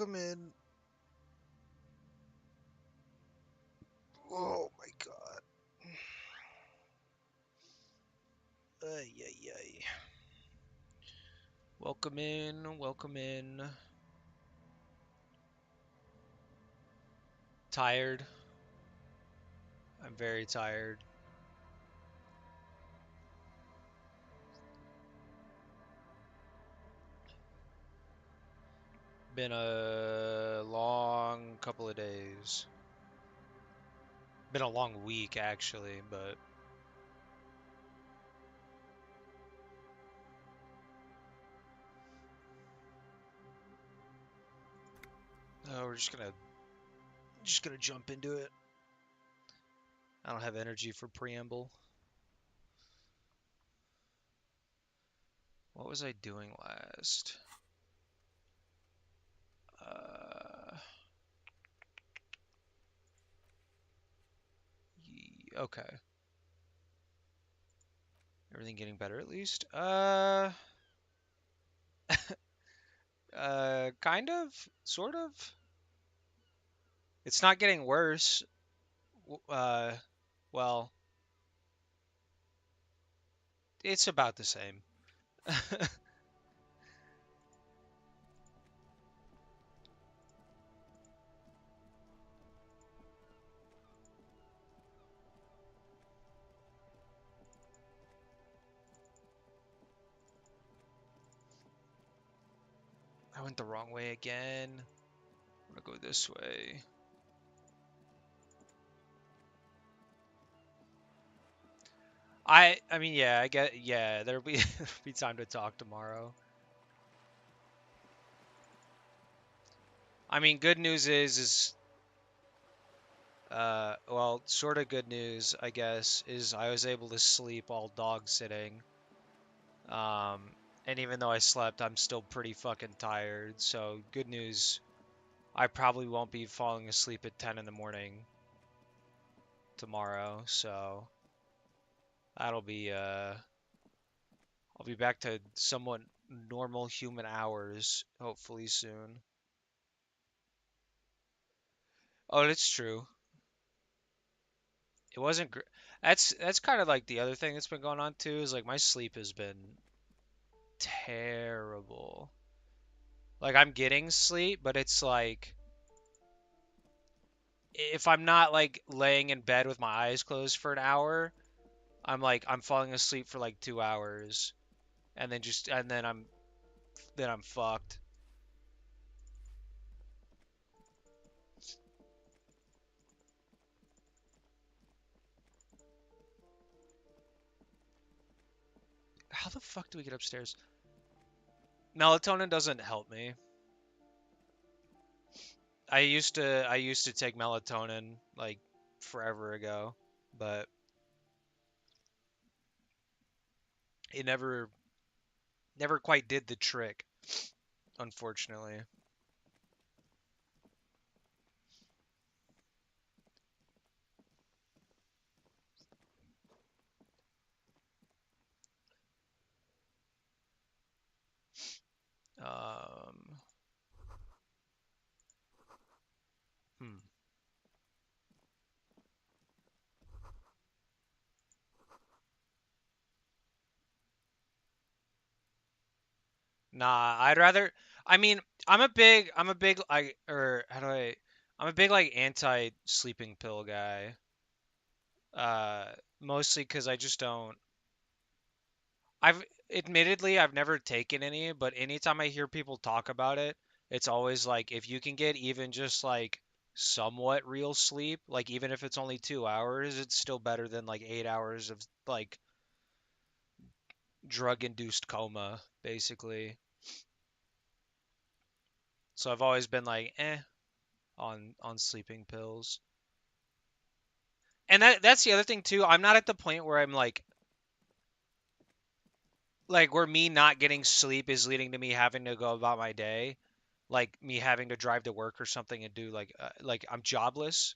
Welcome in. Oh my god. Ay, ay, ay. Welcome in. Welcome in. Tired. I'm very tired. Been a long couple of days. Been a long week, actually, but we're just gonna jump into it. I don't have energy for preamble. What was I doing last? Okay. Everything getting better at least? Kind of, sort of. It's not getting worse. Well, it's about the same. I went the wrong way again. I'm gonna go this way. I mean, yeah, I get, yeah, there'll be be time to talk tomorrow. I mean, good news is well, sort of good news, I guess, is I was able to sleep while dog sitting. Um, and even though I slept, I'm still pretty fucking tired. So good news, I probably won't be falling asleep at 10 in the morning tomorrow. So that'll be I'll be back to somewhat normal human hours hopefully soon. Oh, that's true. It wasn't gr That's kind of like the other thing that's been going on too is like my sleep has been terrible. Like I'm getting sleep, but it's like if I'm not like laying in bed with my eyes closed for an hour, I'm falling asleep for like 2 hours and then I'm fucked. How the fuck do we get upstairs? Melatonin doesn't help me. I used to take melatonin like forever ago, but it never quite did the trick, unfortunately. Um, hmm. Nah, I'd rather. I mean, I'm a big like, or how do I? I'm a big like anti-sleeping pill guy. Mostly because I just don't. I've admittedly I've never taken any, but anytime I hear people talk about it, it's always like if you can get even just like somewhat real sleep, like even if it's only 2 hours, it's still better than like 8 hours of like drug-induced coma, basically. So I've always been like, on sleeping pills. And that's the other thing too. I'm not at the point where I'm like where me not getting sleep is leading to me having to go about my day, like me having to drive to work or something and do like I'm jobless.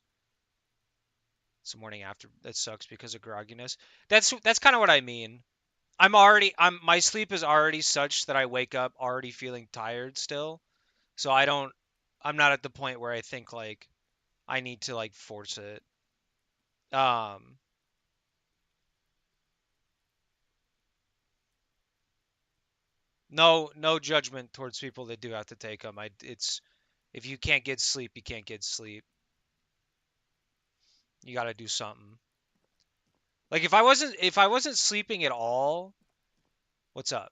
It's the morning after that sucks because of grogginess. That's kind of what I mean. I'm my sleep is already such that I wake up already feeling tired still. So I'm not at the point where I think like I need to like force it. Um, no judgment towards people that do have to take them. It's if you can't get sleep, you can't get sleep. You got to do something. Like if I wasn't sleeping at all, what's up?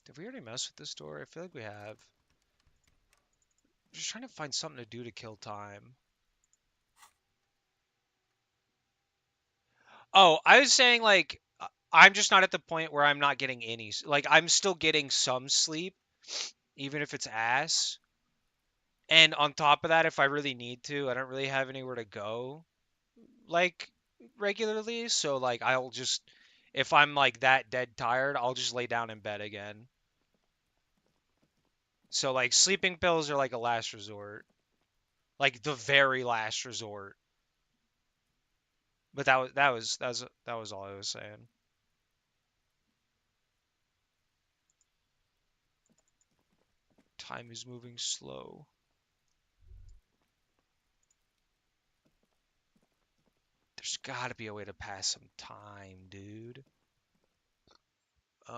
Did we already mess with this door? I feel like we have. I'm just trying to find something to do to kill time. Oh, I was saying like I'm just not at the point where I'm not getting any. Like I'm still getting some sleep, even if it's ass. And on top of that, if I really need to, I don't really have anywhere to go like regularly. So like I'll just if I'm like that dead tired, I'll just lay down in bed again. So like sleeping pills are like a last resort, like the very last resort. But that was all I was saying. Time is moving slow. There's got to be a way to pass some time, dude. Um,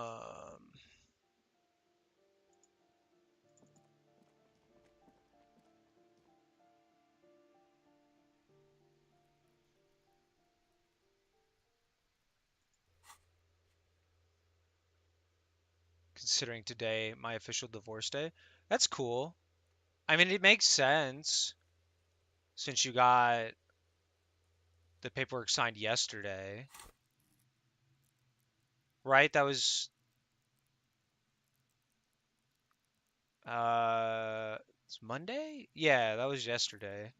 Considering today my official divorce day, that's cool. I mean, it makes sense since you got the paperwork signed yesterday, right? That was it's Monday? Yeah, that was yesterday.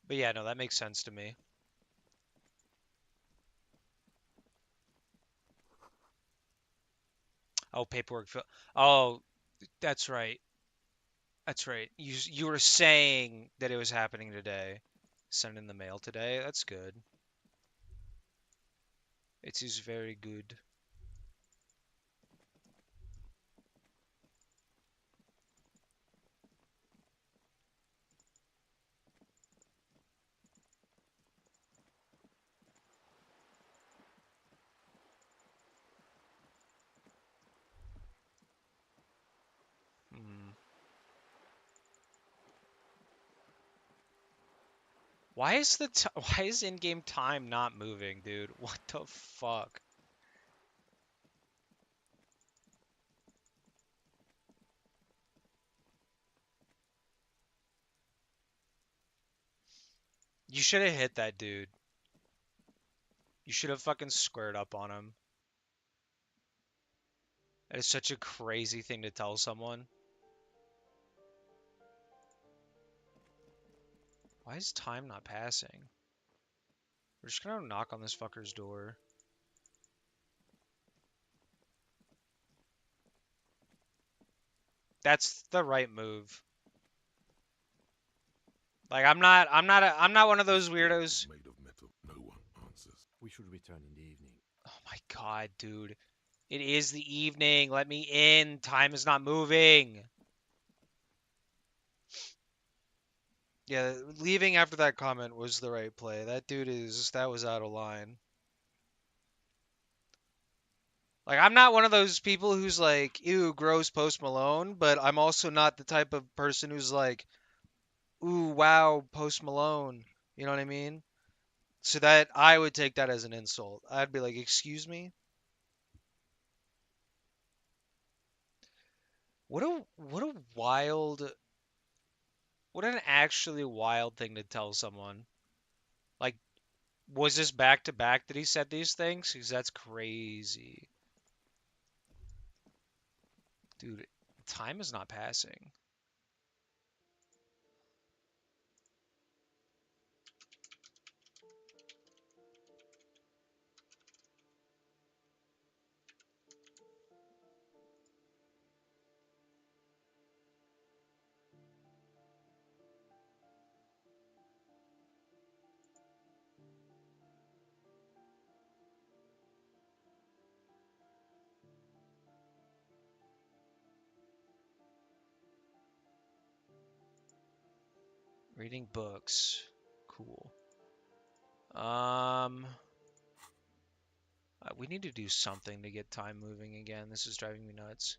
But yeah, no, that makes sense to me. Oh, paperwork. Oh, that's right. That's right. You were saying that it was happening today. Sent in the mail today. That's good. It is very good. Hmm. Why is why is in-game time not moving, dude? What the fuck? You should have hit that dude. You should have fucking squared up on him. That is such a crazy thing to tell someone. Why is time not passing? We're just gonna knock on this fucker's door. That's the right move. Like I'm not one of those weirdos. Made of metal. No one answers. We should return in the evening. Oh my god, dude. It is the evening. Let me in. Time is not moving. Yeah, leaving after that comment was the right play. That was out of line. Like, I'm not one of those people who's like, ew, gross Post Malone, but I'm also not the type of person who's like, ooh, wow, Post Malone. You know what I mean? So that I would take that as an insult. I'd be like, excuse me? What an actually wild thing to tell someone. Like, was this back to back that he said these things? Because that's crazy. Dude, time is not passing. Reading books. Cool. Um, we need to do something to get time moving again. This is driving me nuts.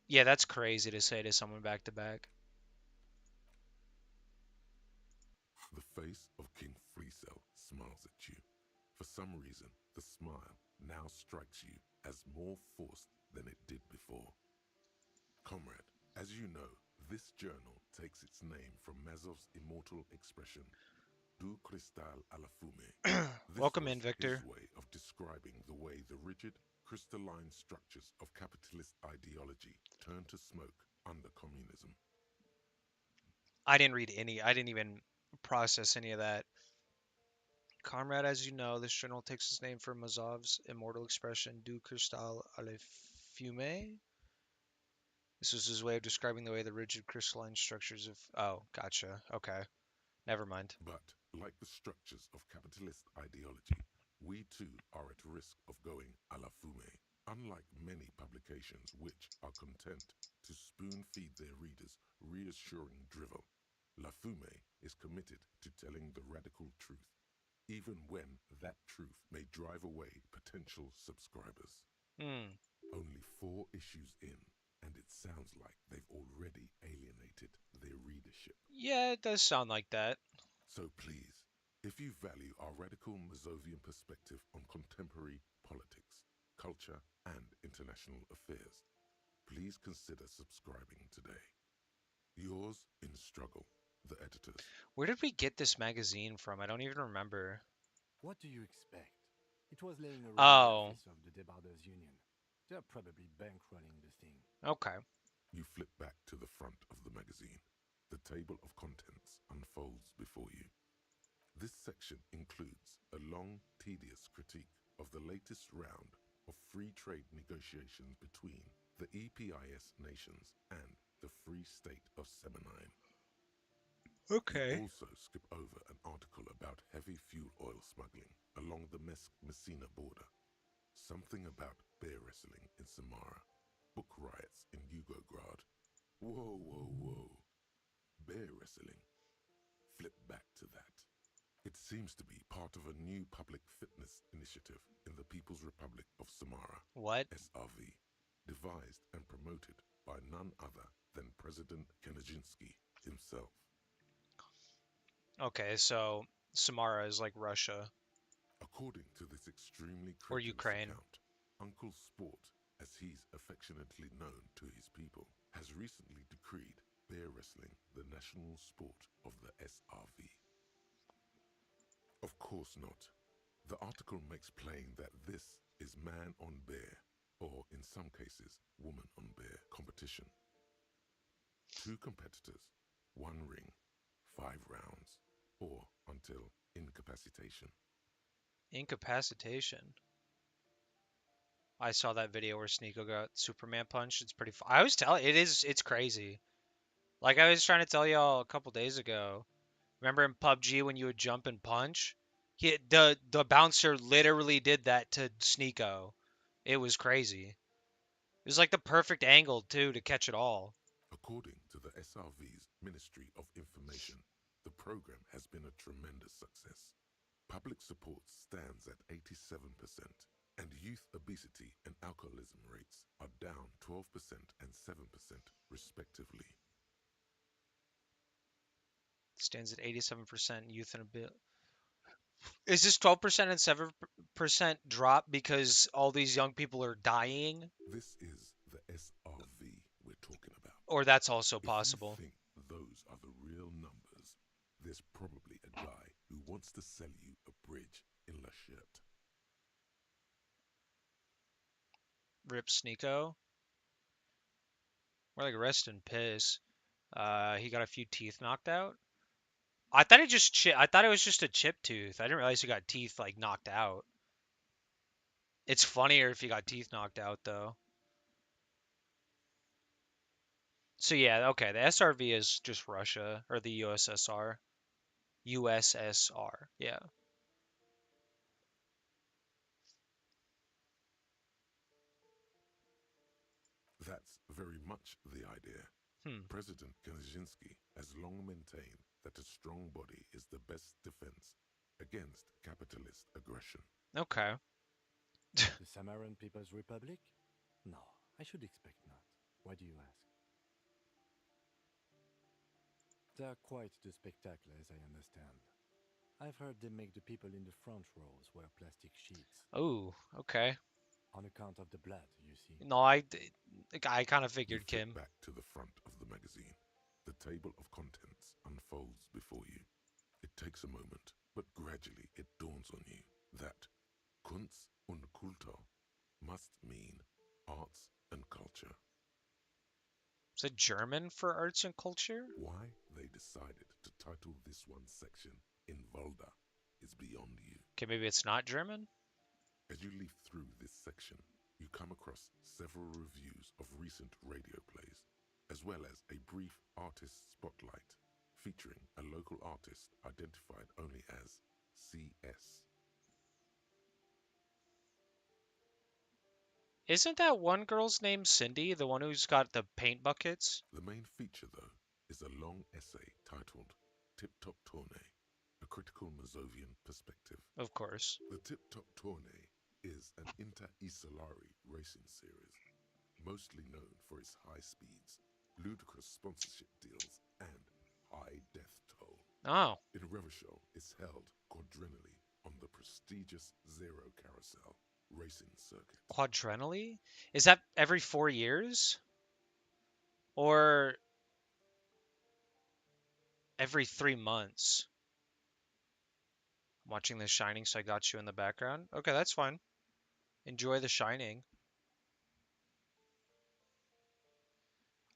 Yeah, that's crazy to say to someone back to back. The face of King Fleecell smiles at you. For some reason, the smile now strikes you as more forced than it did before. Comrade, as you know, this journal takes its name from Mazov's immortal expression, Du cristal à la fumée. This Welcome in, was his Victor. way of describing the way the rigid, crystalline structures of capitalist ideology turn to smoke under communism. I didn't read any. I didn't even process any of that. Comrade, as you know, this journal takes its name from Mazov's immortal expression, "Du cristal à la fumée." This was his way of describing the way the rigid crystalline structures of. Oh, gotcha. Okay, never mind. But, like the structures of capitalist ideology, we too are at risk of going à la fumée. Unlike many publications which are content to spoon feed their readers reassuring drivel, La Fumée is committed to telling the radical truth, even when that truth may drive away potential subscribers. Hmm. Only 4 issues in, and it sounds like they've already alienated their readership. Yeah, it does sound like that. So please, if you value our radical Mazovian perspective on contemporary politics, culture, and international affairs, please consider subscribing today. Yours in struggle, the editors. Where did we get this magazine from? I don't even remember. What do you expect? It was laying around the Oh, office of the Debarders Union. They're probably bankrolling the thing. okay. You flip back to the front of the magazine. The table of contents unfolds before you. This section includes a long, tedious critique of the latest round of free trade negotiations between the EPIS nations and the Free State of Semenine. You Okay. also skip over an article about heavy fuel oil smuggling along the Messina border, something about bear wrestling in Samara, book riots in Yugograd. Whoa, whoa, whoa. Bear wrestling. Flip back to that. It seems to be part of a new public fitness initiative in the People's Republic of Samara, What? SRV, devised and promoted by none other than President Kenejinsky himself. Okay, so Samara is like Russia According to this extremely or credulous Ukraine. account, Uncle Sport, as he's affectionately known to his people, has recently decreed bear wrestling the national sport of the SRV. Of course not. The article makes plain that this is man on bear, or in some cases, woman on bear competition. 2 competitors, 1 ring, 5 rounds, or until incapacitation. Incapacitation. I saw that video where Sneeko got Superman punched. It's pretty. I was telling it is. It's crazy. Like I was trying to tell y'all a couple days ago. Remember in PUBG when you would jump and punch? The bouncer literally did that to Sneeko. It was crazy. It was like the perfect angle too to catch it all. According to the SRV's Ministry of Information, the program has been a tremendous success. Public support stands at 87%, and youth obesity and alcoholism rates are down 12% and 7%, respectively. Stands at 87% youth and a bit. Is this 12% and 7% drop because all these young people are dying? This is the SRV we're talking about. Or that's also If you possible. think those are the real numbers, there's probably a guy who wants to sell you a bridge in La Shirt. Rip Sneeko. We're like rest in piss. He got a few teeth knocked out. I thought it just I thought it was just a chip tooth. I didn't realize he got teeth like knocked out. It's funnier if he got teeth knocked out though. So yeah, okay. The SRV is just Russia or the USSR. USSR. Yeah. That's very much the idea. Hmm. President Kaczynski has long maintained that a strong body is the best defense against capitalist aggression. Okay. The Samaran People's Republic? No, I should expect not. Why do you ask? They're quite the spectacle, as I understand. I've heard they make the people in the front rows wear plastic sheets. Oh, okay. On account of the blood, you see. No, I kind of You figured, flip Kim. back to the front of the magazine. The table of contents unfolds before you. It takes a moment, but gradually it dawns on you that Kunst und Kultur must mean arts and culture. Is it German for arts and culture? Why they decided to title this one section in Volda is beyond you. Okay, maybe it's not German? As you leaf through this section, you come across several reviews of recent radio plays, as well as a brief artist spotlight featuring a local artist identified only as CS. Isn't that one girl's name Cindy, the one who's got the paint buckets? The main feature, though, is a long essay titled Tip Top Tournée, a critical Mazovian perspective. Of course. The Tip Top Tournée is an inter-Isolari racing series, mostly known for its high speeds, ludicrous sponsorship deals, and high death toll. Oh, In Revachol is held quadrennially on the prestigious Zero Carousel racing circuit. quadrennially? Is that every 4 years? Or every 3 months? I'm watching The Shining, so I got you in the background. Okay, that's fine. Enjoy The Shining.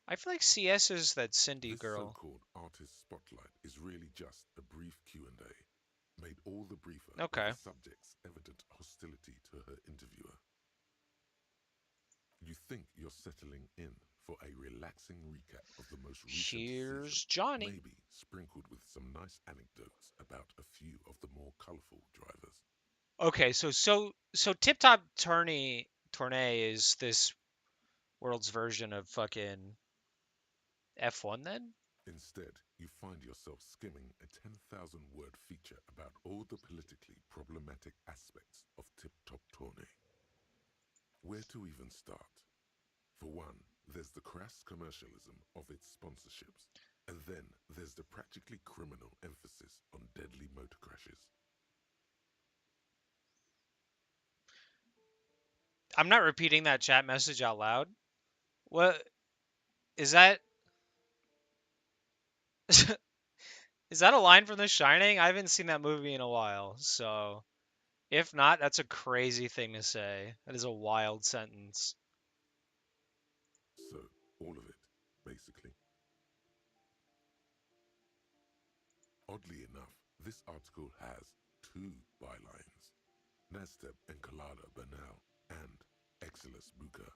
I feel like CS is that Cindy This girl. so-called artist spotlight is really just a brief Q&A, made all the briefer by Okay. the subject's evident hostility to her interviewer. You think you're settling in for a relaxing recap of the most recent season, Here's Johnny. maybe sprinkled with some nice anecdotes about a few of the more colourful drivers. Okay, so Tip Top Tourney is this world's version of fucking F1 then? Instead, you find yourself skimming a 10,000 word feature about all the politically problematic aspects of Tip Top Tourney. Where to even start? For one, there's the crass commercialism of its sponsorships, and then there's the practically criminal emphasis on deadly motor crashes. I'm not repeating that chat message out loud. What is that? Is that a line from The Shining? I haven't seen that movie in a while, so if not, that's a crazy thing to say. That is a wild sentence. So, all of it, basically. Oddly enough, this article has two bylines: Nasteb Encolada Bernal and Exilus Buka.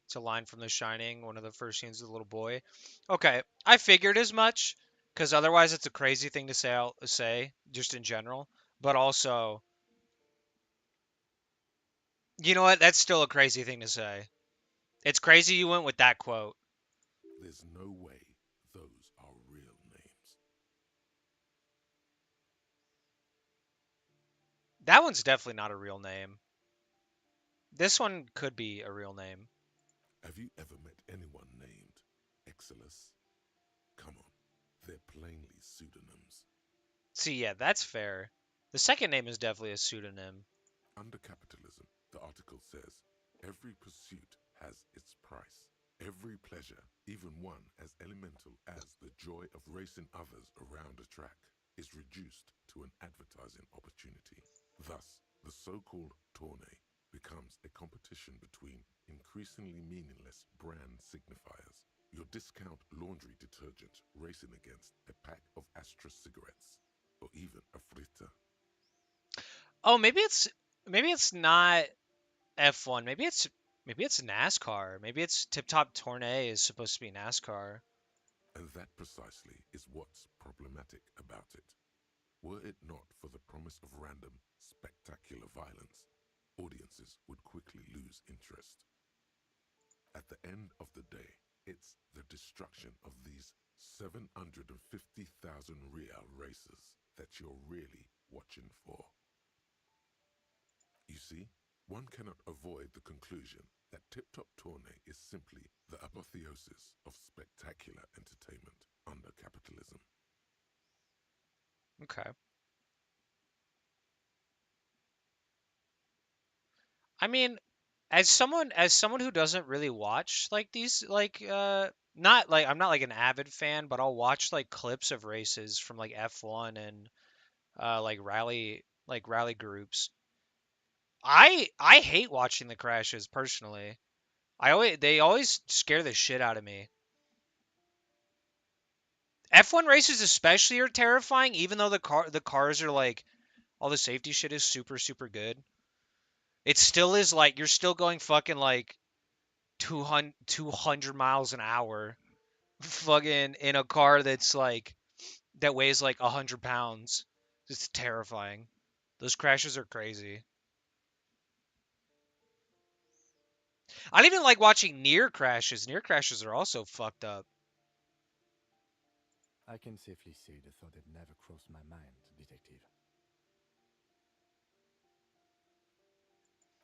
It's a line from The Shining, one of the first scenes of the little boy. Okay, I figured as much, because otherwise it's a crazy thing to say. I'll say just in general, but also, you know what? That's still a crazy thing to say. It's crazy you went with that quote. There's no way those are real names. That one's definitely not a real name. This one could be a real name. Have you ever met anyone named Exilus? Come on, they're plainly pseudonyms. See, yeah, that's fair. The second name is definitely a pseudonym. Under capitalism, the article says, every pursuit has its price. Every pleasure, even one as elemental as the joy of racing others around a track, is reduced to an advertising opportunity. Thus, the so-called tournée becomes a competition between increasingly meaningless brand signifiers. Your discount laundry detergent racing against a pack of Astra cigarettes, or even a fritter. Oh, maybe it's not F1. Maybe it's NASCAR. Maybe it's Tip Top Tourney is supposed to be NASCAR. And that precisely is what's problematic about it. Were it not for the promise of random, spectacular violence, audiences would quickly lose interest. At the end of the day, it's the destruction of these 750,000 real racers that you're really watching for. You see, one cannot avoid the conclusion that Tip Top Tourney is simply the apotheosis of spectacular entertainment under capitalism. Okay. I mean, as someone who doesn't really watch like these not like I'm not like an avid fan, but I'll watch like clips of races from like F1 and like rally groups. I hate watching the crashes personally. They always scare the shit out of me. F1 races especially are terrifying, even though the cars are like all the safety shit is super super good. It still is like you're still going fucking like 200 miles an hour, fucking in a car that weighs like 100 pounds. It's terrifying. Those crashes are crazy. I don't even like watching near crashes. Near crashes are also fucked up. I can safely say the thought had never crossed my mind, Detective.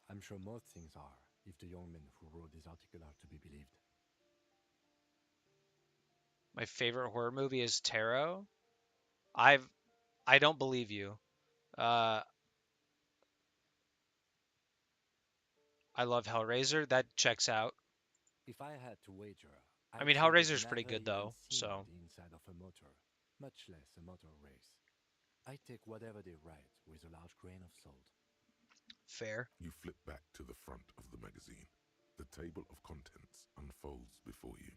I'm sure most things are, if the young men who wrote this article are to be believed. My favorite horror movie is Tarot. I've I don't believe you. Uh, I love Hellraiser. That checks out. If I had to wager, I I'd mean, say they've Hellraiser's pretty never good even though. seen So the inside of a motor, much less a motor race. I take whatever they write with a large grain of salt. fair. You flip back to the front of the magazine. The table of contents unfolds before you.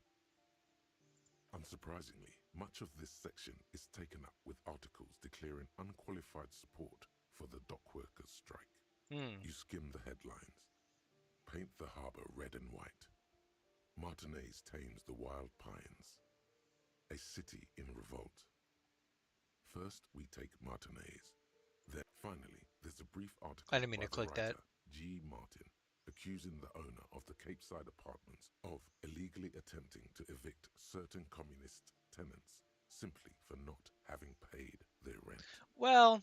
Unsurprisingly, much of this section is taken up with articles declaring unqualified support for the dock workers' strike. Hmm. You skim the headlines. Paint the harbour red and white. Martinez tames the wild pines. A city in revolt. First, we take Martinez. Then, finally, there's a brief I article didn't mean by to the click that. writer G. Martin accusing the owner of the Capeside apartments of illegally attempting to evict certain communist tenants simply for not having paid their rent. Well,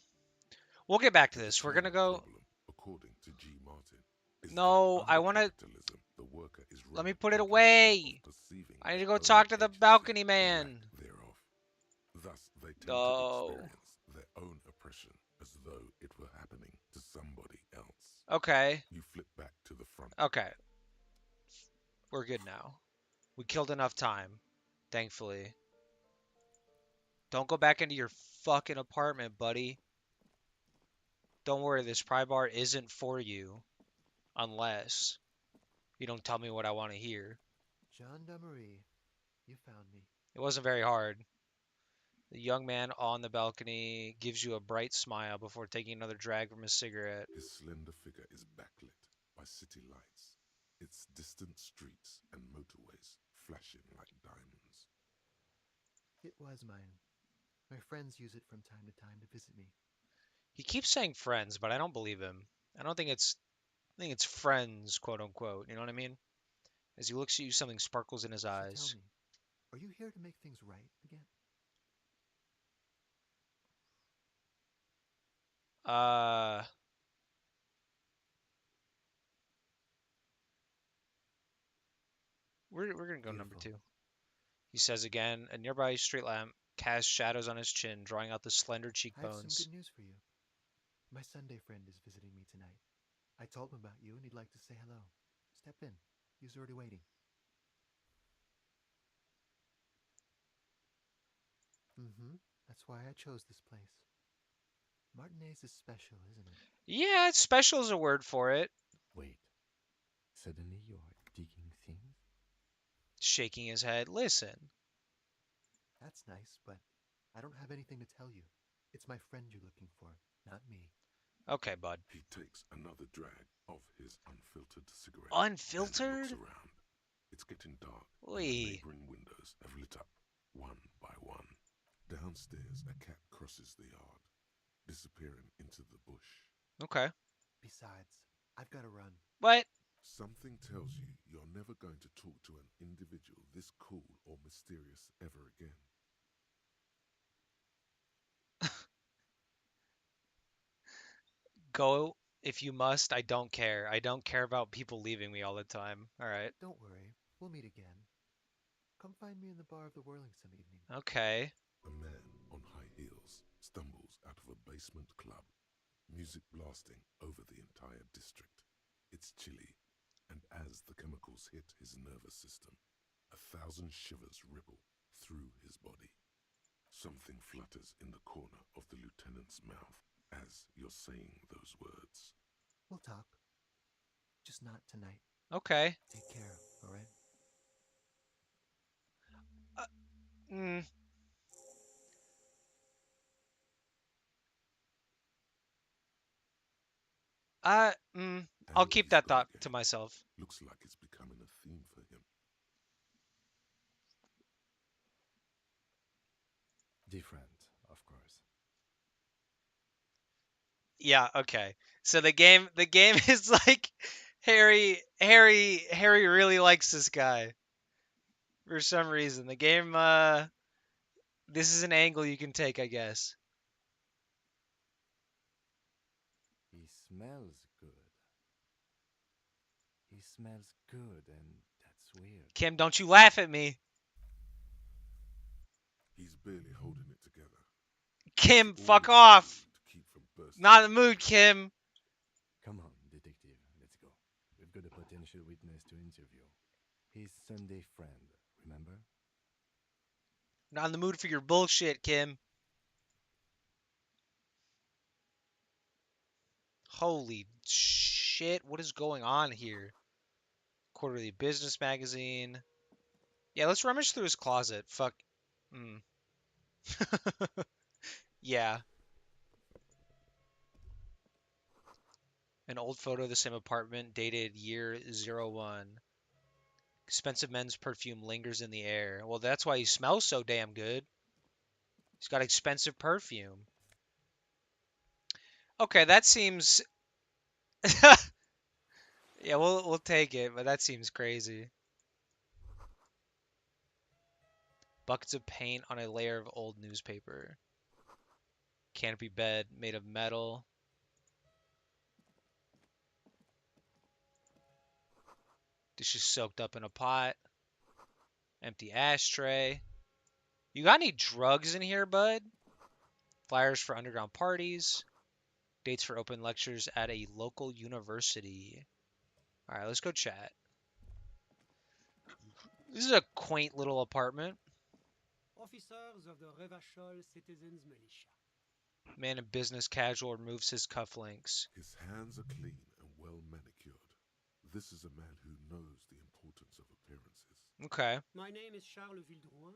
we'll get back to The this. We're gonna determined go. problem, according to G. Martin, is that No, I under wanna. capitalism, the worker is Let me robbed put it incapable of away. perceiving I need to their go own talk to the agency balcony or lack man. thereof. Thus, they tend to No. experience their own oppression as though it were happening to somebody else. Okay. You flip back to the front. Okay. We're good now. We killed enough time. Thankfully. Don't go back into your fucking apartment, buddy. Don't worry, this pry bar isn't for you. Unless you don't tell me what I want to hear. Gendarmerie, you found me. It wasn't very hard. The young man on the balcony gives you a bright smile before taking another drag from his cigarette. His slender figure is backlit by city lights, its distant streets and motorways flashing like diamonds. It was mine. My friends use it from time to time to visit me. He keeps saying friends, but I don't believe him. I don't think it's I think it's friends, quote unquote. You know what I mean? As he looks at you, something sparkles in his So tell eyes. me, are you here to make things right again? Uh, we're gonna go number Beautiful. two. He says again. A nearby street lamp casts shadows on his chin, drawing out the slender I have some good cheekbones. news for you. My Sunday friend is visiting me tonight. I told him about you and he'd like to say hello. Step in. He's already waiting. Mm-hmm. That's why I chose this place. Martinez is special, isn't it? Yeah, special is a word for it. Wait, suddenly you are digging things? Shaking his head. Listen. That's nice, but I don't have anything to tell you. It's my friend you're looking for, not me. Okay, bud. He takes another drag of his unfiltered cigarette and looks Unfiltered? around. It's getting dark and the Oi. neighboring windows have lit up one by one. Downstairs, a cat crosses the yard, disappearing into the bush. Okay. Besides, I've got to run. What? Something tells you you're never going to talk to an individual this cool or mysterious ever again. Go if you must. I don't care. I don't care about people leaving me all the time. All right. Don't worry, we'll meet again. Come find me in the bar of the Whirling some evening. Okay. A man on high heels stumbles out of a basement club, music blasting over the entire district. It's chilly, and as the chemicals hit his nervous system, 1,000 shivers ripple through his body. Something flutters in the corner of the lieutenant's mouth as you're saying those words. We'll talk, just not tonight. Okay. Take care, alright? Uh, mm, uh, mm, I'll And keep he's that gone thought to again. myself. Looks like it's becoming a theme for him. Different, of course. Yeah, okay. So the game is like Harry really likes this guy for some reason. The game this is an angle you can take, I guess. He smells good. He smells good, and that's weird. Kim, don't you laugh at me. He's barely holding it together. It's Kim, all fuck he can do off. to keep from bursting Not in the into mood, tears. Kim. Come on, detective, let's go. We've got a potential witness to interview. His Sunday friend, remember? Not in the mood for your bullshit, Kim. Holy shit, what is going on here? Quarterly business magazine. Yeah, let's rummage through his closet. Fuck. Mm. Yeah. An old photo of the same apartment dated year 01. Expensive men's perfume lingers in the air. Well, that's why he smells so damn good. He's got expensive perfume. Okay, that seems yeah, we'll take it, but that seems crazy. Buckets of paint on a layer of old newspaper. Canopy bed made of metal. Dishes soaked up in a pot. Empty ashtray. You got any drugs in here, bud? Flyers for underground parties. Dates for open lectures at a local university. All right, let's go chat. This is a quaint little apartment. Officers of the Revachol Citizens Militia. Man in business casual removes his cufflinks. His hands are clean and well manicured. This is a man who knows the importance of appearances. Okay. My name is Charles Vildrouin,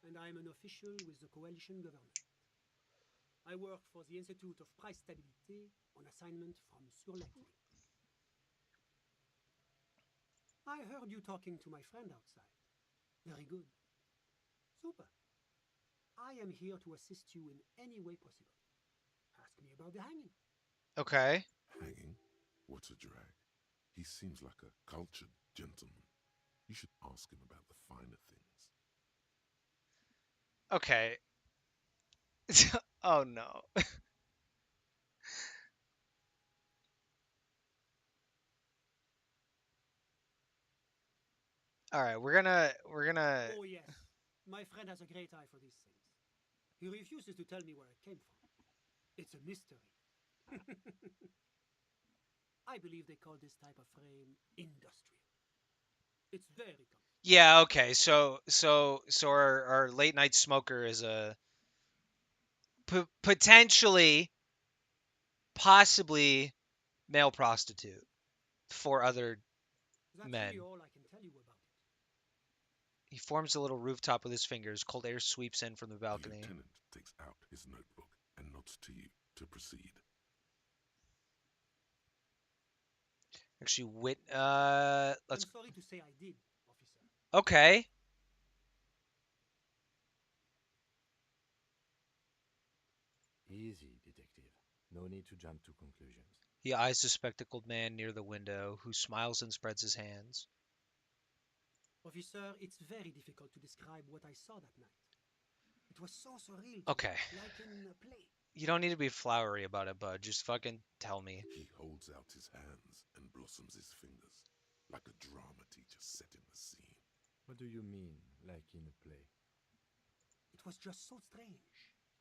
and I am an official with the coalition government. I work for the Institute of Price Stabilité on assignment from Sur Lightning. I heard you talking to my friend outside. Very good. Super. I am here to assist you in any way possible. Ask me about the hanging. Okay. Hanging? What a drag. He seems like a cultured gentleman. You should ask him about the finer things. Okay. Oh no. All right, we're gonna Oh, yes. My friend has a great eye for these things. He refuses to tell me where it came from. It's a mystery. I believe they call this type of frame industrial. It's very common. Yeah, okay. So our late night smoker is a potentially possibly male prostitute for other That's really men. all I can tell you about it. He forms a little rooftop with his fingers. Cold air sweeps in from the The balcony. lieutenant takes out his notebook and nods to you to proceed. Actually, let's. I'm sorry to say I did, officer. Okay. Easy, detective. No need to jump to conclusions. He eyes the spectacled man near the window, who smiles and spreads his hands. Officer, it's very difficult to describe what I saw that night. It was so surreal to me, Okay. like in a play. You don't need to be flowery about it, bud. Just fucking tell me. He holds out his hands and blossoms his fingers, like a drama teacher setting the scene. What do you mean, like in a play? It was just so strange.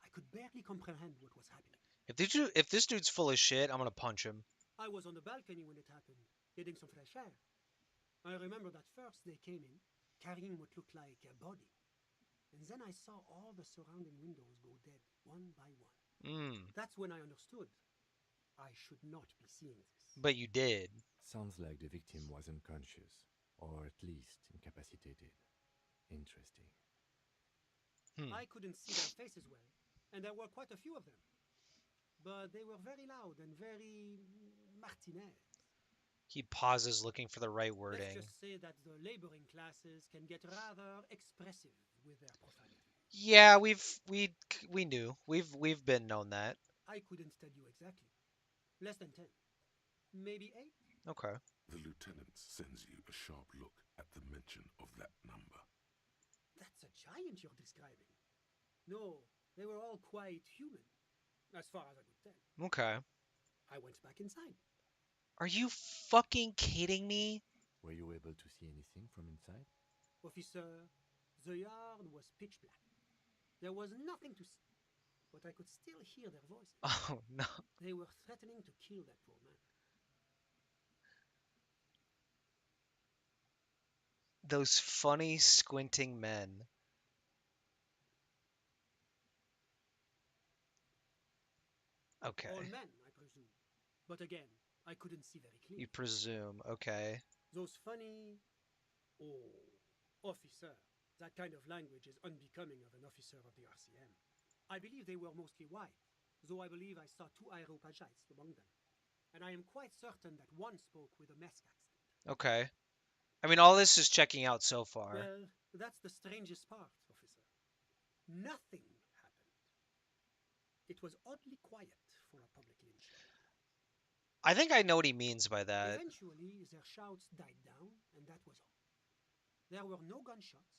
I could barely comprehend what was happening. If this dude's full of shit, I'm gonna punch him. I was on the balcony when it happened, getting some fresh air. I remember that first they came in, carrying what looked like a body. And then I saw all the surrounding windows go dead, one by one. Hmm. That's when I understood I should not be seeing this. But you did. Sounds like the victim was unconscious, or at least incapacitated. Interesting. Hmm. I couldn't see their faces well, and there were quite a few of them. But they were very loud and very Martinez. He pauses, looking for the right Let's wording. just say that the laboring classes can get rather expressive with their profanity. Yeah, we knew. We've been known that. I couldn't tell you exactly. Less than 10. Maybe 8? Okay. The lieutenant sends you a sharp look at the mention of that number. That's a giant you're describing. No, they were all quite human, as far as I could tell. Okay. I went back inside. Are you fucking kidding me? Were you able to see anything from inside? Officer, the yard was pitch black. There was nothing to see, but I could still hear their voices. Oh no. They were threatening to kill that poor man. Those funny squinting men. Okay. All men, I presume. But again, I couldn't see very You clearly. presume. Okay. Those funny. Oh, officer. That kind of language is unbecoming of an officer of the RCM. I believe they were mostly white, though I believe I saw 2 Areopagites among them. And I am quite certain that one spoke with a Mesk accent. Okay. I mean, all this is checking out so far. Well, that's the strangest part, officer. Nothing happened. It was oddly quiet for a public lynching. I think I know what he means by that. Eventually, their shouts died down, and that was all. There were no gunshots,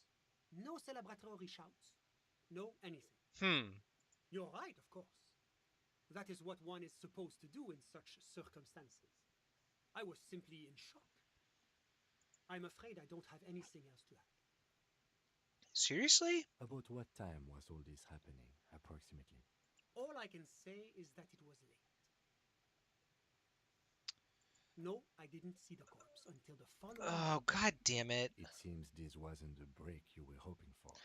no celebratory shouts, no anything. You're right, of course. That is what one is supposed to do in such circumstances. I was simply in shock. I'm afraid I don't have anything else to add. Seriously? About what time was all this happening, approximately? All I can say is that it was late. No, I didn't see the corpse until the following Oh, day. god damn it. It seems this wasn't the break you were hoping for.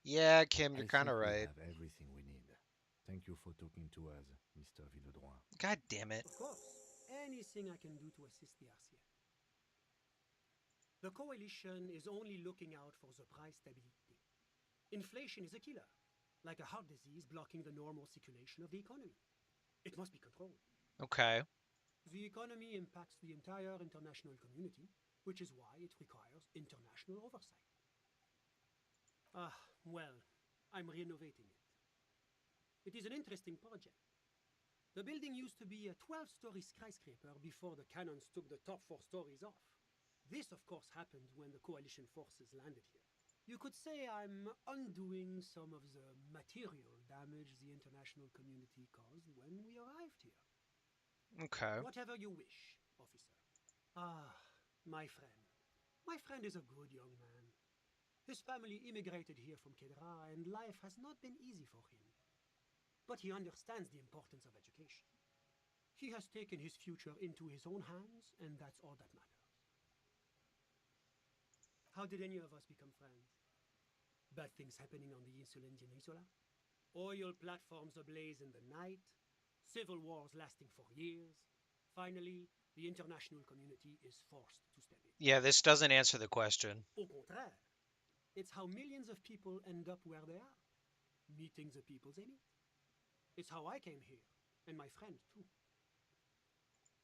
Yeah, Kim, you're I kind think of we right. have everything we need. Thank you for talking to us, Mr. Villedroit. God damn it. Of course, anything I can do to assist the RCM. The coalition is only looking out for the price stability. Inflation is a killer, like a heart disease blocking the normal circulation of the economy. It must be controlled. Okay. The economy impacts the entire international community, which is why it requires international oversight. Well, I'm renovating it. It is an interesting project. The building used to be a 12-story skyscraper before the cannons took the top 4 stories off. This, of course, happened when the coalition forces landed here. You could say I'm undoing some of the material damage the international community caused when we arrived here. Okay. Whatever you wish, officer. My friend. My friend is a good young man. His family immigrated here from Kedra, and life has not been easy for him. But he understands the importance of education. He has taken his future into his own hands, and that's all that matters. How did any of us become friends? Bad things happening on the Insulindian Peninsula? Oil platforms ablaze in the night? Civil wars lasting for years? Finally, the international community is forced to step in. Yeah, this doesn't answer the question. Au contraire, it's how millions of people end up where they are, meeting the people they meet. It's how I came here, and my friend too.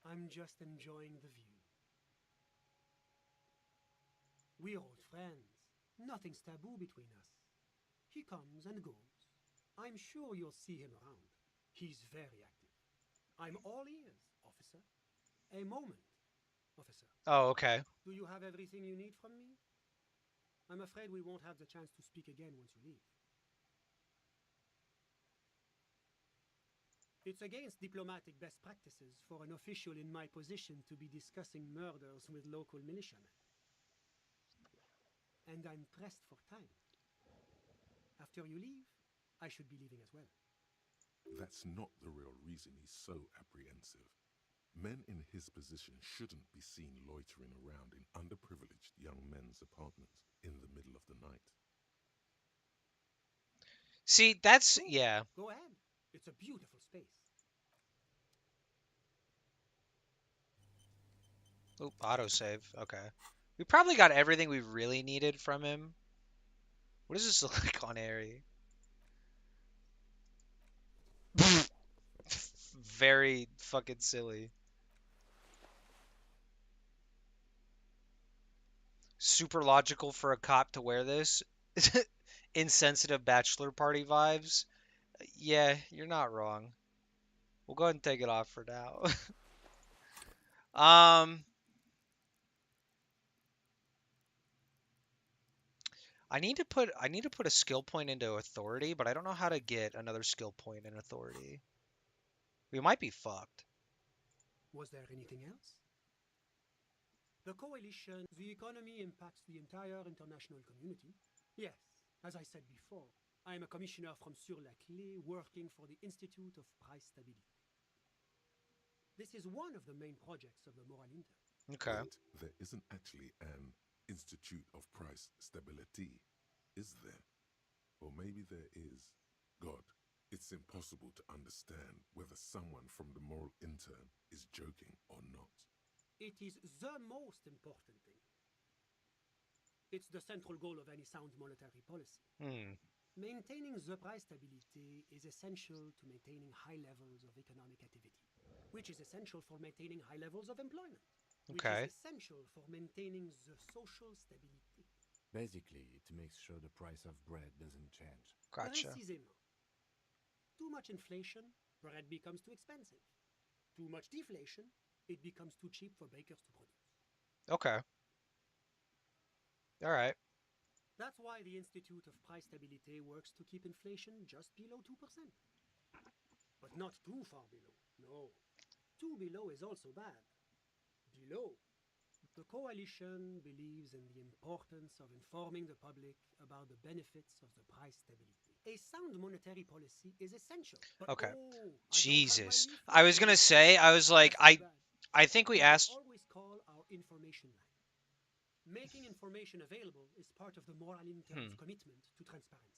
I'm just enjoying the view. We're old friends. Nothing's taboo between us. He comes and goes. I'm sure you'll see him around. He's very active. I'm all ears, officer. A moment, officer. Oh, okay. Do you have everything you need from me? I'm afraid we won't have the chance to speak again once you leave. It's against diplomatic best practices for an official in my position to be discussing murders with local militiamen. And I'm pressed for time. After you leave, I should be leaving as well. That's not the real reason he's so apprehensive. Men in his position shouldn't be seen loitering around in underprivileged young men's apartments in the middle of the night. See, that's Sure, yeah. go ahead. It's a beautiful space. Oop, autosave. Okay. We probably got everything we really needed from him. What does this look like on Airy? Very fucking silly. Super logical for a cop to wear this. Insensitive bachelor party vibes. Yeah, you're not wrong. We'll go ahead and take it off for now. um, I need to put a skill point into authority, but I don't know how to get another skill point in authority. We might be fucked. Was there anything else? The coalition, the economy impacts the entire international community. Yes, as I said before, I am a commissioner from Sur-la-Clé working for the Institute of Price Stability. This is one of the main projects of the Moral Inter. Okay. Wait, there isn't actually an Institute of Price Stability, is there? Or maybe there is. God, it's impossible to understand whether someone from the moral intern is joking or not. It is the most important thing. It's the central goal of any sound monetary policy. Hmm. Maintaining the price stability is essential to maintaining high levels of economic activity, which is essential for maintaining high levels of employment, which Okay. is essential for maintaining the social stability. Basically, it makes sure the price of bread doesn't change. Gotcha. Précisément. Too much inflation, bread becomes too expensive. Too much deflation, it becomes too cheap for bakers to produce. Okay. All right. That's why the Institute of Price Stability works to keep inflation just below 2%. But not too far below. No. Too below is also bad. Below. The coalition believes in the importance of informing the public about the benefits of the price stability. A sound monetary policy is essential. But Okay. oh, I don't have my Jesus. leaf I with was gonna me. say, I was like, That's too bad. I think we You can asked. always call our information line. Making information available is part of the Moral Intern's commitment to transparency.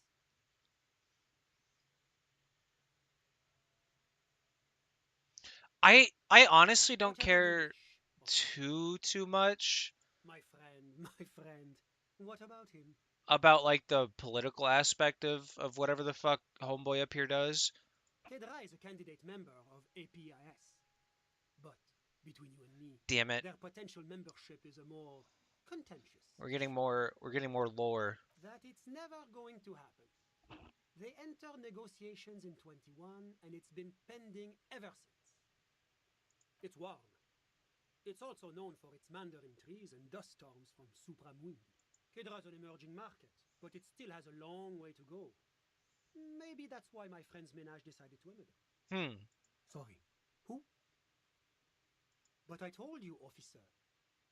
I honestly don't Whatever you care wish, officer. too much My friend, my friend. What about him? about like the political aspect of whatever the fuck homeboy up here does. Kedra is a candidate member of APIS. But between you and me, Damn it. their potential membership is a more contentious We're getting more lore. that it's never going to happen. They entered negotiations in 21 and it's been pending ever since. It's warm. It's also known for its mandarin trees and dust storms from Supramundi. Kedra's an emerging market, but it still has a long way to go. Maybe that's why my friend's menage decided to emigrate. Hmm. Sorry. Who? But I told you, officer.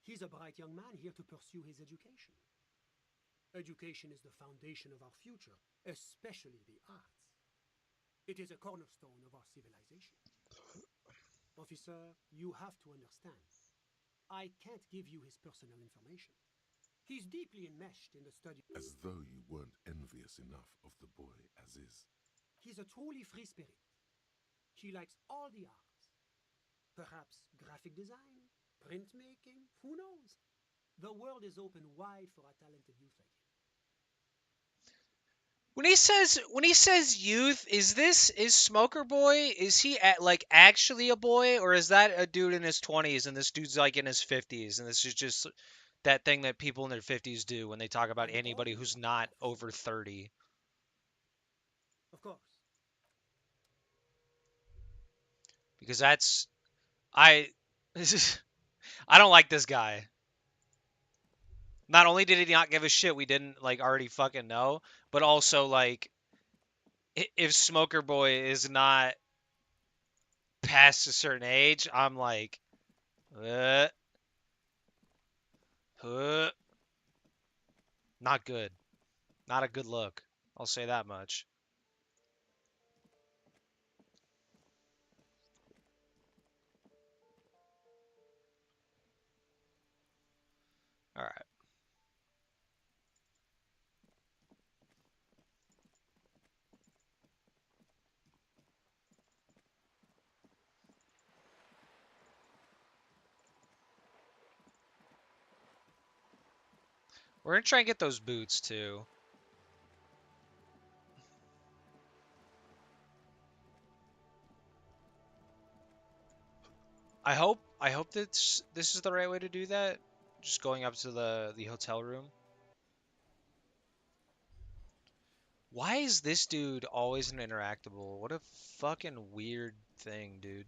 He's a bright young man here to pursue his education. Education is the foundation of our future, especially the arts. It is a cornerstone of our civilization. Officer, you have to understand. I can't give you his personal information. He's deeply enmeshed in the study. As though you weren't envious enough of the boy as is. He's a truly free spirit. He likes all the arts. Perhaps graphic design, printmaking, who knows? The world is open wide for a talented youth like him. When he says youth, is Smoker Boy, is he like actually a boy, or is that a dude in his 20s and this dude's like in his 50s and this is just that thing that people in their 50s do when they talk about I'm all anybody who's ears, not officer. over 30? Of course. because that's I. I don't like this guy. Not only did he not give a shit we didn't like already fucking know, but also like if Smoker Boy is not past a certain age, I'm like, uh, uh, not good. Not a good look. I'll say that much. All right. We're gonna try and get those boots too. I hope that this is the right way to do that. Just going up to the hotel room. Why is this dude always an interactable? What a fucking weird thing, dude.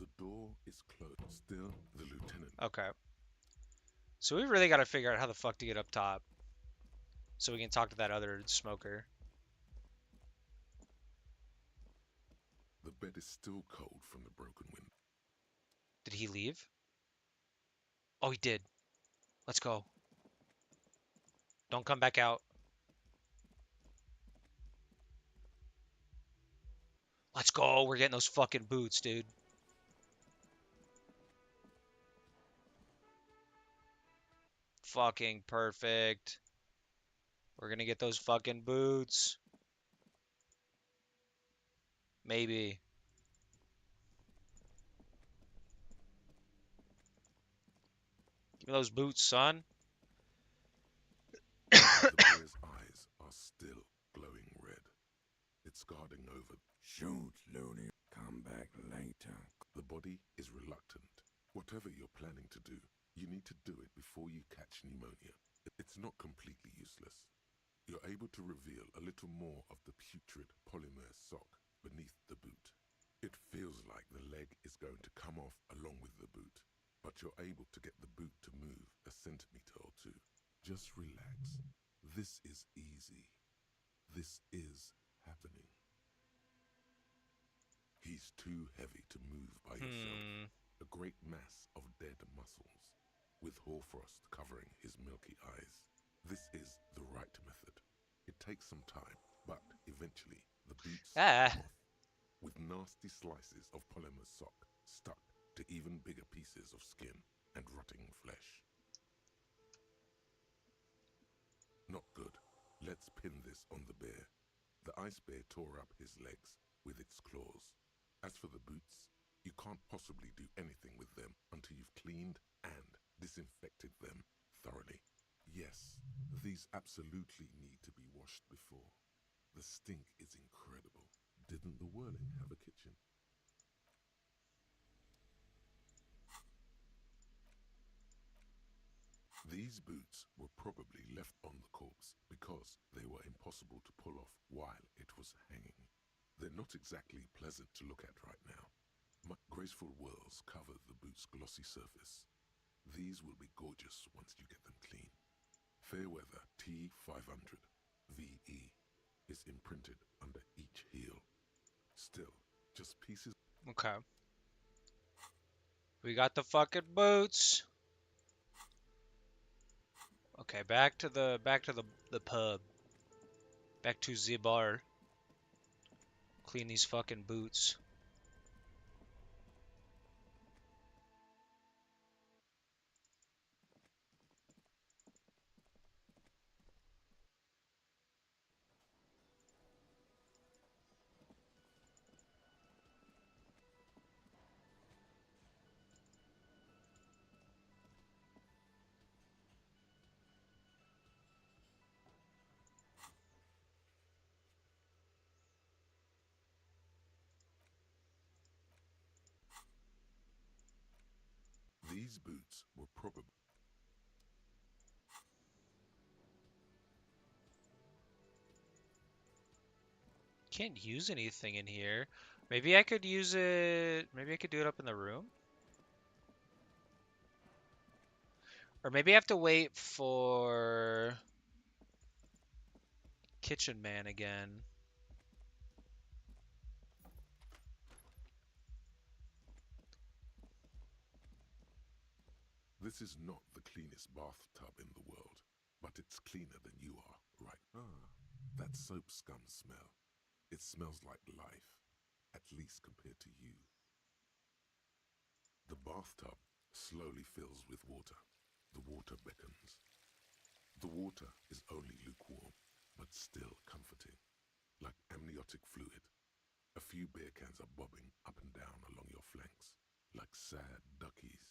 The door is closed. Still, the lieutenant. Okay. So we really got to figure out how the fuck to get up top so we can talk to that other smoker. The bed is still cold from the broken window. Did he leave? Oh, he did. Let's go. Don't come back out. Let's go. We're getting those fucking boots, dude. Fucking perfect. We're gonna get those fucking boots. Maybe. Give me those boots, son. The bear's eyes are still glowing red. It's guarding over. Shoot, Looney. Come back later. The body is reluctant. Whatever you're planning to do, you need to do it before you catch pneumonia. It's not completely useless. You're able to reveal a little more of the putrid polymer sock beneath the boot. It feels like the leg is going to come off along with the boot, but you're able to get the boot to move a centimeter or two. Just relax. This is easy. This is happening. He's too heavy to move by yourself. A great mass of dead muscles, with hoarfrost covering his milky eyes. This is the right method. It takes some time, but eventually the boots Ah. come off, with nasty slices of polymer sock stuck to even bigger pieces of skin and rotting flesh. Not good. Let's pin this on the bear. The ice bear tore up his legs with its claws. As for the boots, you can't possibly do anything with them until you've cleaned and disinfected them thoroughly. Yes, these absolutely need to be washed before. The stink is incredible. Didn't the Whirling have a kitchen? These boots were probably left on the corpse because they were impossible to pull off while it was hanging. They're not exactly pleasant to look at right now. Graceful whirls cover the boot's glossy surface. These will be gorgeous once you get them clean. Fairweather T500 VE is imprinted under each heel. Still, just pieces. Okay. We got the fucking boots. Okay, back to the pub. Back to the bar. Clean these fucking boots. These boots were probably... Can't use anything in here. Maybe I could use it. Maybe I could do it up in the room. Or maybe I have to wait for Kitchen Man again. This is not the cleanest bathtub in the world, but it's cleaner than you are, right? Ah, that soap scum smell. It smells like life, at least compared to you. The bathtub slowly fills with water. The water beckons. The water is only lukewarm, but still comforting, like amniotic fluid. A few beer cans are bobbing up and down along your flanks, like sad duckies.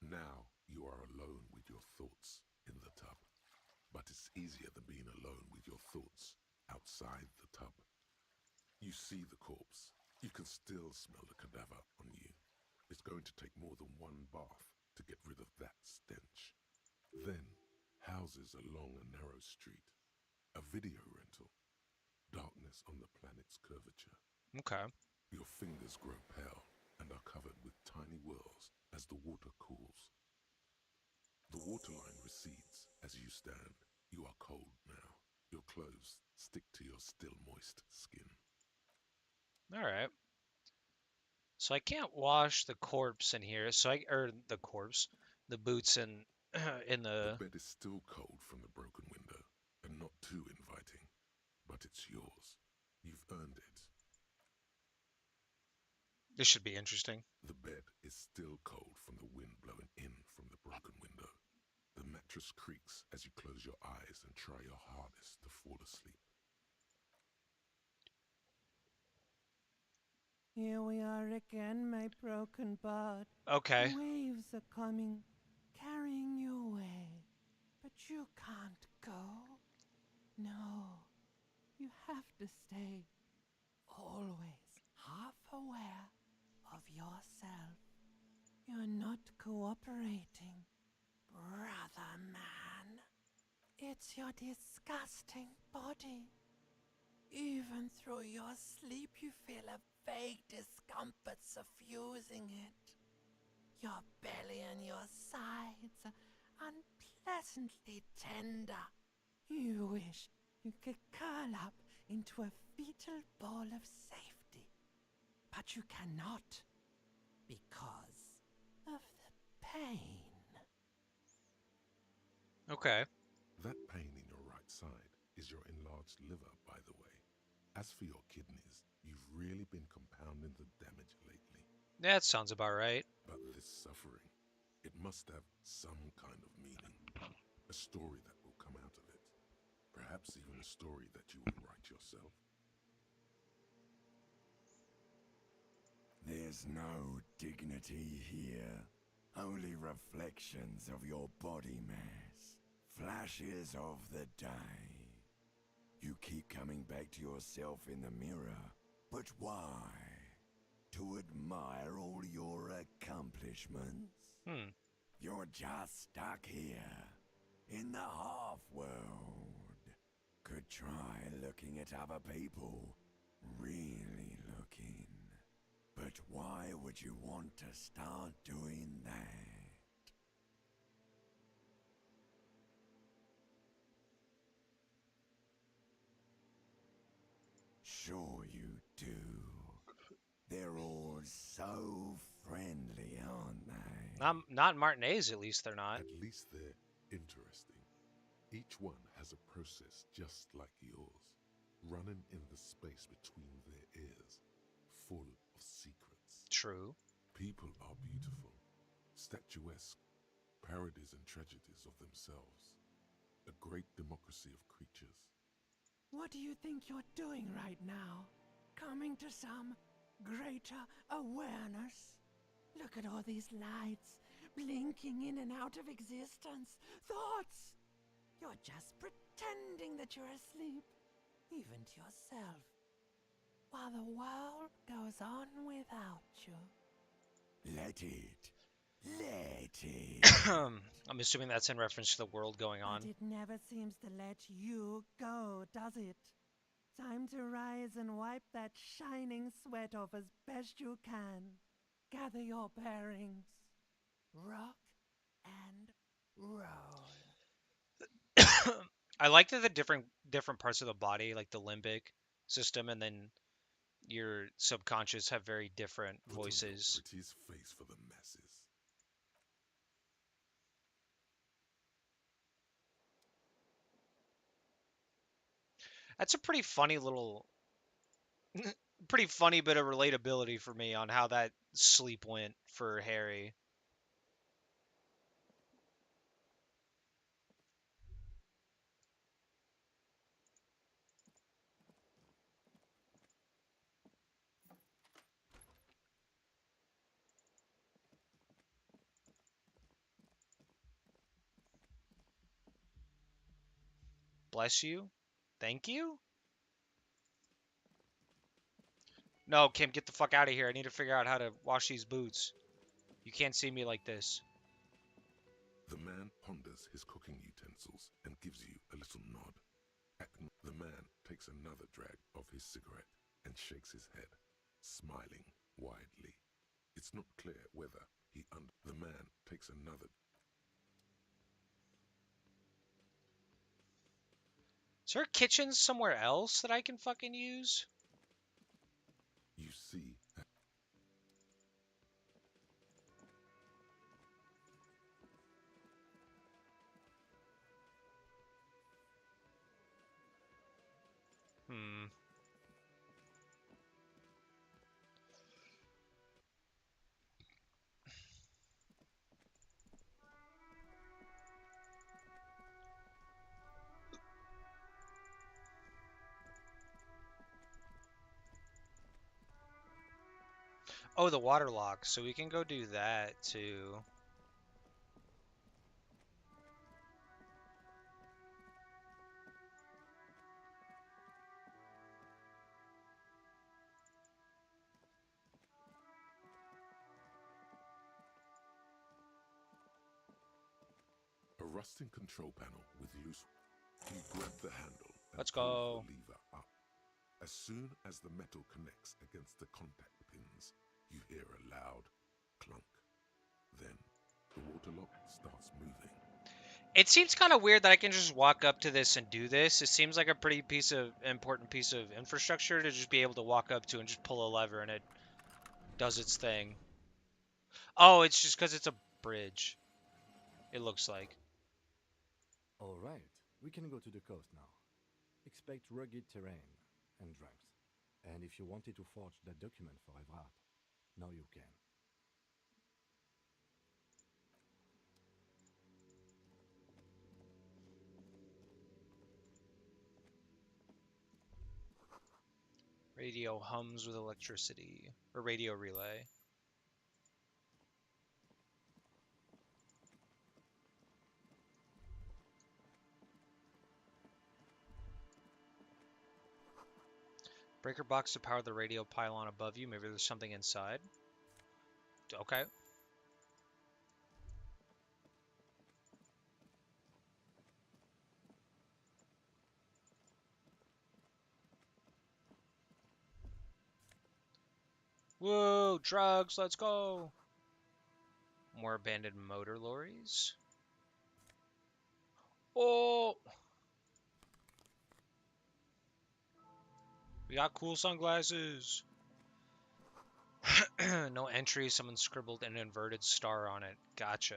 Now you are alone with your thoughts in the tub, but it's easier than being alone with your thoughts outside the tub. You see the corpse. You can still smell the cadaver on you. It's going to take more than one bath to get rid of that stench. Then, houses along a narrow street, a video rental, darkness on the planet's curvature. Okay. Your fingers grow pale and are covered with tiny whirls as the water cools. The waterline recedes as you stand. You are cold now. Your clothes stick to your still moist skin. All right. So I can't wash the corpse in here. The boots in The the. bed is still cold from the broken window and not too inviting, but it's yours. You've earned it. This should be interesting. The bed is still cold from the wind blowing in from the broken window. The mattress creaks as you close your eyes and try your hardest to fall asleep. Here we are again, my broken bud. Okay. The waves are coming, carrying you away. But you can't go. No, you have to stay. Always half aware of yourself. You're not cooperating, brother man. It's your disgusting body. Even through your sleep, you feel a vague discomfort suffusing it. Your belly and your sides are unpleasantly tender. You wish you could curl up into a fetal ball of safety, but you cannot because of the pain. Okay. That pain in your right side is your enlarged liver, by the way. As for your kidneys, you've really been compounding the damage lately. That sounds about right. But this suffering, it must have some kind of meaning. A story that will come out of it. Perhaps even a story that you will write yourself. There's no dignity here. Only reflections of your body mass. Flashes of the day. You keep coming back to yourself in the mirror. But why? To admire all your accomplishments? Hmm. You're just stuck here, in the half-world. Could try looking at other people. Really looking. But why would you want to start doing that? Sure you do. They're all so friendly, aren't they? Not in Martinez, at least they're not. At least they're interesting. Each one has a process just like yours, running in the space between their ears, full of secrets. True. People are beautiful, statuesque, parodies and tragedies of themselves. A great democracy of creatures. What do you think you're doing right now? Coming to some greater awareness? Look at all these lights, blinking in and out of existence. Thoughts! You're just pretending that you're asleep, even to yourself, while the world goes on without you. Let it. Letty. I'm assuming that's in reference to the world going on. But it never seems to let you go, does it? Time to rise and wipe that shining sweat off as best you can. Gather your bearings. Rock and roll. I like that the different parts of the body, like the limbic system and then your subconscious, have very different Put on your voices. prettiest face for the masses. That's a pretty funny little, pretty funny bit of relatability for me on how that sleep went for Harry. Bless you. Thank you? No, Kim, get the fuck out of here. I need to figure out how to wash these boots. You can't see me like this. The man ponders his cooking utensils and gives you a little nod. The man takes another drag of his cigarette and shakes his head, smiling widely. It's not clear whether the man takes another. Is there a kitchen somewhere else that I can fucking use? You see. Hmm. Oh, the water lock. So we can go do that too. A rusting control panel with loose. You grab the handle and Let's pull go. the lever up. As soon as the metal connects against the contact pins, you hear a loud clunk. Then the water lock starts moving. It seems kind of weird that I can just walk up to this and do this. It seems like a pretty important piece of infrastructure to just be able to walk up to and just pull a lever and it does its thing. Oh, it's just because it's a bridge. It looks like. All right, we can go to the coast now. Expect rugged terrain and drums. And if you wanted to forge that document for Evrard, now you can. Radio hums with electricity. Or radio relay. Breaker box to power the radio pylon above you. Maybe there's something inside. Okay. Whoa, drugs, let's go. More abandoned motor lorries. Oh, we got cool sunglasses. No entry. Someone scribbled an inverted star on it. Gotcha.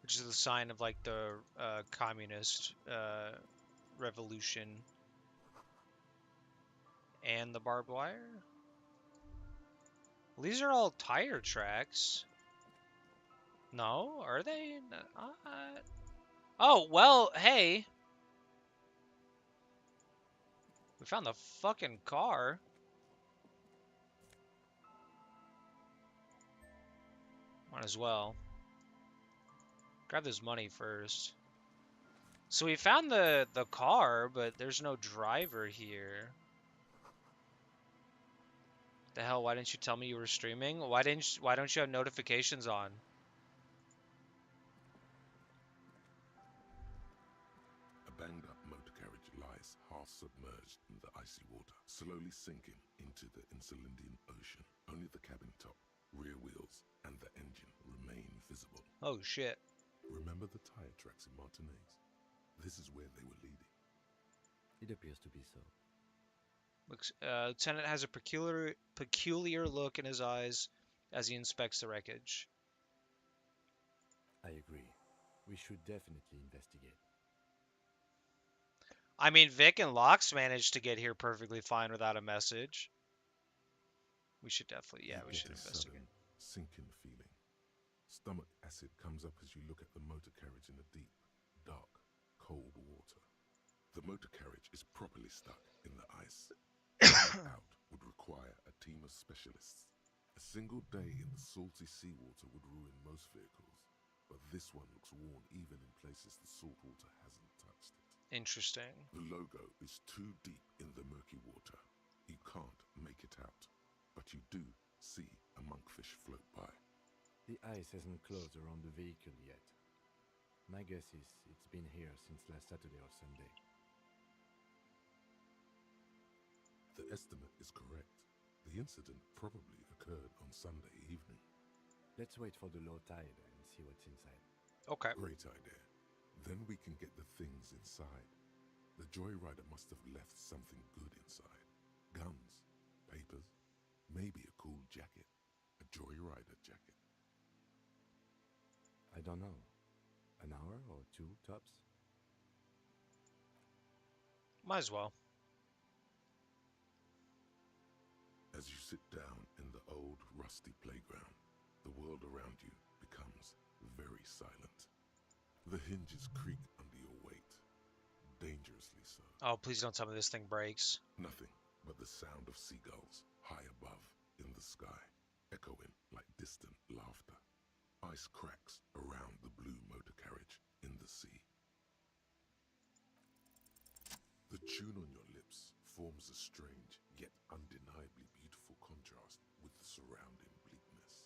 Which is the sign of like the communist revolution. And the barbed wire. Well, these are all tire tracks. No, are they? Oh, well, hey. We found the fucking car. Might as well. Grab this money first. So we found the car, but there's no driver here. The hell? Why didn't you tell me you were streaming? Why don't you have notifications on? A banged up motor carriage lies half submerged in the icy water, slowly sinking into the Insulindian Ocean. Only the cabin top, rear wheels, and the engine remain visible. Oh shit. Remember the tire tracks in Martinez? This is where they were leading. It appears to be so. Looks, Lieutenant has a peculiar look in his eyes as he inspects the wreckage. I agree. We should definitely investigate. I mean, Vic and Lox managed to get here perfectly fine without a message. We should definitely, yeah, You we get should a investigate. sudden sinking feeling. Stomach acid comes up as you look at the motor carriage in the deep, dark, cold water. The motor carriage is properly stuck in the ice. Getting it out would require a team of specialists. A single day in the salty seawater would ruin most vehicles, but this one looks worn even in places the salt water hasn't touched it. Interesting. The logo is too deep in the murky water. You can't make it out, but you do see a monkfish float by. The ice hasn't closed around the vehicle yet. My guess is it's been here since last Saturday or Sunday. The estimate is correct. The incident probably occurred on Sunday evening. Let's wait for the low tide and see what's inside. Okay. Great idea. Then we can get the things inside. The joyrider must have left something good inside. Guns, papers, maybe a cool jacket. A joyrider jacket. I don't know. An hour or two, tops? Might as well. As you sit down in the old, rusty playground, the world around you becomes very silent. The hinges creak under your weight, dangerously so. Oh, please don't tell me this thing breaks. Nothing but the sound of seagulls high above in the sky, echoing like distant laughter. Ice cracks around the blue motor carriage in the sea. The tune on your lips forms a strange yet undeniably beautiful contrast with the surrounding bleakness.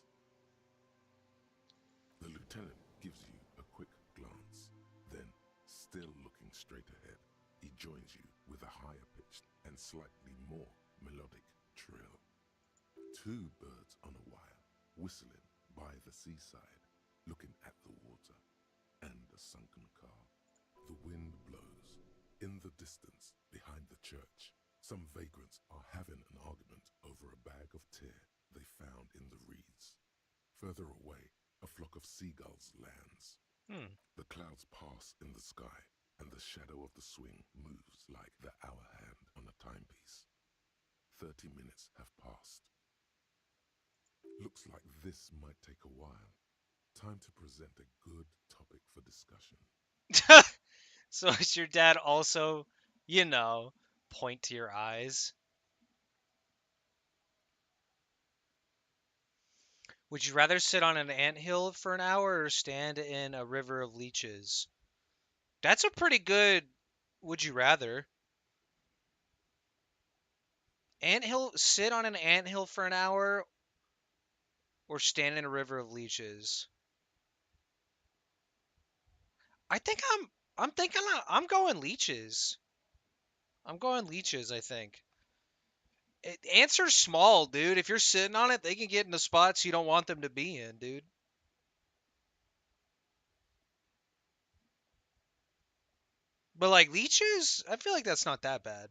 The lieutenant gives you a quick glance, then, still looking straight ahead, he joins you with a higher pitched and slightly more melodic trill. Two birds on a wire, whistling by the seaside, looking at the water and a sunken car. The wind blows. In the distance, behind the church, some vagrants are having an argument over a bag of tear they found in the reeds. Further away, a flock of seagulls lands. The clouds pass in the sky, and the shadow of the swing moves like the hour hand on a timepiece. 30 minutes have passed. Looks like this might take a while. Time to present a good topic for discussion. So is your dad also, you know, point to your eyes? Would you rather sit on an anthill for an hour or stand in a river of leeches? That's a pretty good would you rather. Anthill sit on an anthill for an hour or stand in a river of leeches? I think I'm thinking I'm going leeches. I'm going leeches, I think. Answer's small, dude. If you're sitting on it, they can get into spots you don't want them to be in, dude. But like leeches, I feel like that's not that bad.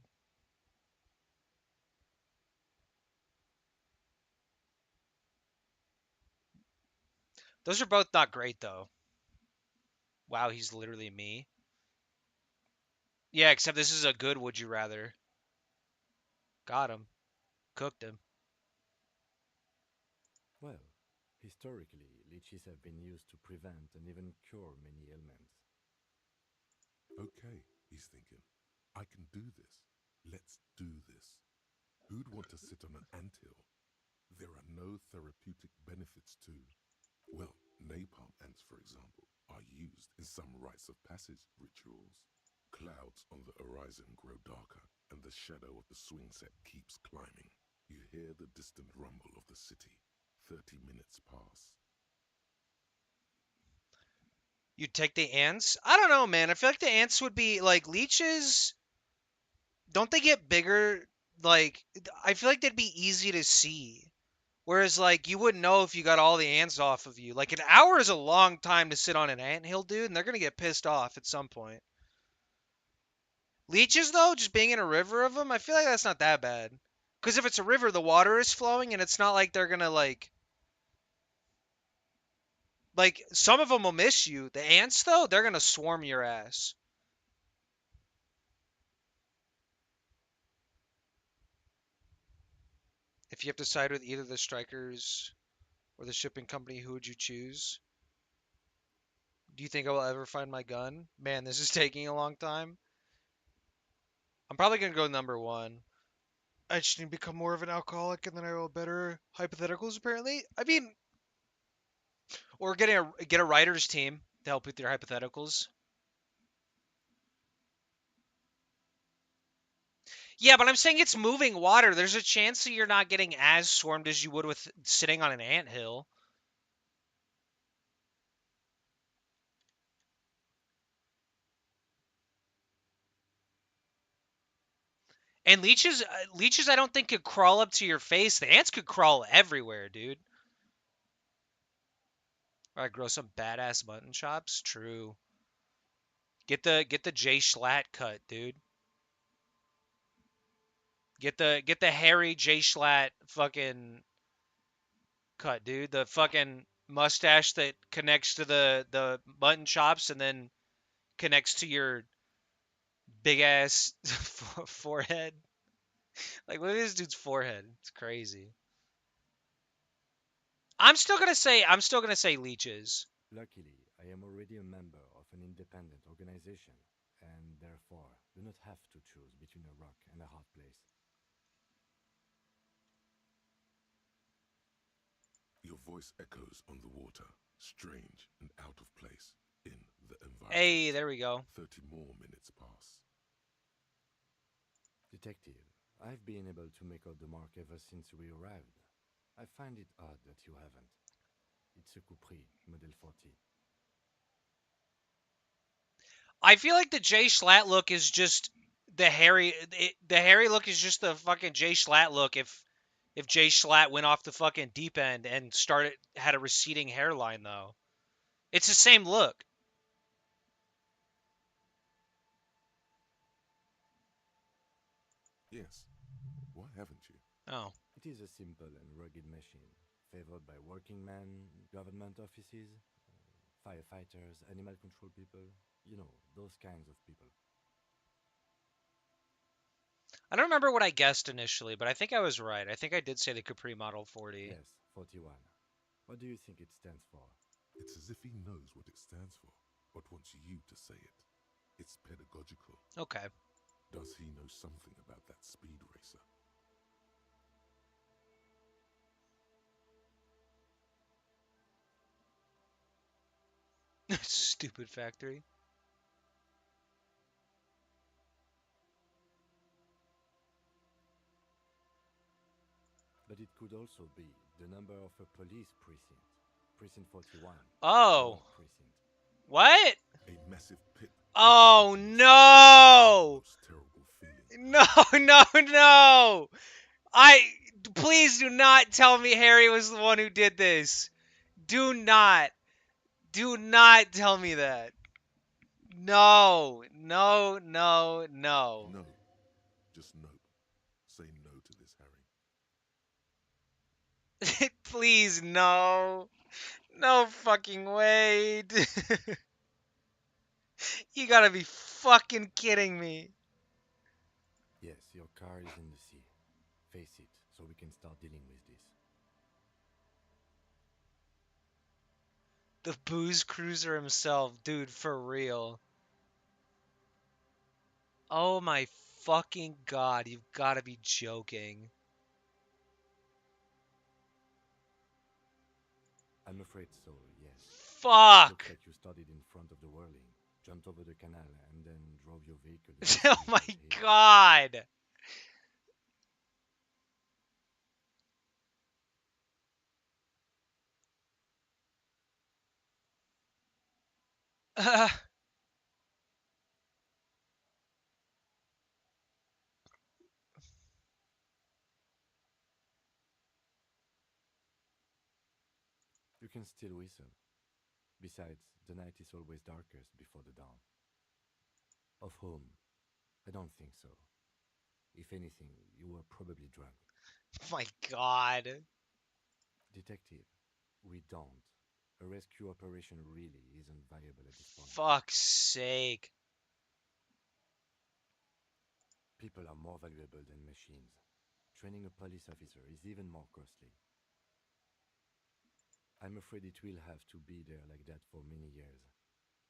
Those are both not great though. Wow, he's literally me. Yeah, except this is a good would you rather. Got him. Cooked him. Well, historically, leeches have been used to prevent and even cure many ailments. Okay, he's thinking. I can do this. Let's do this. Who'd want to sit on an anthill? There are no therapeutic benefits to. Well, napalm ants, for example, are used in some rites of passage rituals. Clouds on the horizon grow darker, and the shadow of the swing set keeps climbing. You hear hear the distant rumble of the city. 30 minutes pass. You take the ants? I don't know, man. I feel like the ants would be like leeches. Don't they get bigger? Like, I feel like they'd be easy to see. Whereas, like, you wouldn't know if you got all the ants off of you. Like, an hour is a long time to sit on an anthill, dude, and they're gonna get pissed off at some point. Leeches, though, just being in a river of them, I feel like that's not that bad. Because if it's a river, the water is flowing, and it's not like they're gonna, like, some of them will miss you. The ants, though, they're gonna swarm your ass. If you have to side with either the strikers or the shipping company, who would you choose? Do you think I will ever find my gun? Man, this is taking a long time. I'm probably gonna go number one. I just need to become more of an alcoholic, and then I will better hypotheticals. Apparently, I mean, or get a writers team to help with your hypotheticals. Yeah, but I'm saying it's moving water. There's a chance that you're not getting as swarmed as you would with sitting on an anthill. And leeches, I don't think could crawl up to your face. The ants could crawl everywhere, dude. All right, grow some badass mutton chops. True. Get the J Schlatt cut, dude. Get the hairy J Schlatt fucking cut, dude. The fucking mustache that connects to the mutton chops and then connects to your big ass forehead. Like, look at this dude's forehead. It's crazy. I'm still gonna say leeches. Luckily, I am already a member of an independent organization, and therefore do not have to choose between a rock and a hard place. Your voice echoes on the water, strange and out of place in the Hey, environment. there we go. 30 more minutes pass. Detective, I've been able to make out the mark ever since we arrived. I find it odd that you haven't. It's a Capri, Model 40. I feel like the Jay Schlatt look is just the hairy look is just the fucking Jay Schlatt look if Jay Schlatt went off the fucking deep end and started had a receding hairline though. It's the same look. Yes, why haven't you? Oh. It is a simple and rugged machine, favored by working men, government offices, firefighters, animal control people, you know, those kinds of people. I don't remember what I guessed initially, but I think I was right. I think I did say the Capri Model 40. Yes, 41. What do you think it stands for? It's as if he knows what it stands for, but wants you to say it. It's pedagogical. Okay. Does he know something about that speed racer? Stupid factory. But it could also be the number of a police precinct. Precinct 41. Oh. Your precinct. What? A massive pit Oh opens into your stomach. The no. most terrible feeling. No, no, no. I please do not tell me Harry was the one who did this. Do not. Do not tell me that. No. No, no, no. No, just no. Say no to this, Harry. Please no. No fucking way. You gotta be fucking kidding me. Yes, your car is in the sea. Face it, so we can start dealing with this. The booze cruiser himself, dude, for real. Oh my fucking god, you've gotta be joking. I'm afraid so, yes. It looks Fuck. like you started in front of the whirling, jumped over the canal, and then drove your vehicle in the Oh sea my right here. god. You can still whistle. Besides, the night is always darkest before the dawn. Of whom? I don't think so. If anything, you were probably drunk. My God. Detective, we don't. A rescue operation really isn't viable at this point. Fuck's sake. People are more valuable than machines. Training a police officer is even more costly. I'm afraid it will have to be there like that for many years.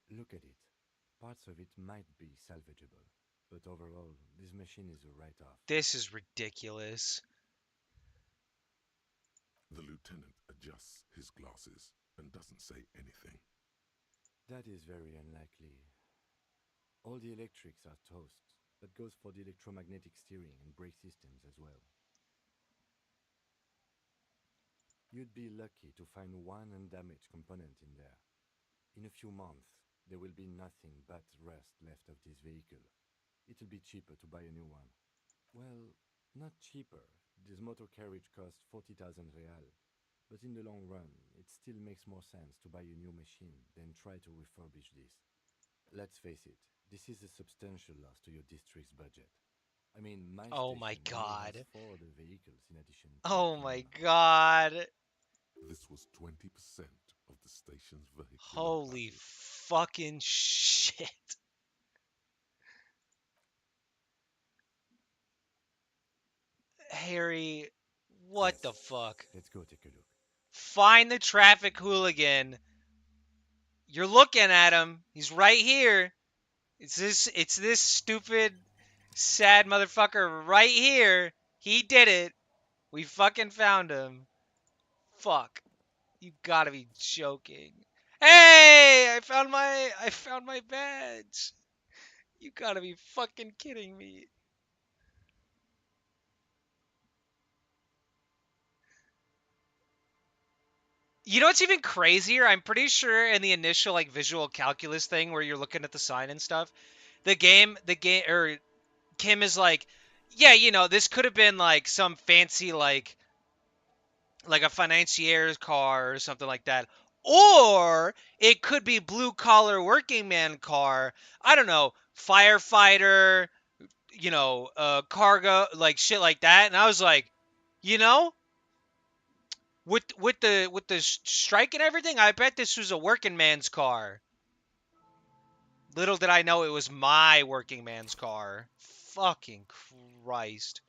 Look at it. Parts of it might be salvageable, but overall, this machine is a write off. This is ridiculous. The lieutenant adjusts his glasses and doesn't say anything. That is very unlikely. All the electrics are toast. That goes for the electromagnetic steering and brake systems as well. You'd be lucky to find one undamaged component in there. In a few months, there will be nothing but rust left of this vehicle. It'll be cheaper to buy a new one. Well, not cheaper. This motor carriage costs 40,000 real. But in the long run, it still makes more sense to buy a new machine than try to refurbish this. Let's face it, this is a substantial loss to your district's budget. I mean, my Oh my station only has God. four other vehicles in addition to the Oh my criminal. God. This was 20% of the station's vehicular Holy budget. fucking shit. Harry, what Yes, the fuck? let's go take a look. Find the traffic hooligan. You're looking at him. He's right here. It's this stupid sad motherfucker right here. He did it. We fucking found him. Fuck. You gotta be joking. Hey, I found my badge. You gotta be fucking kidding me. You know what's even crazier? I'm pretty sure in the initial like visual calculus thing where you're looking at the sign and stuff, the game or Kim is like, yeah, this could have been like some fancy like a financier's car or something like that. Or it could be blue collar working man car. I don't know, firefighter, cargo, like shit like that. And I was like, you know, with the strike and everything, I bet this was a working man's car. Little did I know it was my working man's car. Fucking Christ.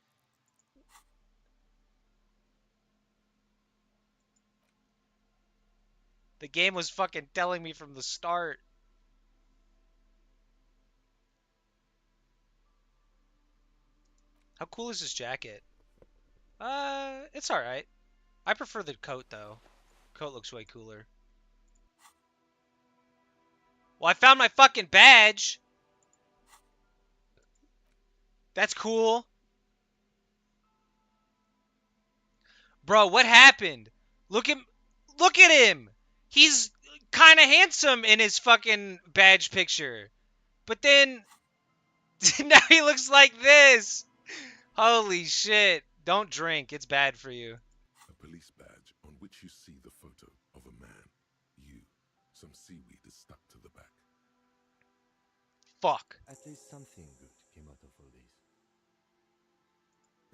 The game was fucking telling me from the start. How cool is this jacket? It's all right. I prefer the coat though. Coat looks way cooler. Well, I found my fucking badge. That's cool. Bro, what happened? Look at look at him. He's kind of handsome in his fucking badge picture. But then now he looks like this. Holy shit. Don't drink. It's bad for you. A police badge on which you see the photo of a man. You. Some seaweed is stuck to the back. Fuck. At least something good came out of all this.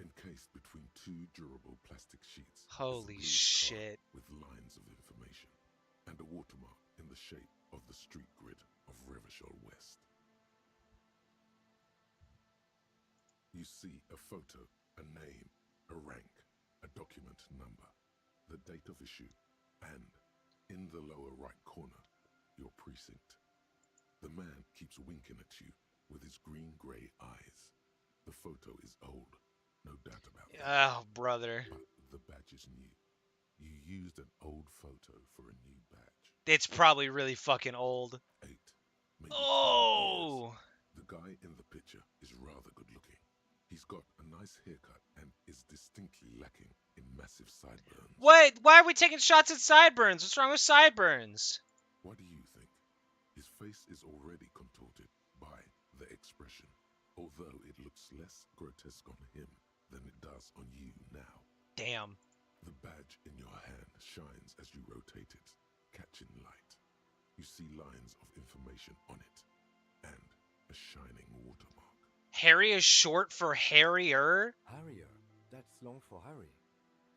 Encased between two durable plastic sheets is a Holy bluish card shit. with lines of information and a watermark in the shape of the street grid of Revachol West. You see a photo, a name, a rank, a document number, the date of issue, and, in the lower right corner, your precinct. The man keeps winking at you with his green-grey eyes. The photo is old, no doubt about that. Oh, brother. But the badge is new. You used an old photo for a new badge. It's probably really fucking old. 8, maybe 10 years. Oh. The guy in the picture is rather good looking. He's got a nice haircut and is distinctly lacking in massive sideburns. What? Why are we taking shots at sideburns? What's wrong with sideburns? What do you think? His face looks less grotesque on him than it does on you now. Damn. The badge in your hand shines as you rotate it, catching light. You see lines of information on it and a shining watermark. Harry is short for Harrier. Harrier. That's long for Harry.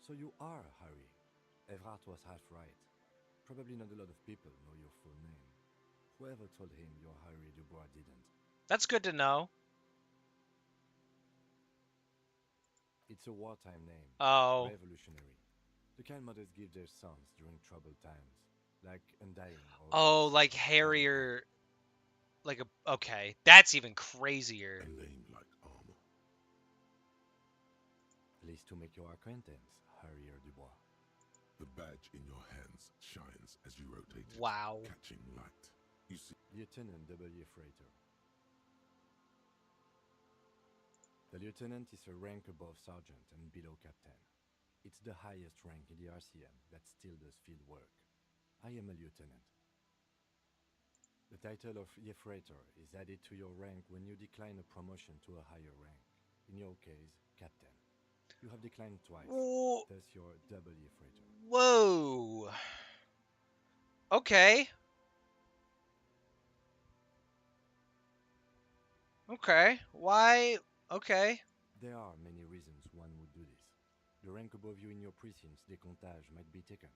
So you are Harry. Evrard was half right. Probably not a lot of people know your full name. Whoever told him you're Harry Dubois didn't. That's good to know. It's a wartime name. Oh. Revolutionary. The kind mothers give their sons during troubled times. Like Undying or Oh, Exit like Dying Hard. Harrier. Like a. Okay. That's even crazier. A name like armor. At least to make your acquaintance, Harrier Dubois. The badge in your hands shines as you rotate it, Wow. catching light. You see Lieutenant W. Freighter. The lieutenant is a rank above sergeant and below captain. It's the highest rank in the RCM that still does field work. I am a lieutenant. The title of Freighter is added to your rank when you decline a promotion to a higher rank. In your case, captain. You have declined twice, Whoa. thus you're W. Freighter. Whoa. Okay. Okay. Why? Okay. There are many reasons one would do this. The rank above you in your precinct's décomptage might be taken,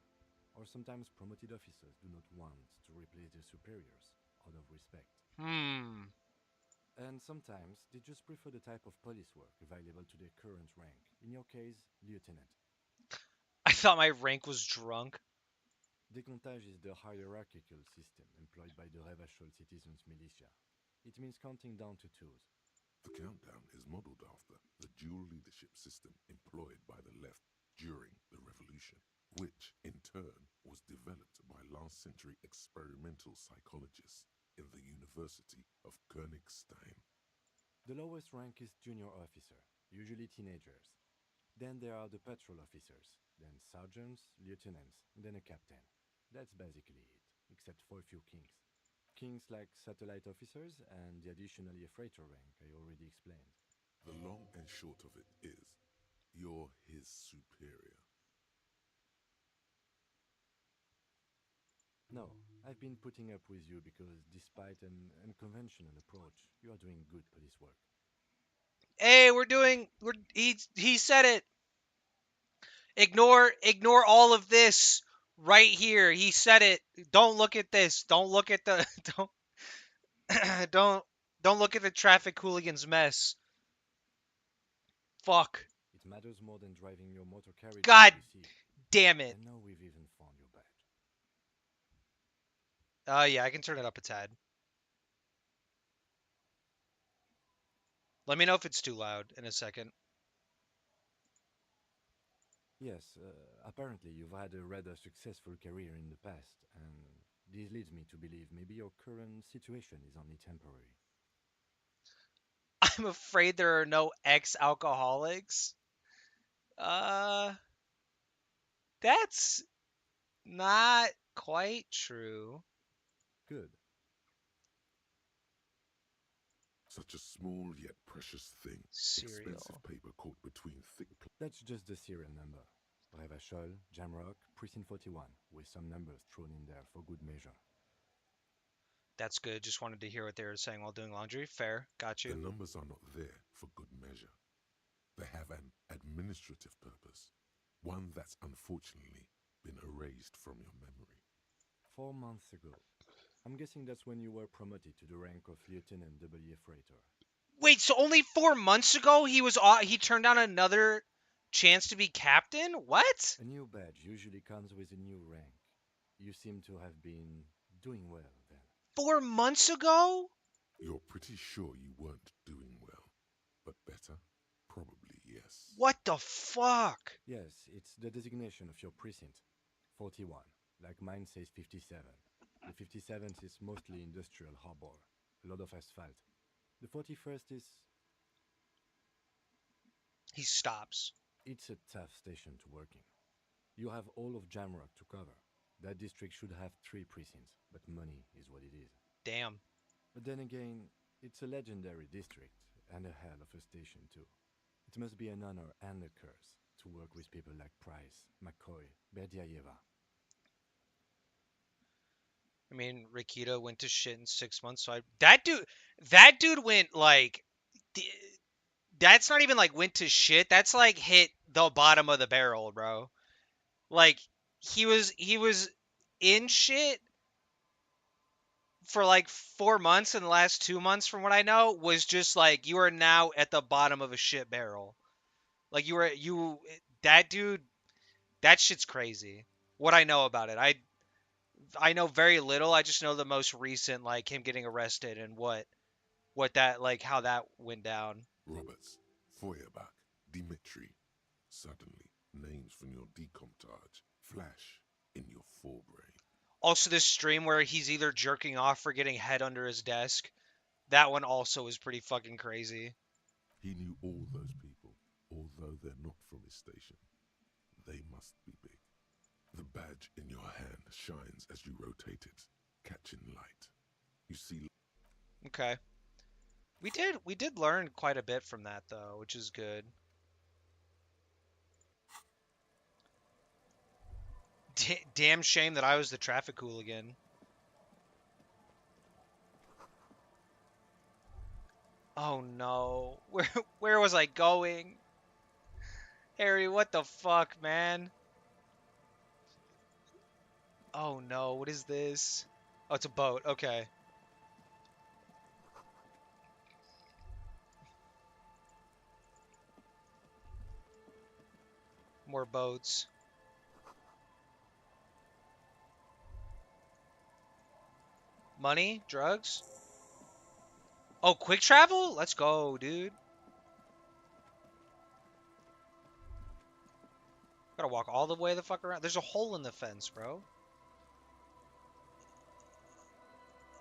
or sometimes promoted officers do not want to replace their superiors out of respect. Hmm. And sometimes they just prefer the type of police work available to their current rank. In your case, lieutenant. I thought my rank was drunk. Décomptage is the hierarchical system employed by the Revachol Citizens Militia. It means counting down to twos. the countdown is modeled after the dual leadership system employed by the left during the revolution, which in turn was developed by last century experimental psychologists in the University of Königstein. The lowest rank is junior officer, usually teenagers. Then there are the patrol officers, then sergeants, lieutenants, and then a captain. That's basically it, except for a few kings. Kings like satellite officers and the additionally a freighter rank I already explained. The long and short of it is, you're his superior. No, I've been putting up with you because despite an unconventional approach, you are doing good police work. Hey, he said it. Ignore all of this right here. He said it. Don't look at this. Don't look at the don't don't look at the traffic hooligans mess. Fuck. It matters more than driving your motor carriage God into the sea. damn it. And now we've even found your badge. Yeah, I can turn it up a tad. Let me know if it's too loud in a second. Yes, apparently you've had a rather successful career in the past, and this leads me to believe maybe your current situation is only temporary. I'm afraid there are no ex-alcoholics. Uh, that's not quite true. Good. Such a small yet precious thing. Expensive Cereal. paper caught between thick That's just the serial number. Revachol, Jamrock, Precinct 41, with some numbers thrown in there for good measure. That's good. Just wanted to hear what they were saying while doing laundry. Fair. Got The you. numbers are not there for good measure. They have an administrative purpose, one that's unfortunately been erased from your memory. 4 months ago. I'm guessing that's when you were promoted to the rank of Lieutenant W. Freighter. Wait, so only 4 months ago he turned down another chance to be captain? What? A new badge usually comes with a new rank. You seem to have been doing well then. 4 months ago? You're pretty sure you weren't doing well, but better? Probably yes. What the fuck? Yes, it's the designation of your precinct. 41. Like mine says 57. The 57th is mostly industrial harbor. A lot of asphalt. The 41st is... He stops. It's a tough station to work in. You have all of Jamrock to cover. That district should have 3 precincts, but money is what it is. Damn. But then again, it's a legendary district, and a hell of a station, too. It must be an honor and a curse to work with people like Price, McCoy, Berdiayeva. I mean, Rikita went to shit in 6 months, so that dude went like, d- that's not even like went to shit. That's like hit the bottom of the barrel, bro. Like he was in shit for like 4 months, and the last 2 months, from what I know, was just like you are now at the bottom of a shit barrel. Like that dude, that shit's crazy. What I know about it, I know very little. I just know the most recent, like him getting arrested and what that like how that went down. Roberts, Feuerbach, Dimitri. Suddenly, names from your decomptage flash in your forebrain. Also, this stream where he's either jerking off or getting head under his desk. That one also was pretty fucking crazy. He knew all those people, although they're not from his station. They must be big. The badge in your hand shines as you rotate it, catching light. You see. Okay. We did learn quite a bit from that though, which is good. Damn shame that I was the traffic hooligan. Oh no. Where was I going? Harry, what the fuck, man? Oh no, what is this? Oh, it's a boat. Okay. More boats. Money? Drugs? Oh, quick travel? Let's go, dude. Gotta walk all the way the fuck around. There's a hole in the fence, bro.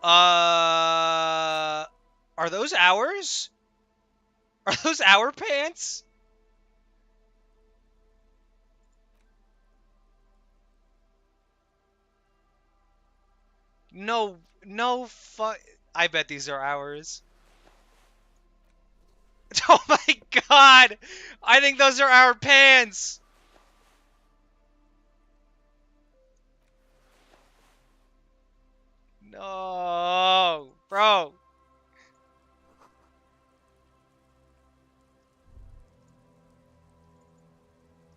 Are those ours? Are those our pants? No, no fuck. I bet these are ours. Oh my god! I think those are our pants! No, bro.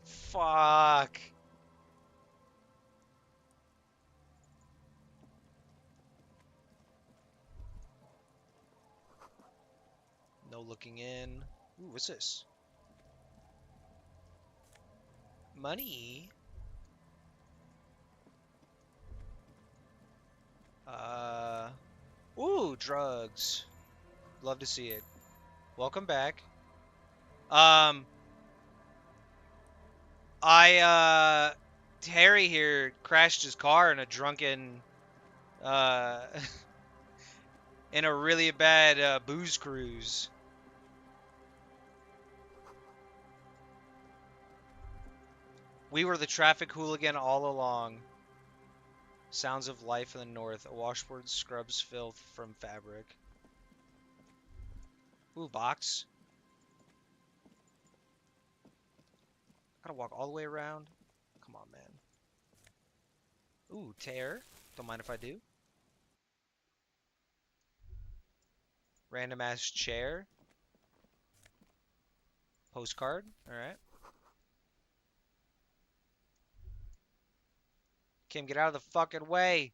Fuck. No looking in. Ooh, what's this? Money? Uh. Ooh, drugs. Love to see it. Welcome back. Um, Harry here crashed his car in a drunken, uh, in a really bad, booze cruise. We were the traffic hooligan all along. Sounds of life in the north. A washboard scrubs filth from fabric. Ooh, box. Gotta walk all the way around. Come on, man. Ooh, tear. Don't mind if I do. Random ass chair. Postcard. Alright. Kim, get out of the fucking way.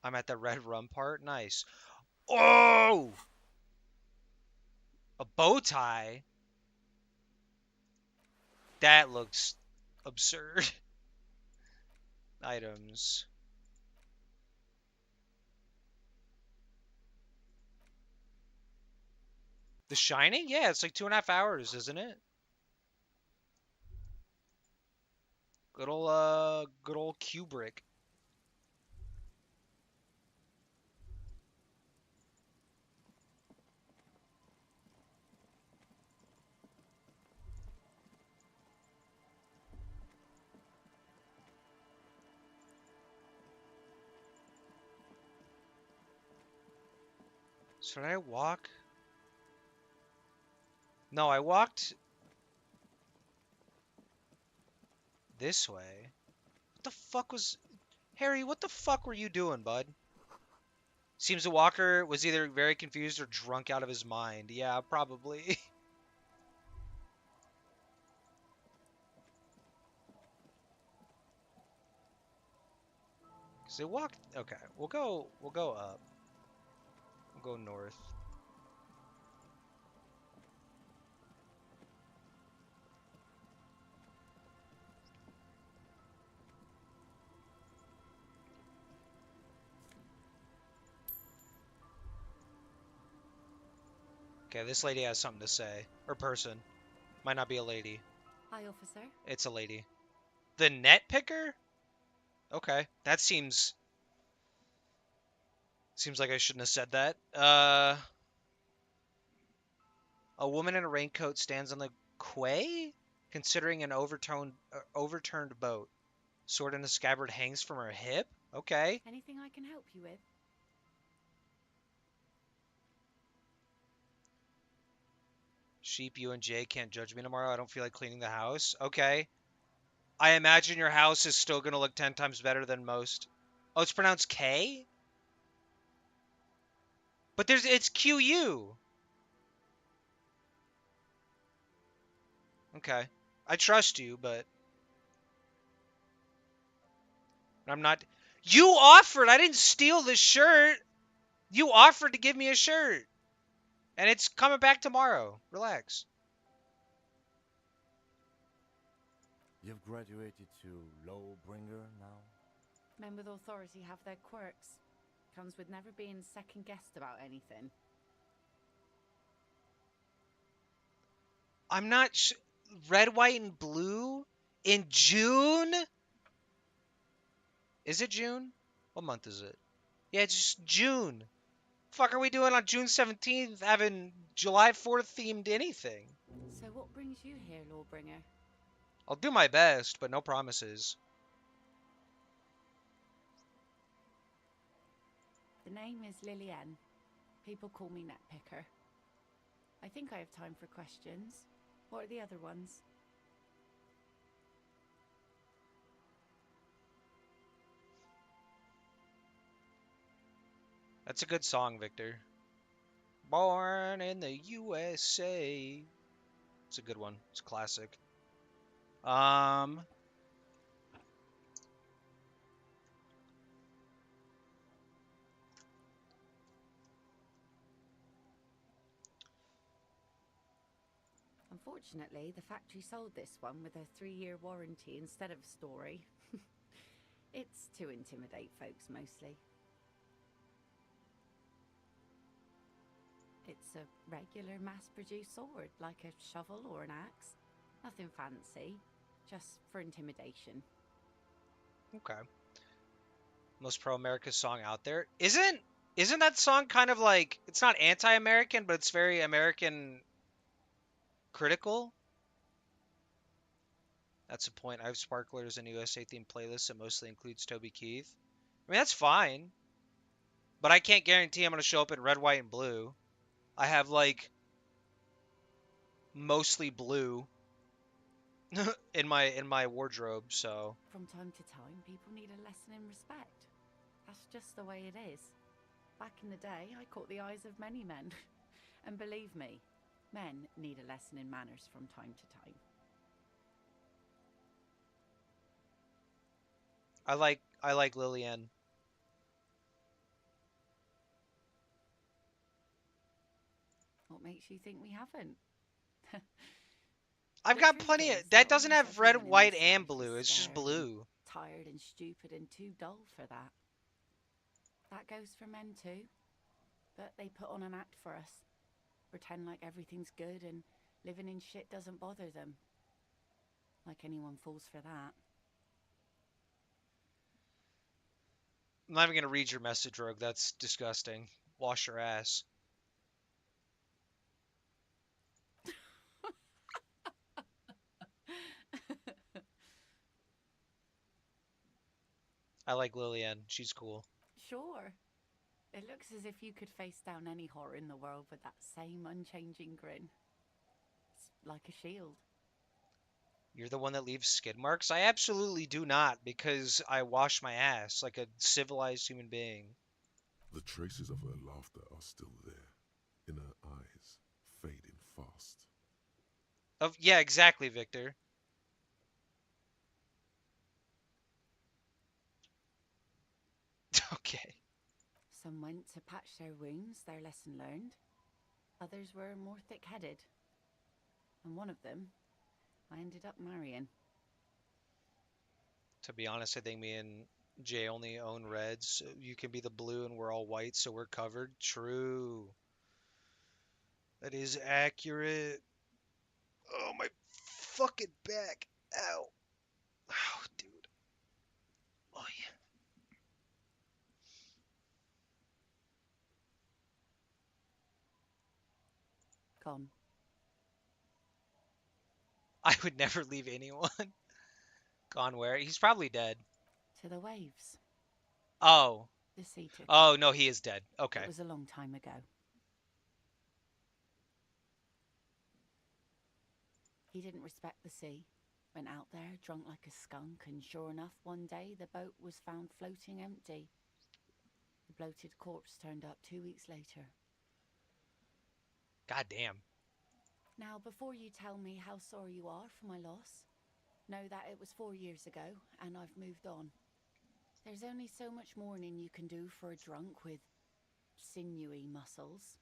I'm at the red rum part. Nice. Oh! A bow tie? That looks absurd. Items. The Shining? Yeah, it's like 2.5 hours, isn't it? Good old Kubrick. So did I walk? No, I walked this way. What the fuck was... Harry, what the fuck were you doing, bud? Seems the walker was either very confused or drunk out of his mind. Yeah, probably. Cause they walked... Okay, we'll go up. We'll go north. Okay, this lady has something to say. Or person. Might not be a lady. Hi, officer. It's a lady. The net picker? Okay, that seems like I shouldn't have said that. A woman in a raincoat stands on the quay, considering an overturned boat. Sword in a scabbard hangs from her hip. Okay. Anything I can help you with? Sheep, you and Jay can't judge me tomorrow. I don't feel like cleaning the house. Okay. I imagine your house is still gonna look 10 times better than most. Oh, it's pronounced K? But it's QU. Okay. I trust you, but I'm not. You offered. I didn't steal the shirt. You offered to give me a shirt. And it's coming back tomorrow. Relax. You've graduated to Lawbringer now? Men with authority have their quirks. Comes with never being second guessed about anything. I'm not red, white, and blue in June? Is it June? What month is it? Yeah, it's just June. Fuck are we doing on June 17th having July 4th themed anything? So what brings you here, Lawbringer? I'll do my best, but no promises. The name is Lillian. People call me Netpicker. I think I have time for questions. What are the other ones? That's a good song, Victor. Born in the USA. It's a good one. It's a classic. Um, Unfortunately, the factory sold this one with a 3-year warranty instead of story. It's to intimidate folks mostly. It's a regular mass-produced sword, like a shovel or an axe. Nothing fancy, just for intimidation. okay. Most pro-America song out there. Isn't that song kind of like it's not anti-American, but it's very American critical? That's the point. I have sparklers and USA themed playlists that mostly includes Toby Keith. I mean that's fine, but I can't guarantee I'm gonna show up in red, white, and blue. I have like mostly blue in my wardrobe, so From time to time, people need a lesson in respect. That's just the way it is. Back in the day, I caught the eyes of many men. And believe me, men need a lesson in manners from time to time. I like Lillian. What makes you think we haven't? I've The got truth plenty is of that that doesn't almost have red, everyone in white, this and life blue. is It's just scared and blue. tired and stupid and too dull for that. That goes for men too. But they put on an act for us. Pretend like everything's good and living in shit doesn't bother them. Like anyone falls for that. I'm not even gonna read your message, Rogue. That's disgusting. Wash your ass. I like Lillian. She's cool. Sure. It looks as if you could face down any horror in the world with that same unchanging grin. It's like a shield. You're the one that leaves skid marks? I absolutely do not, because I wash my ass like a civilized human being. The traces of her laughter are still there, in her eyes, fading fast. Yeah, exactly, Victor. Okay. Some went to patch their wounds, their lesson learned. Others were more thick headed. And one of them I ended up marrying. To be honest, I think me and Jay only own reds. So you can be the blue and we're all white, so we're covered. True. That is accurate. Oh, my fucking back. Ow. Oh, dude. Oh, yeah. Gone. I would never leave anyone. Gone where? He's probably dead. To the waves. Oh. The sea took him. Oh, no, he is dead. It Okay. was a long time ago. He didn't respect the sea. Went out there, drunk like a skunk, and sure enough, one day the boat was found floating empty. The bloated corpse turned up 2 weeks later. God damn. Now, before you tell me how sorry you are for my loss, know that it was 4 years ago, and I've moved on. There's only so much mourning you can do for a drunk with sinewy muscles.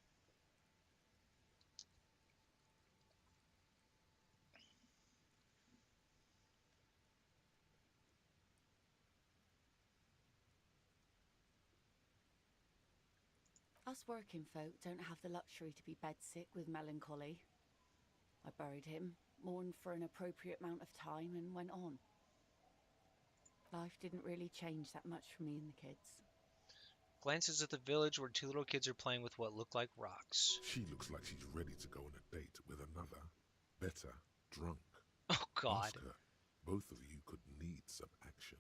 Us working folk don't have the luxury to be bedsick with melancholy. I buried him, mourned for an appropriate amount of time, and went on. Life didn't really change that much for me and the kids. Glances at the village where two little kids are playing with what look like rocks. She looks like she's ready to go on a date with another, better, drunk. Oh, God. Ask her. Both of you could need some action.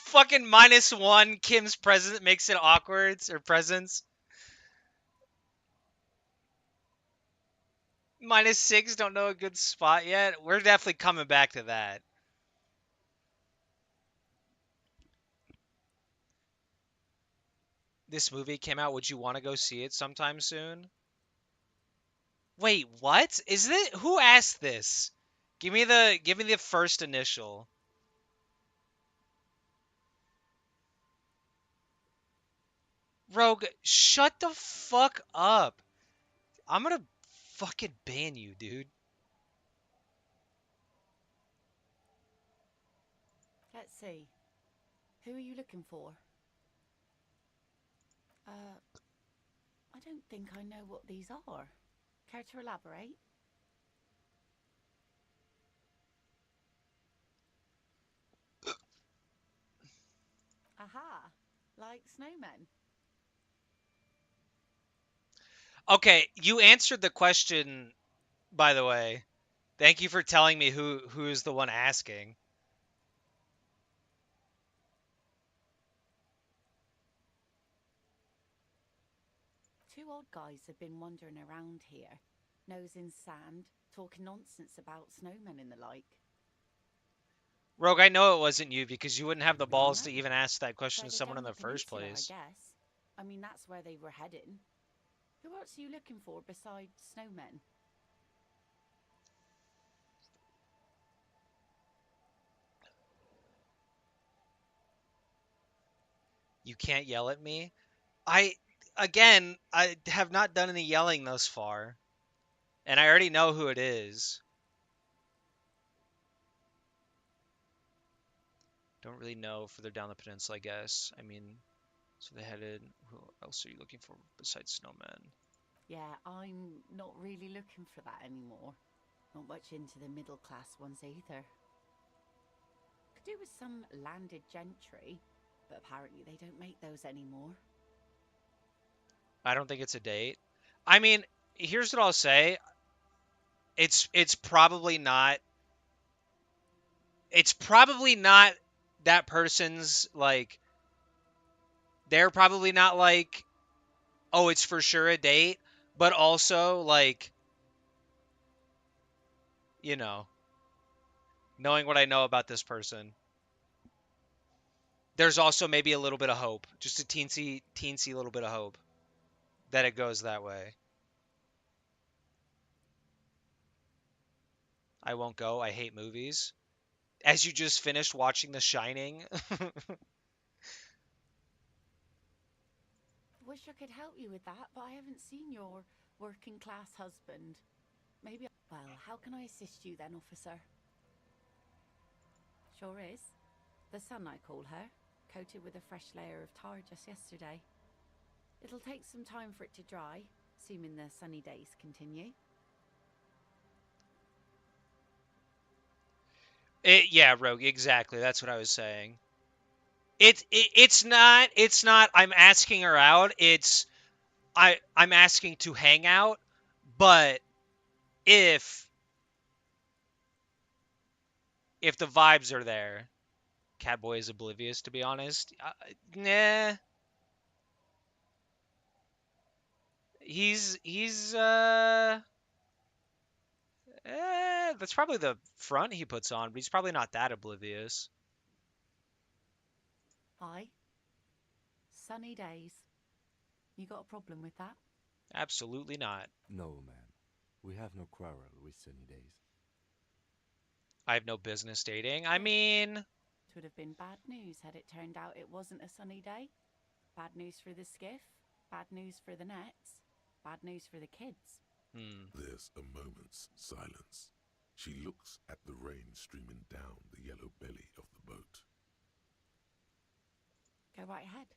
Fucking -1. Kim's present makes it awkward. Or presence. -6. Don't know a good spot yet. We're definitely coming back to that. This movie came out. Would you want to go see it sometime soon? Wait, what? Is it? Who asked this? Give me the first initial. Rogue, shut the fuck up. I'm gonna fucking ban you, dude. Let's see. Who are you looking for? I don't think I know what these are. Care to elaborate? Aha! Like snowmen. Okay, you answered the question, by the way. Thank you for telling me who is the one asking. Two odd guys have been wandering around here, nose in sand, talking nonsense about snowmen and the like. Rogue, I know it wasn't you because you wouldn't have the I balls to know. even ask that question to Further someone in down the the first peninsula, I place. guess. I mean, that's where they were heading. Who else are you looking for besides snowmen? You can't yell at me. I have not done any yelling thus far, and I already know who it is. Don't really know further down the peninsula, I guess. I mean, so they headed. Who else are you looking for besides snowmen? Yeah, I'm not really looking for that anymore. Not much into the middle class ones either. Could do with some landed gentry, but apparently they don't make those anymore. I don't think it's a date. I mean, here's what I'll say. It's probably not it's probably not that person's like they're probably not like, oh, it's for sure a date, but also like, you know, knowing what I know about this person, there's also maybe a little bit of hope, just a teensy little bit of hope that it goes that way. I won't go. I hate movies. As you just finished watching The Shining. Wish I could help you with that, but I haven't seen your working class husband. Maybe. Well, how can I assist you then, officer? Sure is. The sun, I call her, coated with a fresh layer of tar just yesterday. It'll take some time for it to dry, assuming the sunny days continue. Yeah, Rogue, exactly. That's what I was saying. It's not I'm asking her out. I'm asking to hang out, but if if the vibes are there, Catboy is oblivious to be honest. Nah. He's that's probably the front he puts on, but he's probably not that oblivious. Aye. Sunny days. You got a problem with that? Absolutely not. No, ma'am. We have no quarrel with sunny days. I have no business dating. I Good. mean, It would have been bad news had it turned out it wasn't a sunny day. Bad news for the skiff, bad news for the nets, bad news for the kids. There's a moment's silence. She looks at the rain streaming down the yellow belly of the boat. Go right ahead.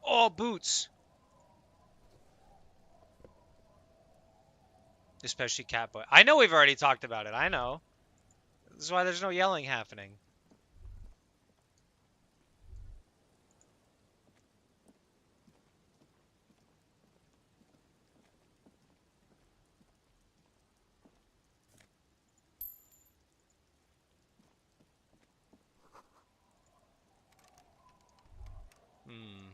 oh, boots. Especially Catboy. I know we've already talked about it. I know. This is why there's no yelling happening. Hmm.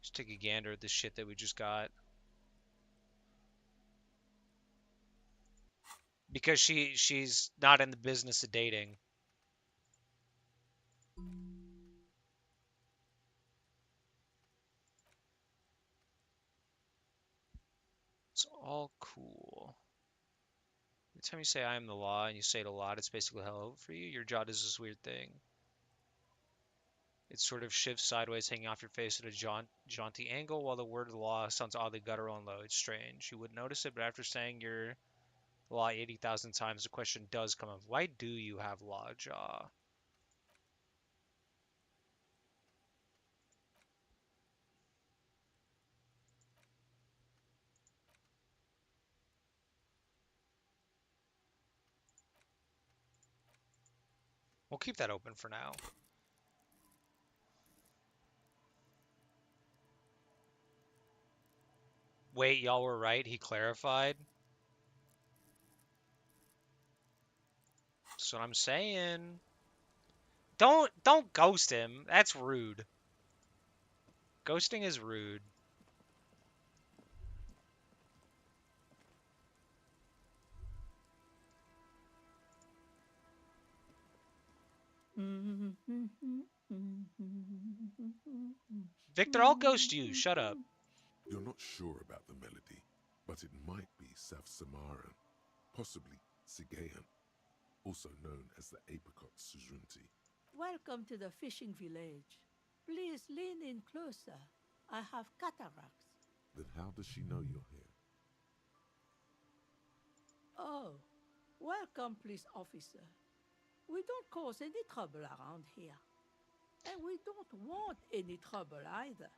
Just take a gander at the shit that we just got. Because she's not in the business of dating. It's all cool. Every time you say I am the law and you say it a lot, it's basically hello for you. Your jaw does this weird thing. It sort of shifts sideways, hanging off your face at a jaunty angle, while the word of the law sounds oddly guttural and low. It's strange. You wouldn't notice it, but after saying your law 80,000 times, the question does come up. Why do you have law jaw? We'll keep that open for now. Wait, y'all were right. He clarified. That's what I'm saying. Don't ghost him. That's rude. Ghosting is rude. Victor, I'll ghost you. Shut up. You're not sure about the melody, but it might be South Samaran, possibly Sigayan, also known as the apricot sujunti. Welcome to the fishing village. Please lean in closer. I have cataracts. Then how does she know you're here? Oh, welcome, police officer. We don't cause any trouble around here. And we don't want any trouble either.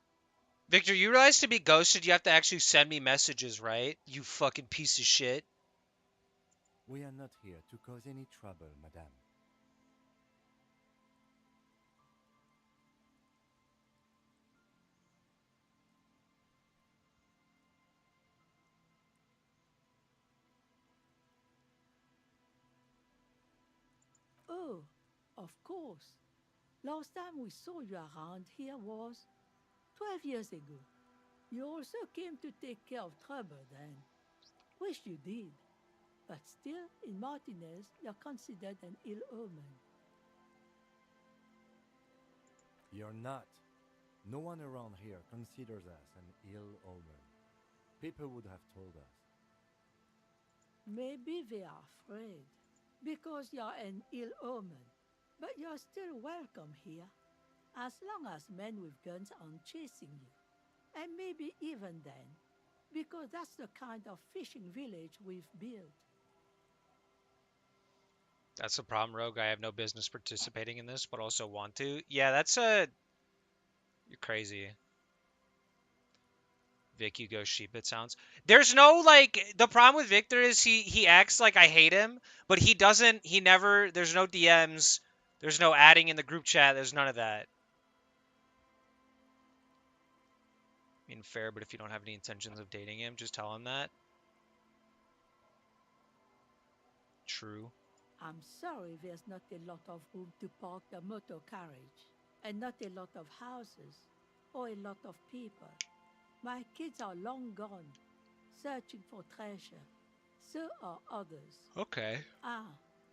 Victor, you realize to be ghosted, you have to actually send me messages, right? You fucking piece of shit. We are not here to cause any trouble, madame. Oh, of course. Last time we saw you around here was 12 years ago. You also came to take care of trouble then. Wish you did. But still, in Martinez, you're considered an ill omen. You're not. No one around here considers us an ill omen. People would have told us. Maybe they are afraid because you're an ill omen, but you're still welcome here, as long as men with guns aren't chasing you. And maybe even then, because that's the kind of fishing village we've built. That's the problem, Rogue. I have no business participating in this, but also want to. Yeah, that's a. You're crazy. Vic, you go sheep, it sounds. There's no, like, the problem with Victor is he acts like I hate him, but he doesn't, he never, there's no DMs, there's no adding in the group chat, there's none of that. I mean, fair, but if you don't have any intentions of dating him, just tell him that. True. I'm sorry there's not a lot of room to park the motor carriage, and not a lot of houses, or a lot of people. My kids are long gone, searching for treasure. So are others. Okay. Ah,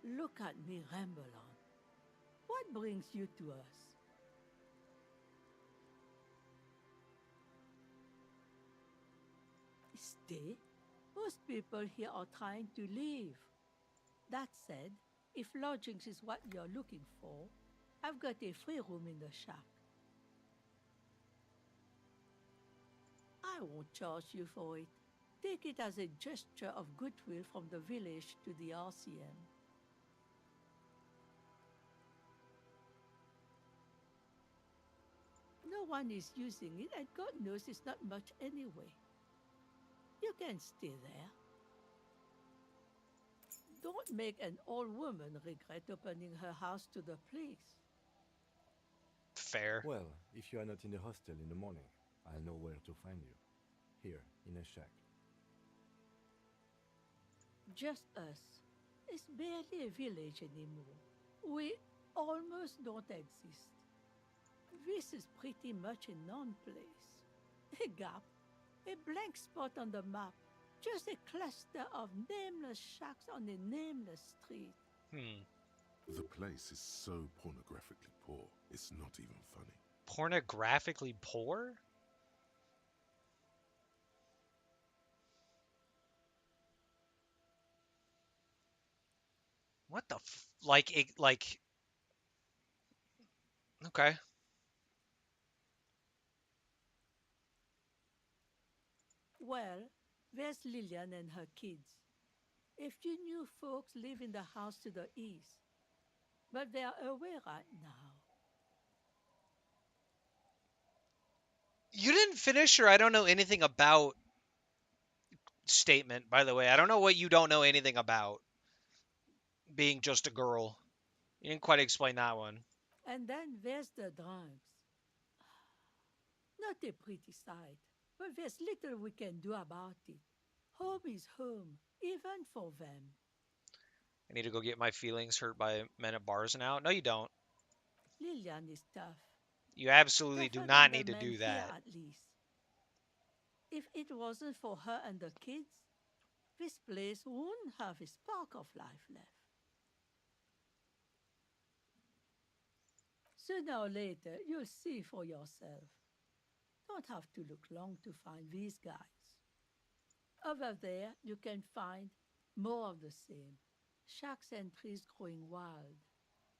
look at me ramble on. What brings you to us? Stay? Most people here are trying to leave. That said, if lodgings is what you're looking for, I've got a free room in the shack. I won't charge you for it. Take it as a gesture of goodwill from the village to the RCM. No one is using it, and God knows it's not much anyway. You can stay there. Don't make an old woman regret opening her house to the police. Fair. Well, if you are not in the hostel in the morning, I'll know where to find you. Here, in a shack. Just us. It's barely a village anymore. We almost don't exist. This is pretty much a non-place. A gap, a blank spot on the map, just a cluster of nameless shacks on a nameless street. The place is so pornographically poor, it's not even funny. Pornographically poor? What the like, okay. Well, there's Lillian and her kids. A few new folks live in the house to the east, but they are away right now. You didn't finish your I don't know anything about statement, by the way. I don't know what you don't know anything about being just a girl. You didn't quite explain that one. And then there's the drunks. Not a pretty sight, but there's little we can do about it. Home is home, even for them. I need to go get my feelings hurt by men at bars now. No, you don't. Lillian is tough. You absolutely do Tougher not than the need to men do here, that. at least. If it wasn't for her and the kids, this place wouldn't have a spark of life left. Sooner or later, you'll see for yourself. Don't have to look long to find these guys. Over there, you can find more of the same. Shacks and trees growing wild.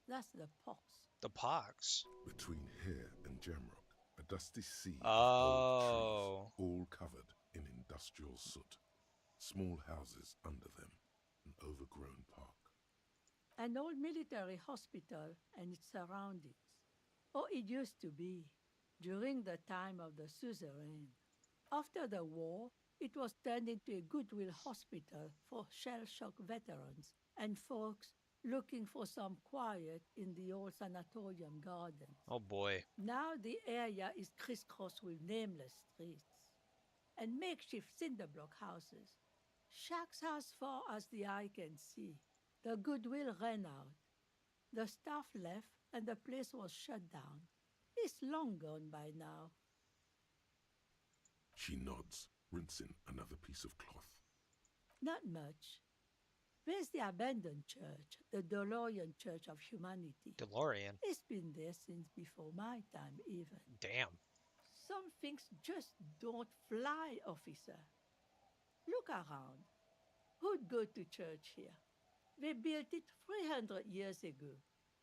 That's the pox. The pox. Between here and Jamrock, a dusty sea of Oh. old trees, all covered in industrial soot. Small houses under them, an overgrown park. An old military hospital and its surroundings. Or it used to be, during the time of the suzerain. After the war, It was turned into a goodwill hospital for shell shock veterans and folks looking for some quiet in the old sanatorium gardens. Oh boy. Now the area is crisscrossed with nameless streets and makeshift cinder block houses. Shacks as far as the eye can see. The goodwill ran out. The staff left and the place was shut down. It's long gone by now. She nods, rinsing another piece of cloth. Not much. There's the abandoned church, the DeLorean Church of Humanity. DeLorean. It's been there since before my time, even. Damn. Some things just don't fly, officer. Look around. Who'd go to church here? They built it 300 years ago.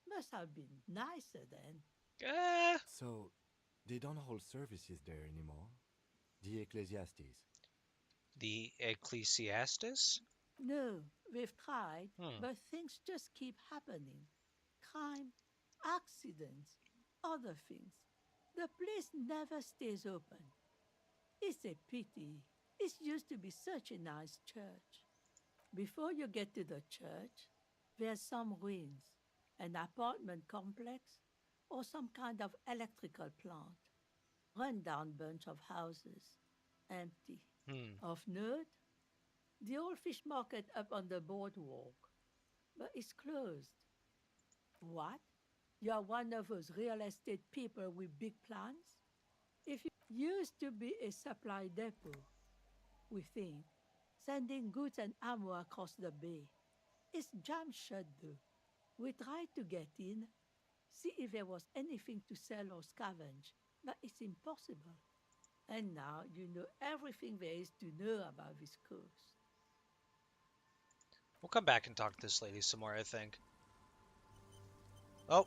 Must have been nicer then. So, they don't hold services there anymore? The Ecclesiastes. The Ecclesiastes? No, we've tried, Hmm. but things just keep happening. Crime, accidents, other things. The place never stays open. It's a pity. It used to be such a nice church. Before you get to the church, there's some ruins, an apartment complex, or some kind of electrical plant. Rundown bunch of houses, empty. Hmm. Of note, the old fish market up on the boardwalk, but it's closed. What? You're one of those real estate people with big plans? If you used to be a supply depot, we think, sending goods and ammo across the bay. It's jammed shut though. We tried to get in, see if there was anything to sell or scavenge, but it's impossible. And now you know everything there is to know about this coast. We'll come back and talk to this lady some more, I think. Oh.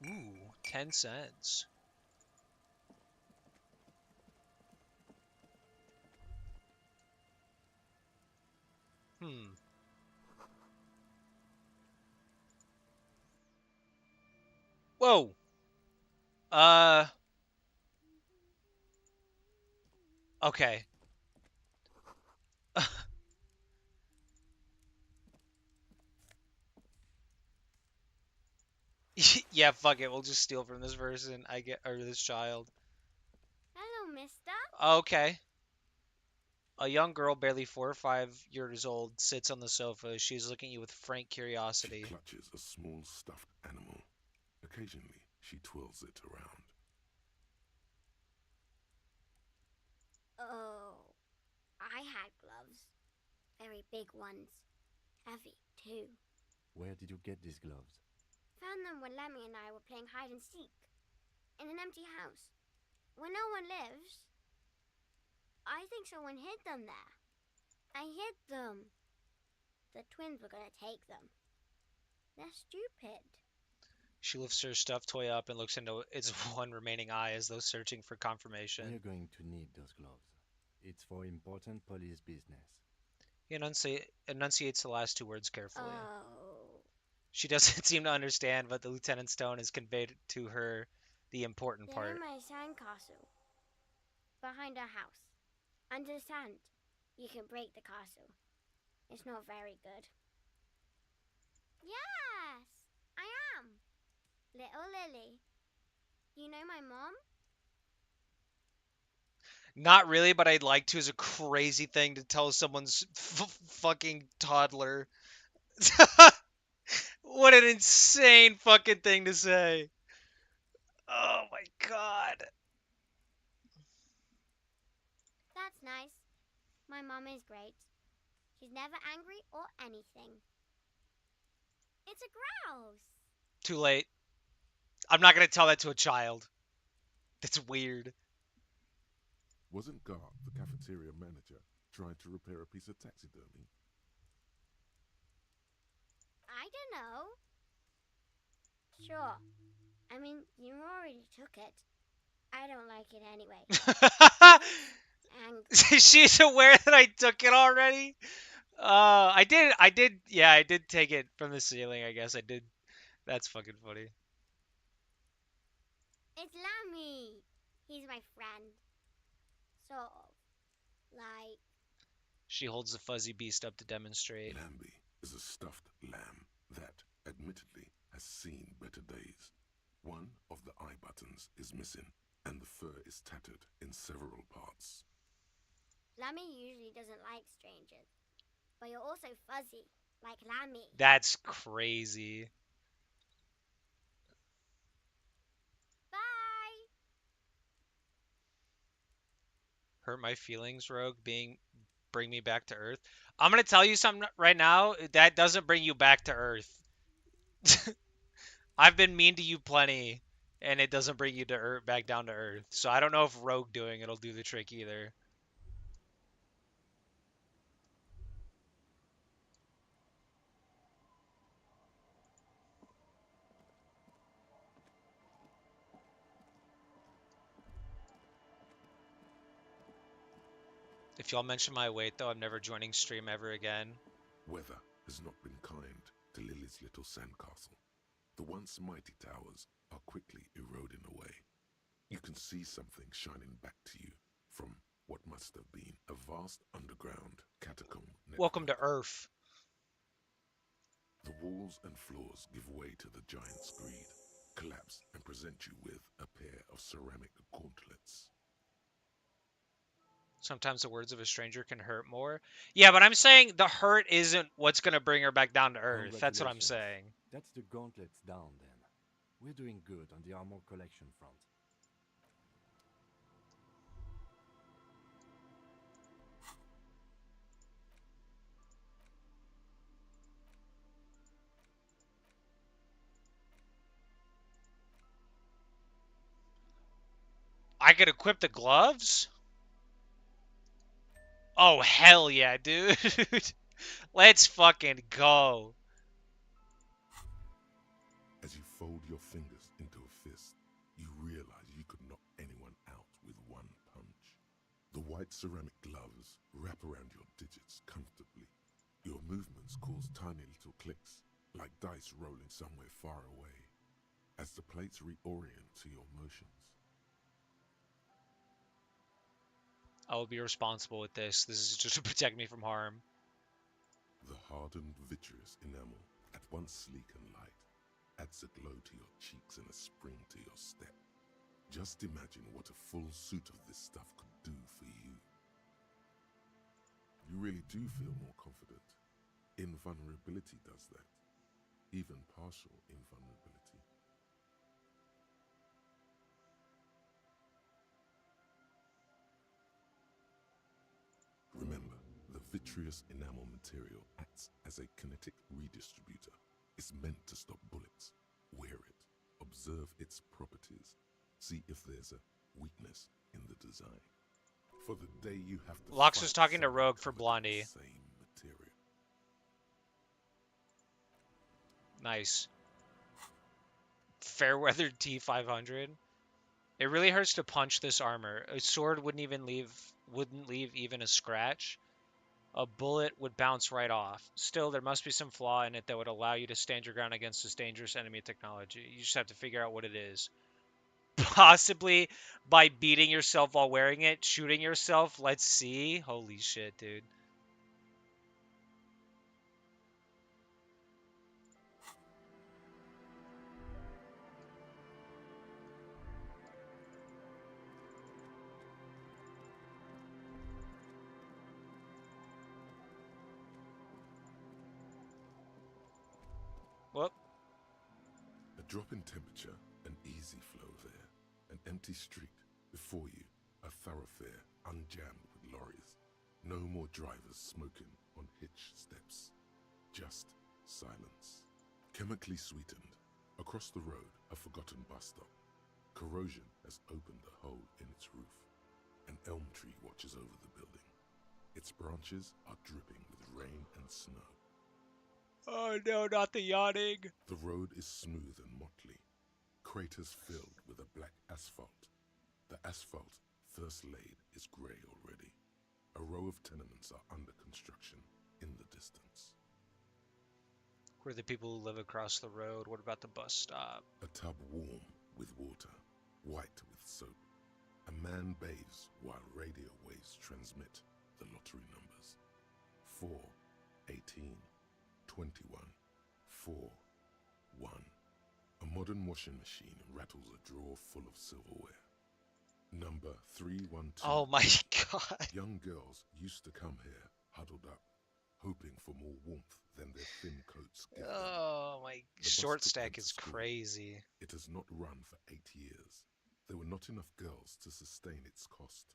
Ooh, 10 cents. Hmm. Whoa. Uh, okay. Yeah, fuck it. We'll just steal from this person. Or this child. Hello, mister. Okay. A young girl, barely 4 or 5 years old, sits on the sofa. She's looking at you with frank She curiosity. clutches a small stuffed animal. Occasionally, she twirls it around. Oh, I had gloves. Very big ones. Heavy, too. Where did you get these gloves? Found them when Lemmy and I were playing hide and seek. In an empty house. Where no one lives. I think someone hid them there. I hid them. The twins were gonna take them. They're stupid. She lifts her stuffed toy up and looks into its one remaining eye as though searching for We're confirmation. going to need those gloves. It's for important police business. He enunciates the last 2 words carefully. Oh. She doesn't seem to understand, but the lieutenant's tone has conveyed to her the important They're part. in my sandcastle. Behind our house. Under the sand. You can break the castle. It's not very good. Yes, I am. Little Lily. You know my mom? Not really, but I'd like to is a crazy thing to tell someone's fucking toddler. What an insane fucking thing to say. Oh my god. That's nice. My mom is great. She's never angry or anything. It's a grouse. Too late. I'm not gonna tell that to a child. That's weird. Wasn't Gar, the cafeteria manager, trying to repair a piece of taxidermy? I don't know. Sure. I mean, you already took it. I don't like it anyway. Angry. She's aware that I took it already. Yeah, I did take it from the ceiling. I guess I did. That's fucking funny. It's Lammy. He's my friend. Sort of. Like, She holds the fuzzy beast up to demonstrate. Lambie is a stuffed lamb that, admittedly, has seen better days. One of the eye buttons is missing, and the fur is tattered in several parts. Lammy usually doesn't like strangers. But you're also fuzzy, like Lammy. That's crazy. Bye! Hurt my feelings, Rogue. Bring me back to Earth. I'm gonna tell you something right now. That doesn't bring you back to Earth. I've been mean to you plenty, and it doesn't bring you to Earth, back down to Earth. So I don't know if Rogue doing it'll do the trick either. If y'all mention my weight, though, I'm never joining stream ever again. Weather has not been kind to Lily's little sandcastle. The once mighty towers are quickly eroding away. You can see something shining back to you from what must have been a vast underground catacomb network. Welcome to Earth. The walls and floors give way to the giant's greed, collapse and present you with a pair of ceramic gauntlets. Sometimes the words of a stranger can hurt more. Yeah, but I'm saying the hurt isn't what's gonna bring her back down to Earth. That's what I'm Congratulations. saying. That's the gauntlets down then. We're doing good on the armor collection front. I could equip the gloves? Oh, hell yeah, dude. Let's fucking go. As you fold your fingers into a fist, you realize you could knock anyone out with one punch. The white ceramic gloves wrap around your digits comfortably. Your movements cause tiny little clicks, like dice rolling somewhere far away, as the plates reorient to your motions. I will be responsible with this. This is just to protect me from harm. The hardened vitreous enamel, at once sleek and light, adds a glow to your cheeks and a spring to your step. Just imagine what a full suit of this stuff could do for you. You really do feel more confident. Invulnerability does that. Even partial invulnerability. Remember, the vitreous enamel material acts as a kinetic redistributor. It's meant to stop bullets. Wear it. Observe its properties. See if there's a weakness in the design. For the day you have to Lux fight was talking to someone Rogue for covered in the Blondie. same material. Nice. Fairweather T500. It really hurts to punch this armor. A sword wouldn't leave even a scratch. A bullet would bounce right off. Still, there must be some flaw in it that would allow you to stand your ground against this dangerous enemy technology. You just have to figure out what it is. Possibly by beating yourself while wearing it, shooting yourself. Let's see. Holy shit, dude. Whoop. A drop in temperature, an easy flow there. An empty street. Before you, a thoroughfare unjammed with lorries. No more drivers smoking on hitch steps. Just silence. Chemically sweetened. Across the road, a forgotten bus stop. Corrosion has opened a hole in its roof. An elm tree watches over the building. Its branches are dripping with rain and snow. Oh no, not the yawning. The road is smooth and motley, craters filled with a black asphalt. The asphalt, first laid, is grey already. A row of tenements are under construction in the distance. Who are the people who live across the road? What about the bus stop? A tub warm with water, white with soap. A man bathes while radio waves transmit the lottery numbers. 4, 18, 21, 4, 1. A modern washing machine rattles a drawer full of silverware. Number 312. Oh my god. Young girls used to come here, huddled up, hoping for more warmth than their thin coats give them. Oh my, The bus short took them stack to is school. crazy. It has not run for 8 years. There were not enough girls to sustain its cost.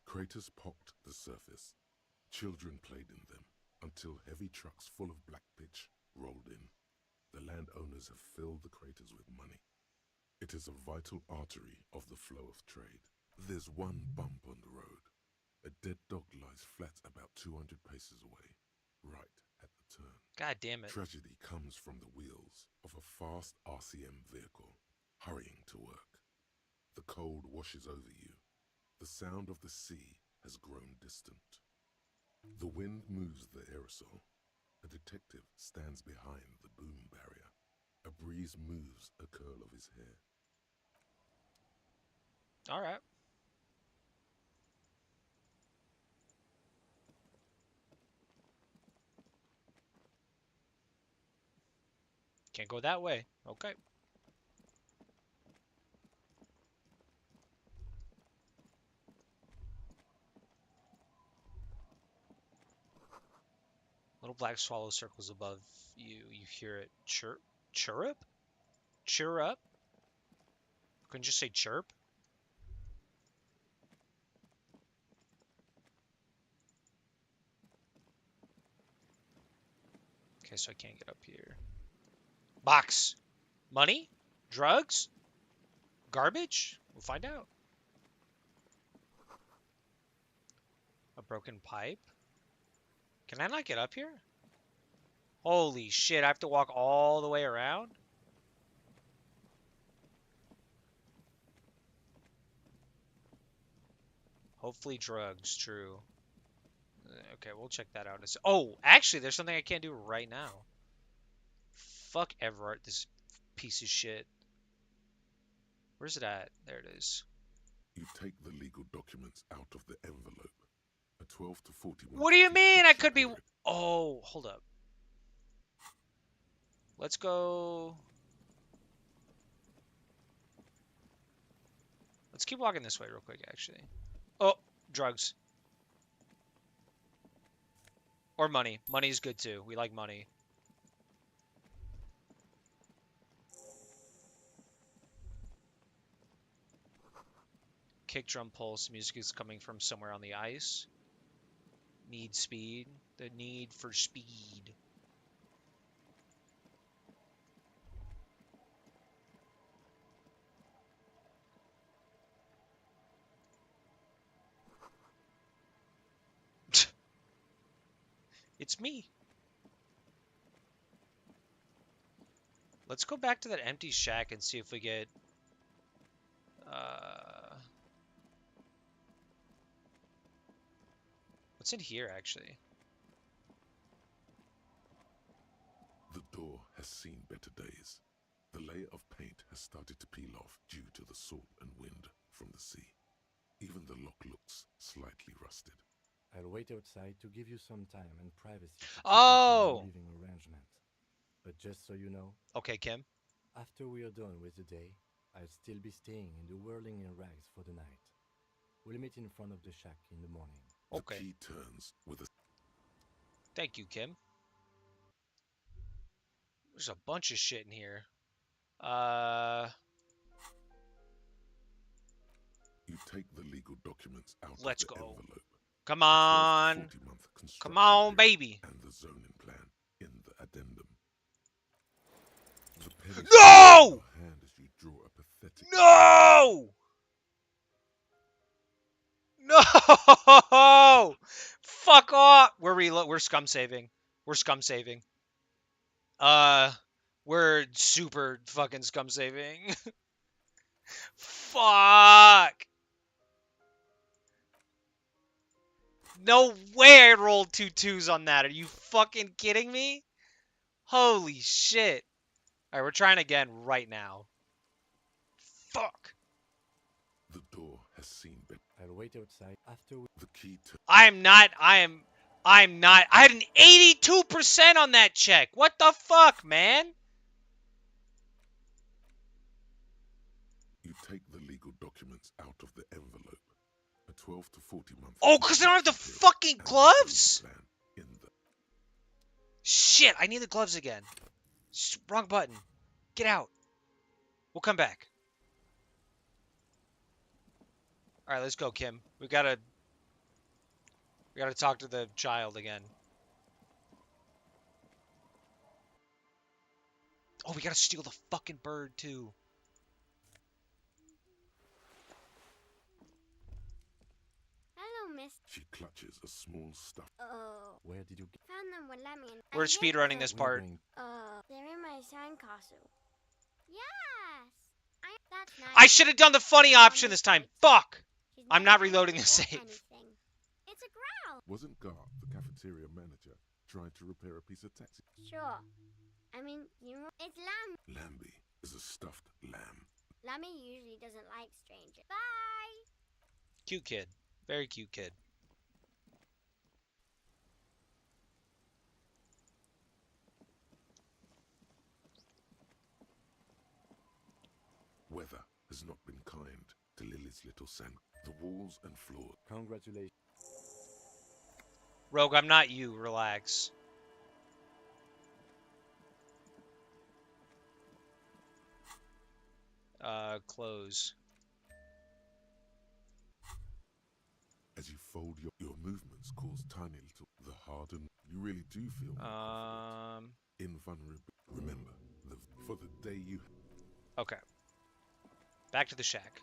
Craters pocked the surface. Children played in them until heavy trucks full of black pitch rolled in. The landowners have filled the craters with money. It is a vital artery of the flow of trade. There's one bump on the road. A dead dog lies flat about 200 paces away, right at the turn. God damn it. Tragedy comes from the wheels of a fast RCM vehicle, hurrying to work. The cold washes over you. The sound of the sea has grown distant. The wind moves the aerosol. A detective stands behind the boom barrier. A breeze moves a curl of his hair. All right. Can't go that way. Okay. Little black swallow circles above you. You hear it chirp. Chirrup? Cheer up? Couldn't you say chirp? Okay, so I can't get up here. Box. Money? Drugs? Garbage? We'll find out. A broken pipe? Can I not get up here? Holy shit, I have to walk all the way around? Hopefully drugs, true. Okay, we'll check that out. Oh, actually, there's something I can't do right now. Fuck Everett, this piece of shit. Where's it at? There it is. You take the legal documents out of the envelope. A 12 to 41. What do you mean? I could be... Oh, hold up. Let's go... Let's keep walking this way real quick, actually. Oh, drugs. Or money. Money's good, too. We like money. Kick drum pulse. Music is coming from somewhere on the ice. Need speed. The need for speed. It's me. Let's go back to that empty shack and see if we get... What's in here, actually? The door has seen better days. The layer of paint has started to peel off due to the salt and wind from the sea. Even the lock looks slightly rusted. I'll wait outside to give you some time and privacy to Oh! living arrangement. But just so you know, Okay, Kim. after we are done with the day, I'll still be staying in the whirling in rags for the night. We'll meet in front of the shack in the morning. Okay. The key turns with a... Thank you, Kim. There's a bunch of shit in here. You take the legal documents out Let's of the go. envelope. Come A 12 to on. 40-month construction Come on, period baby. And the zoning plan in the addendum. The pen No! in your hand as you draw a pathetic... No! No! Fuck off! We're scum saving. We're scum saving. We're super fucking scum saving. Fuck! No way I rolled 2 2s on that. Are you fucking kidding me? Holy shit. Alright, we're trying again right now. Fuck. The door has seen better. I'll wait outside after we... The key to I'm not. I had an 82% on that check. What the fuck, man? you take the legal documents out of the envelope. A 12 to 40 month Oh, because I don't have the construction period fucking and the zoning gloves? plan in the Shit, I need the gloves again. Wrong button. Get out. We'll come back. Alright, let's go, Kim. We gotta talk to the child again. Oh, we gotta steal the fucking bird, too. Hello, miss. She clutches a small stuffed. Oh. Where did you get... Found them with Lemmy and We're I hid speedrunning them. this We're part. going... They're in my sandcastle. Yes. That's nice. I should have done the funny option this time. Fuck! She's I'm never not reloading the actually ate save. anything. It's a growl. Wasn't Garth, the cafeteria manager, trying to repair a piece of taxi? Sure. I mean, you know, it's lamb. Lambie is a stuffed lamb. Lammy usually doesn't like strangers. Bye. Cute kid. Very cute kid. Weather has not been kind to Lily's little sand. The walls and floor. Congratulations. Rogue, I'm not you. Relax. Close. As you fold your movements cause tiny little the hardened. You really do feel invulnerable. Remember, for the day you Okay. Back to the shack.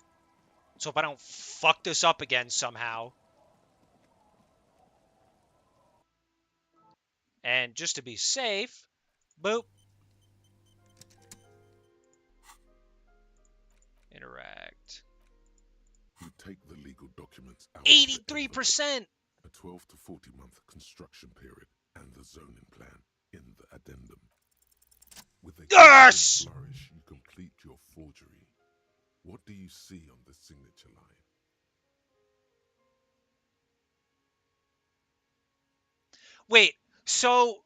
Let's hope I don't fuck this up again somehow. And just to be safe, boop. Interact. you take the legal documents out. 83%! A 12 to 40 month construction period and the zoning plan in the addendum. With a Yes! flourish, you complete your forgery. What do you see on the signature line? Wait, so...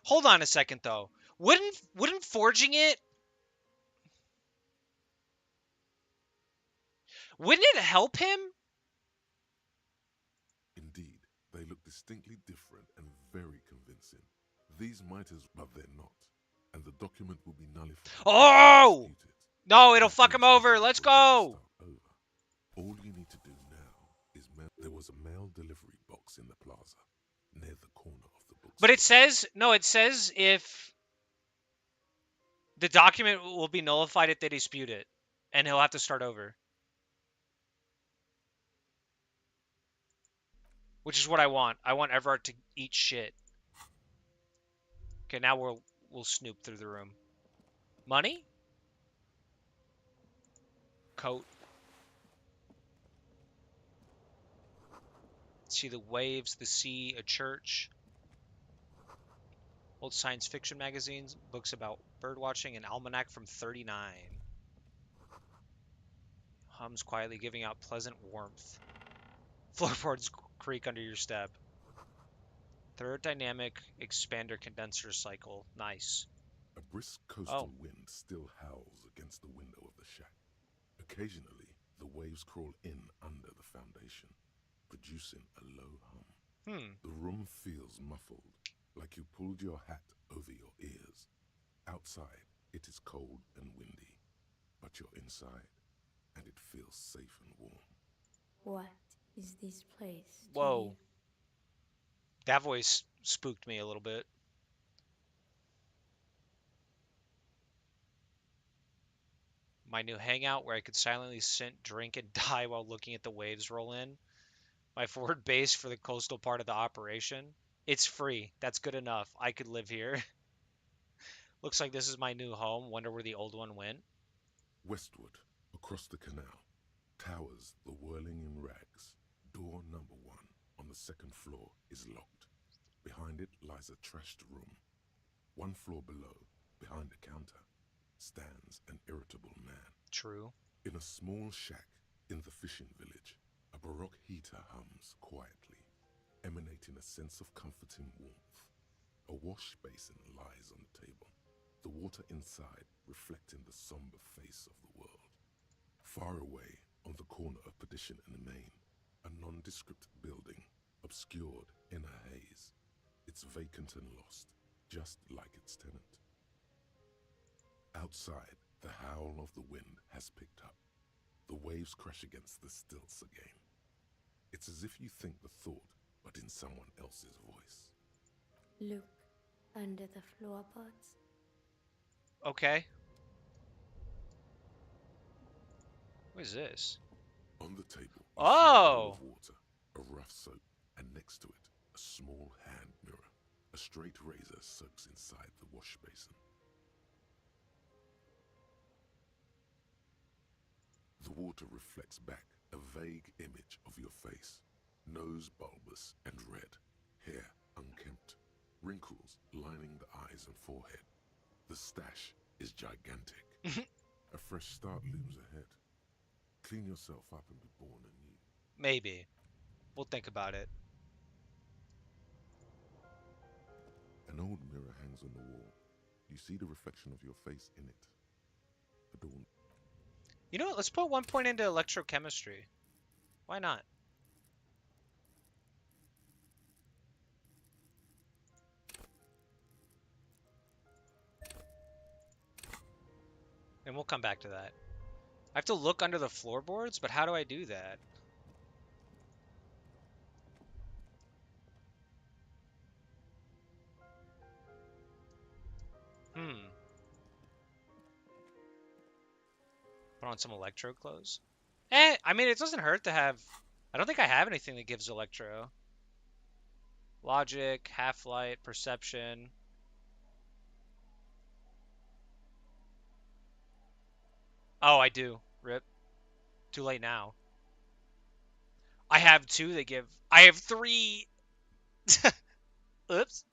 Hold on a second, though. Wouldn't forging it... Wouldn't it help him? Indeed, they look distinctly different and very convincing. These might as, but they're not. And the document will be nullified. Oh! No, it'll fuck him over. Let's go! All you need to do now is there was a mail delivery box in the plaza, near the corner of the bookstore. But it says... No, it says if... The document will be nullified if they dispute it. And he'll have to start over. Which is what I want. I want Everard to eat shit. Okay, now we'll snoop through the room. Money? Coat. See the waves, the sea, a church. Old science fiction magazines, books about birdwatching, an almanac from 39. Hums quietly, giving out pleasant warmth. Floorboards creak under your step. Third dynamic expander condenser cycle. Nice. A brisk coastal wind still howls against the window of the shack. Occasionally, the waves crawl in under the foundation, producing a low hum. The room feels muffled, like you pulled your hat over your ears. Outside, it is cold and windy, but you're inside, and it feels safe and warm. What is this place? Whoa. That voice spooked me a little bit. My new hangout where I could silently sit, drink, and die while looking at the waves roll in. My forward base for the coastal part of the operation. It's free. That's good enough. I could live here. Looks like this is my new home. Wonder where the old one went. Westward, across the canal, towers the whirling in rags. Door number 1 on the second floor is locked. Behind it lies a trashed room. 1 floor below, behind a counter, stands an irritable man. True. In a small shack in the fishing village, a baroque heater hums quietly, emanating a sense of comforting warmth. A wash basin lies on the table, the water inside reflecting the somber face of the world. Far away, on the corner of Perdition and the Main, a nondescript building, obscured in a haze. It's vacant and lost, just like its tenant. Outside, the howl of the wind has picked up. The waves crash against the stilts again. It's as if you think the thought, but in someone else's voice. Look under the floorboards. Okay. What is this? On the table, you see a bowl Oh! of water, a rough soap, and next to it, a small hand mirror. A straight razor soaks inside the wash basin. The water reflects back a vague image of your face. Nose bulbous and red, hair unkempt, wrinkles lining the eyes and forehead. The stash is gigantic. A fresh start looms ahead. Clean yourself up and be born anew. Maybe. We'll think about it. An old mirror hangs on the wall. You see the reflection of your face in it. Adorned. You know what? Let's put 1 point into electrochemistry. Why not? And we'll come back to that. I have to look under the floorboards, but how do I do that? Put on some electro clothes. I mean, it doesn't hurt to have... I don't think I have anything that gives electro. Logic, half-light, perception. Oh, I do. Rip. Too late now. I have 2 that give... I have 3! Oops.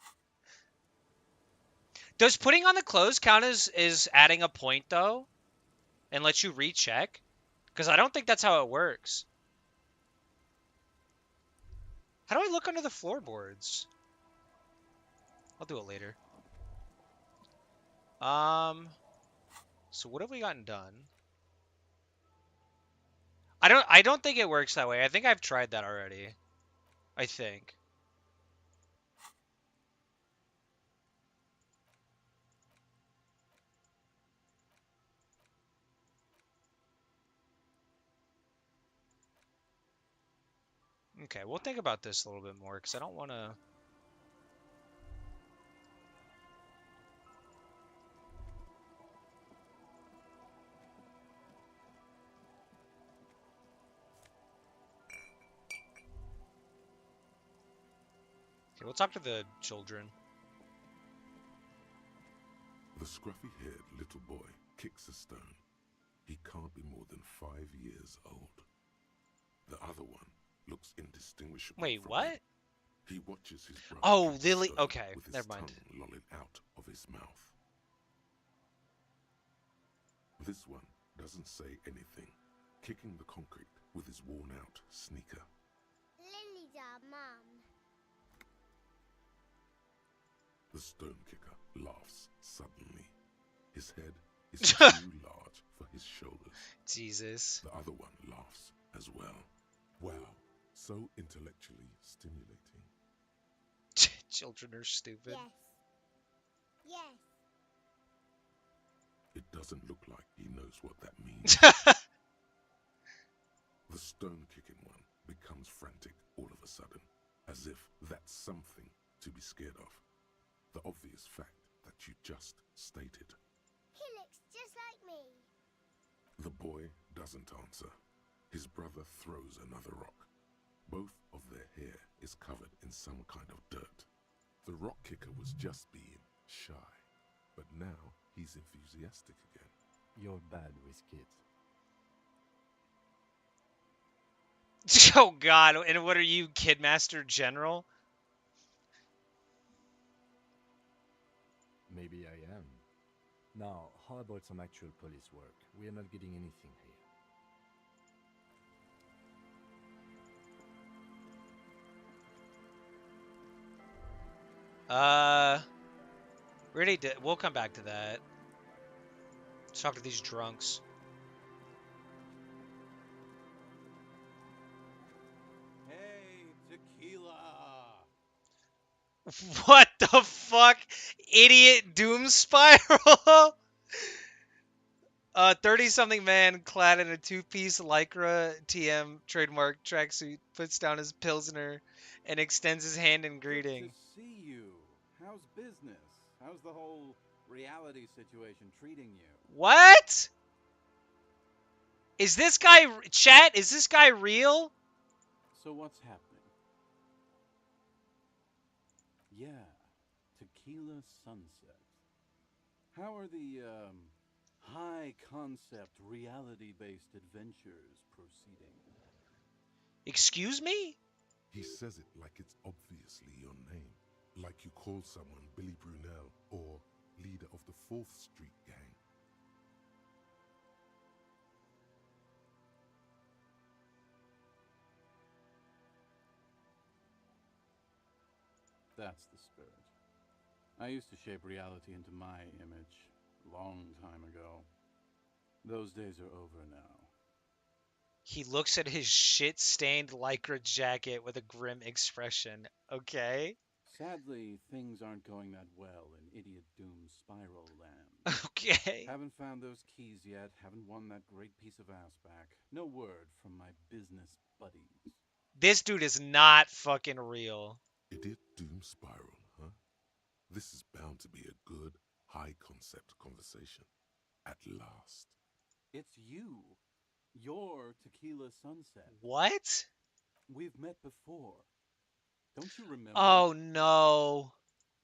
Does putting on the clothes count as adding a point, though? And let you recheck? Because I don't think that's how it works. How do I look under the floorboards? I'll do it later. So what have we gotten done? I don't think it works that way. I think I've tried that already. I think. Okay, we'll think about this a little bit more because I don't want to... Okay, we'll talk to the children. The scruffy-haired little boy kicks a stone. He can't be more than 5 years old. The other one looks indistinguishable. Wait, from what? him. He watches his brother. Oh, kick the Lily. stone Okay, with his never mind. tongue lolling out of his mouth. This one doesn't say anything, kicking the concrete with his worn-out sneaker. Lily's our mum. The stone kicker laughs suddenly. His head is too large for his shoulders. Jesus. The other one laughs as well. Wow, so intellectually stimulating. Children are stupid. Yes. Yes. It doesn't look like he knows what that means. The stone-kicking one becomes frantic all of a sudden, as if that's something to be scared of. The obvious fact that you just stated. He looks just like me. The boy doesn't answer. His brother throws another rock. Both of their hair is covered in some kind of dirt. The rock kicker was just being shy, but now he's enthusiastic again. You're bad with kids. Oh God! And what are you, Kidmaster General? Maybe I am. Now, how about some actual police work? We are not getting anything here. Uh, we already did. We'll come back to that. Let's talk to these drunks. Hey, tequila! What the fuck? Idiot doom spiral? 30-something man clad in a two-piece lycra TM trademark tracksuit puts down his pilsner and extends his hand in Good to greeting. see you. How's business? How's the whole reality situation treating you? What? Is this guy chat? Is this guy real? So what's happening? Yeah, Tequila Sunset. How are the, high concept reality based adventures proceeding? Excuse me? He says it like it's obviously your name. Like you call someone Billy Brunel or leader of the 4th Street Gang. That's the spirit. I used to shape reality into my image a long time ago. Those days are over now. He looks at his shit-stained lycra jacket with a grim expression. Okay. Sadly, things aren't going that well in Idiot Doom Spiral Land. Okay. Haven't found those keys yet, haven't won that great piece of ass back. No word from my business buddies. This dude is not fucking real. Idiot Doom Spiral, huh? This is bound to be a good, high concept conversation. At last. It's you. You're Tequila Sunset. What? We've met before. Don't you remember? Oh no.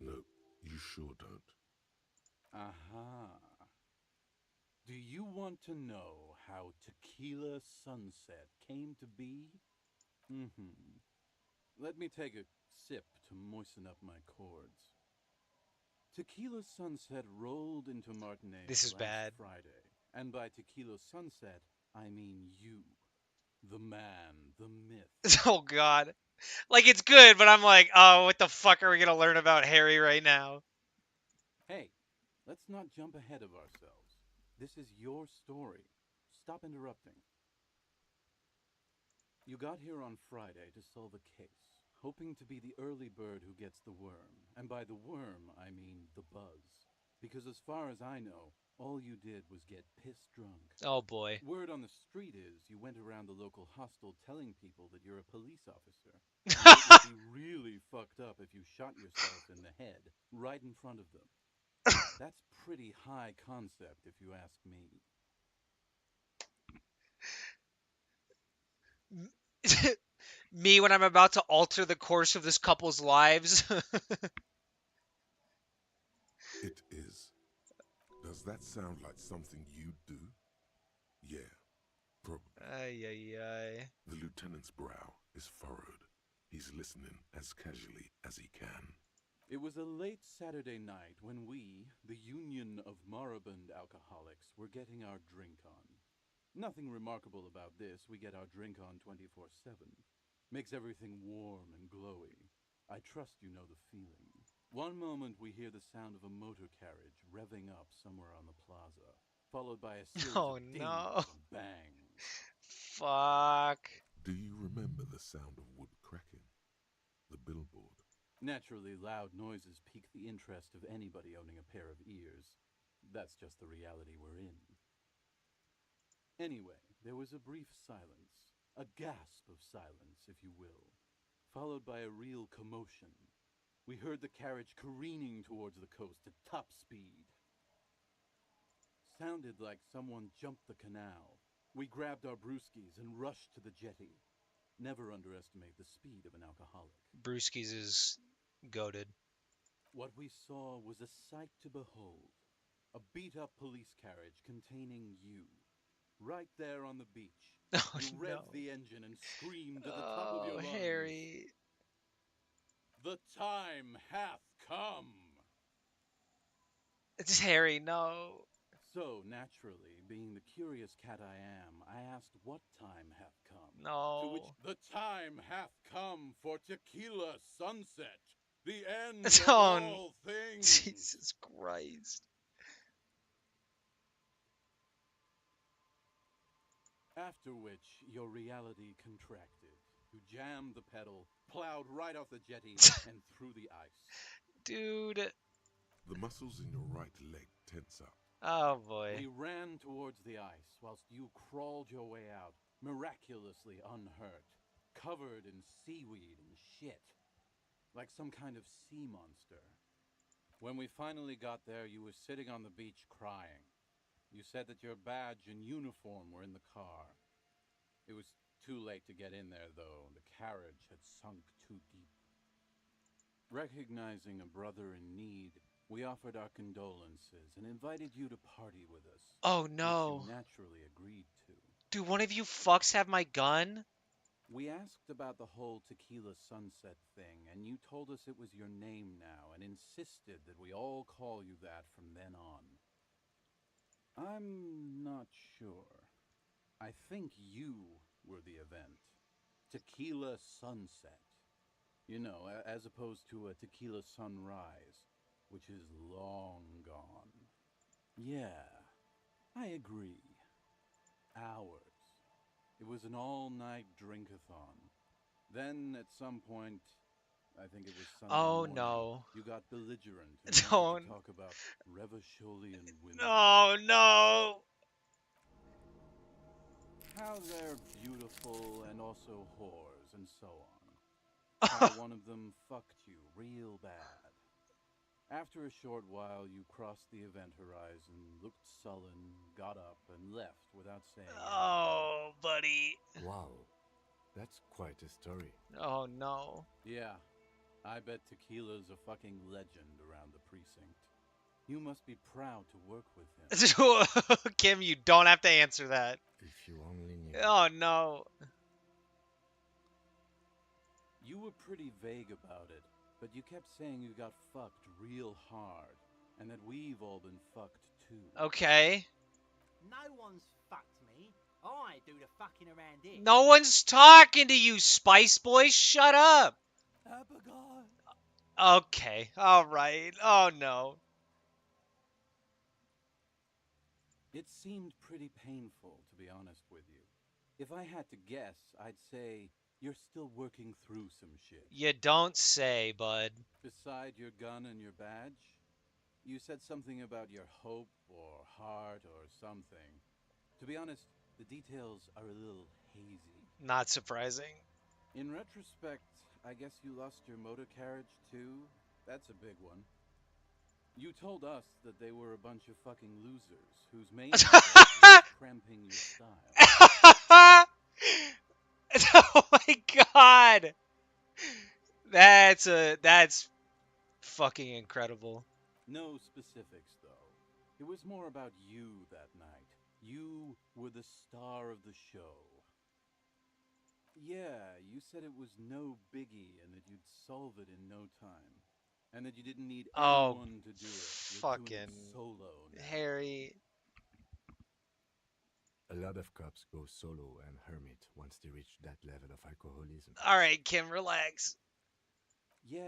No, you sure don't. Aha. Do you want to know how Tequila Sunset came to be? Mm-hmm. Let me take a sip to moisten up my cords. Tequila Sunset rolled into This Martinez is last bad. Friday. And by Tequila Sunset, I mean you. The man, the myth. Oh God. Like it's good, but I'm like, oh, what the fuck are we gonna learn about Harry right now? Hey, let's not jump ahead of ourselves. This is your story. Stop interrupting. You got here on Friday to solve a case, hoping to be the early bird who gets the worm. And by the worm, I mean the buzz. Because as far as I know, all you did was get piss drunk. Oh boy. Word on the street is you went around the local hostel telling people that you're a police officer. And that it would be really fucked up if you shot yourself in the head right in front of them. That's pretty high concept, if you ask me. Me when I'm about to alter the course of this couple's lives. It is. Does that sound like something you'd do? Yeah, probably. Ay, ay, ay. The lieutenant's brow is furrowed. He's listening as casually as he can. It was a late Saturday night when we, the Union of Moribund Alcoholics, were getting our drink on. Nothing remarkable about this. We get our drink on 24/7. Makes everything warm and glowy. I trust you know the feeling. One moment we hear the sound of a motor carriage revving up somewhere on the plaza, followed by a series Oh of dings no. and bangs. Fuck. Do you remember the sound of wood cracking? The billboard? Naturally, loud noises pique the interest of anybody owning a pair of ears. That's just the reality we're in. Anyway, there was a brief silence, a gasp of silence, if you will, followed by a real commotion. We heard the carriage careening towards the coast at top speed. Sounded like someone jumped the canal. We grabbed our brewskis and rushed to the jetty. Never underestimate the speed of an alcoholic. Brewskis is goaded. What we saw was a sight to behold. A beat up police carriage containing you. Right there on the beach. Oh You no. revved the engine and screamed at the top of your Oh, lungs. Harry. The time hath come! It's Harry, no. So, naturally, being the curious cat I am, I asked what time hath come. To which No. the time hath come for tequila sunset, the end of Oh, all things. Jesus Christ. After which, your reality contracted. You jammed the pedal, plowed right off the jetty, and through the ice. Dude. The muscles in your right leg tense up. Oh boy. We ran towards the ice whilst you crawled your way out, miraculously unhurt, covered in seaweed and shit, like some kind of sea monster. When we finally got there, you were sitting on the beach crying. You said that your badge and uniform were in the car. It was too late to get in there, though. The carriage had sunk too deep. Recognizing a brother in need, we offered our condolences and invited you to party with us, Oh which you no. naturally agreed to. Do one of you fucks have my gun? We asked about the whole tequila sunset thing, and you told us it was your name now and insisted that we all call you that from then on. I'm not sure. I think you were the event. Tequila sunset. You know, as opposed to a tequila sunrise, which is long gone. Yeah, I agree. Hours. It was an all-night drink-a-thon. Then, at some point, I think it was Sunday Oh morning, no. you got belligerent and wanted Don't. to talk about Revacholian women. Oh no. How they're beautiful and also whores and so on. How one of them fucked you real bad. After a short while, you crossed the event horizon, looked sullen, got up, and left without saying anything. Oh, buddy. Wow, that's quite a story. Oh no. Yeah, I bet tequila's a fucking legend around the precinct. You must be proud to work with him. Kim, you don't have to answer that. If you only knew. Oh no. You were pretty vague about it, but you kept saying you got fucked real hard, and that we've all been fucked too. Okay. No one's fucked me. I do the fucking around here. No one's talking to you, Spice Boy. Shut up. Abigail. Okay. All right. Oh no. It seemed pretty painful, to be honest with you. If I had to guess, I'd say you're still working through some shit. You don't say, bud. Beside your gun and your badge, you said something about your hope or heart or something. To be honest, the details are a little hazy. Not surprising. In retrospect, I guess you lost your motor carriage too? That's a big one. You told us that they were a bunch of fucking losers whose main object was cramping your style. Oh my god. That's fucking incredible. No specifics, though. It was more about you that night. You were the star of the show. Yeah, you said it was no biggie and that you'd solve it in no time. And that you didn't need Oh, anyone to do it. You're doing fucking it solo now. Harry. A lot of cops go solo and hermit once they reach that level of alcoholism. All right, Kim, relax. Yeah,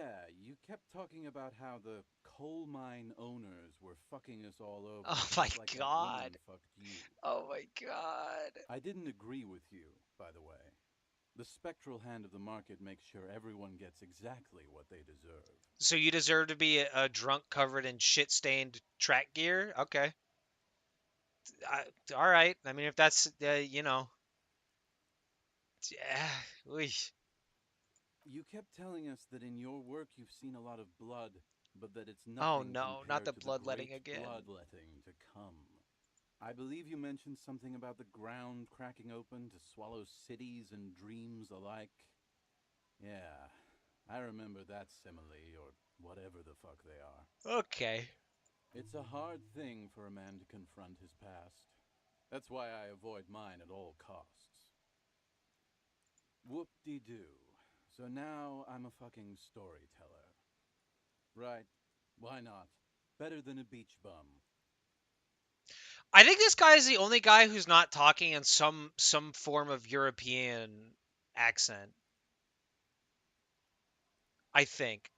you kept talking about how the coal mine owners were fucking us all over. Oh my just like that god. woman fucked you. Oh my god. I didn't agree with you, by the way. The spectral hand of the market makes sure everyone gets exactly what they deserve. So you deserve to be a drunk covered in shit-stained track gear? Okay. All right. I mean, if that's, you know. Yeah. You kept telling us that in your work you've seen a lot of blood, but that it's Oh nothing no, compared not the to the bloodletting great again. bloodletting to come. I believe you mentioned something about the ground cracking open to swallow cities and dreams alike. Yeah, I remember that simile, or whatever the fuck they are. Okay. It's a hard thing for a man to confront his past. That's why I avoid mine at all costs. Whoop-de-doo. So now I'm a fucking storyteller. Right. Why not? Better than a beach bum. I think this guy is the only guy who's not talking in some form of European accent. I think.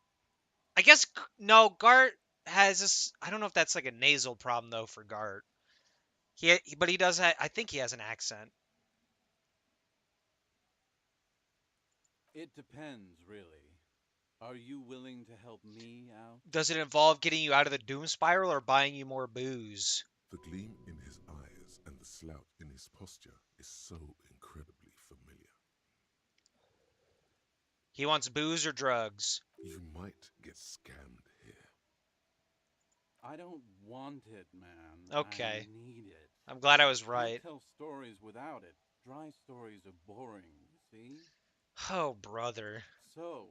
I guess no, Gart has this. I don't know if that's like a nasal problem though for Gart. But he does. I think he has an accent. It depends, really. Are you willing to help me out? Does it involve getting you out of the doom spiral or buying you more booze? The gleam in his eyes and the slouch in his posture is so incredibly familiar. He wants booze or drugs. You might get scammed here. I don't want it, man. Okay. I need it. I'm glad I was right. Can't tell stories without it. Dry stories are boring, you see? Oh, brother. So,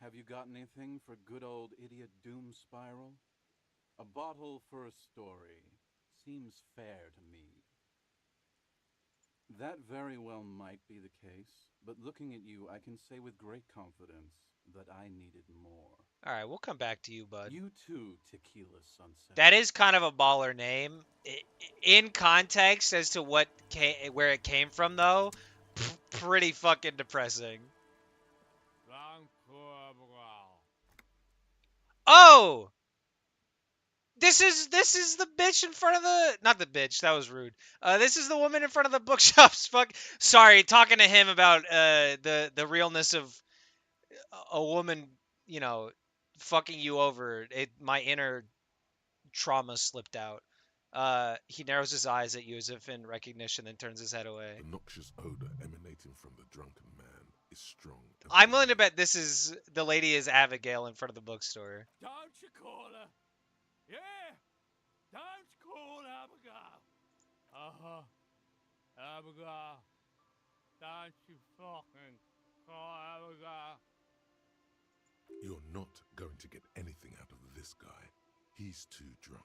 have you got anything for good old idiot Doom Spiral? A bottle for a story. Seems fair to me. That very well might be the case, but looking at you, I can say with great confidence that I needed more. All right, we'll come back to you, bud. You too, Tequila Sunset. That is kind of a baller name. In context as to where it came from, though, pretty fucking depressing. Oh! This is the bitch in front of the, not the bitch, that was rude. This is the woman in front of the bookshops. Fuck, sorry, talking to him about the realness of a woman, you know, fucking you over. My inner trauma slipped out. He narrows his eyes at you as if in recognition, then turns his head away. The noxious odor emanating from the drunken man is strong. I'm willing to bet this is the lady is Abigail in front of the bookstore. Don't you call her? Yeah! Don't call Abigail! Uh-huh. Abigail. Don't you fucking call Abigail. You're not going to get anything out of this guy. He's too drunk.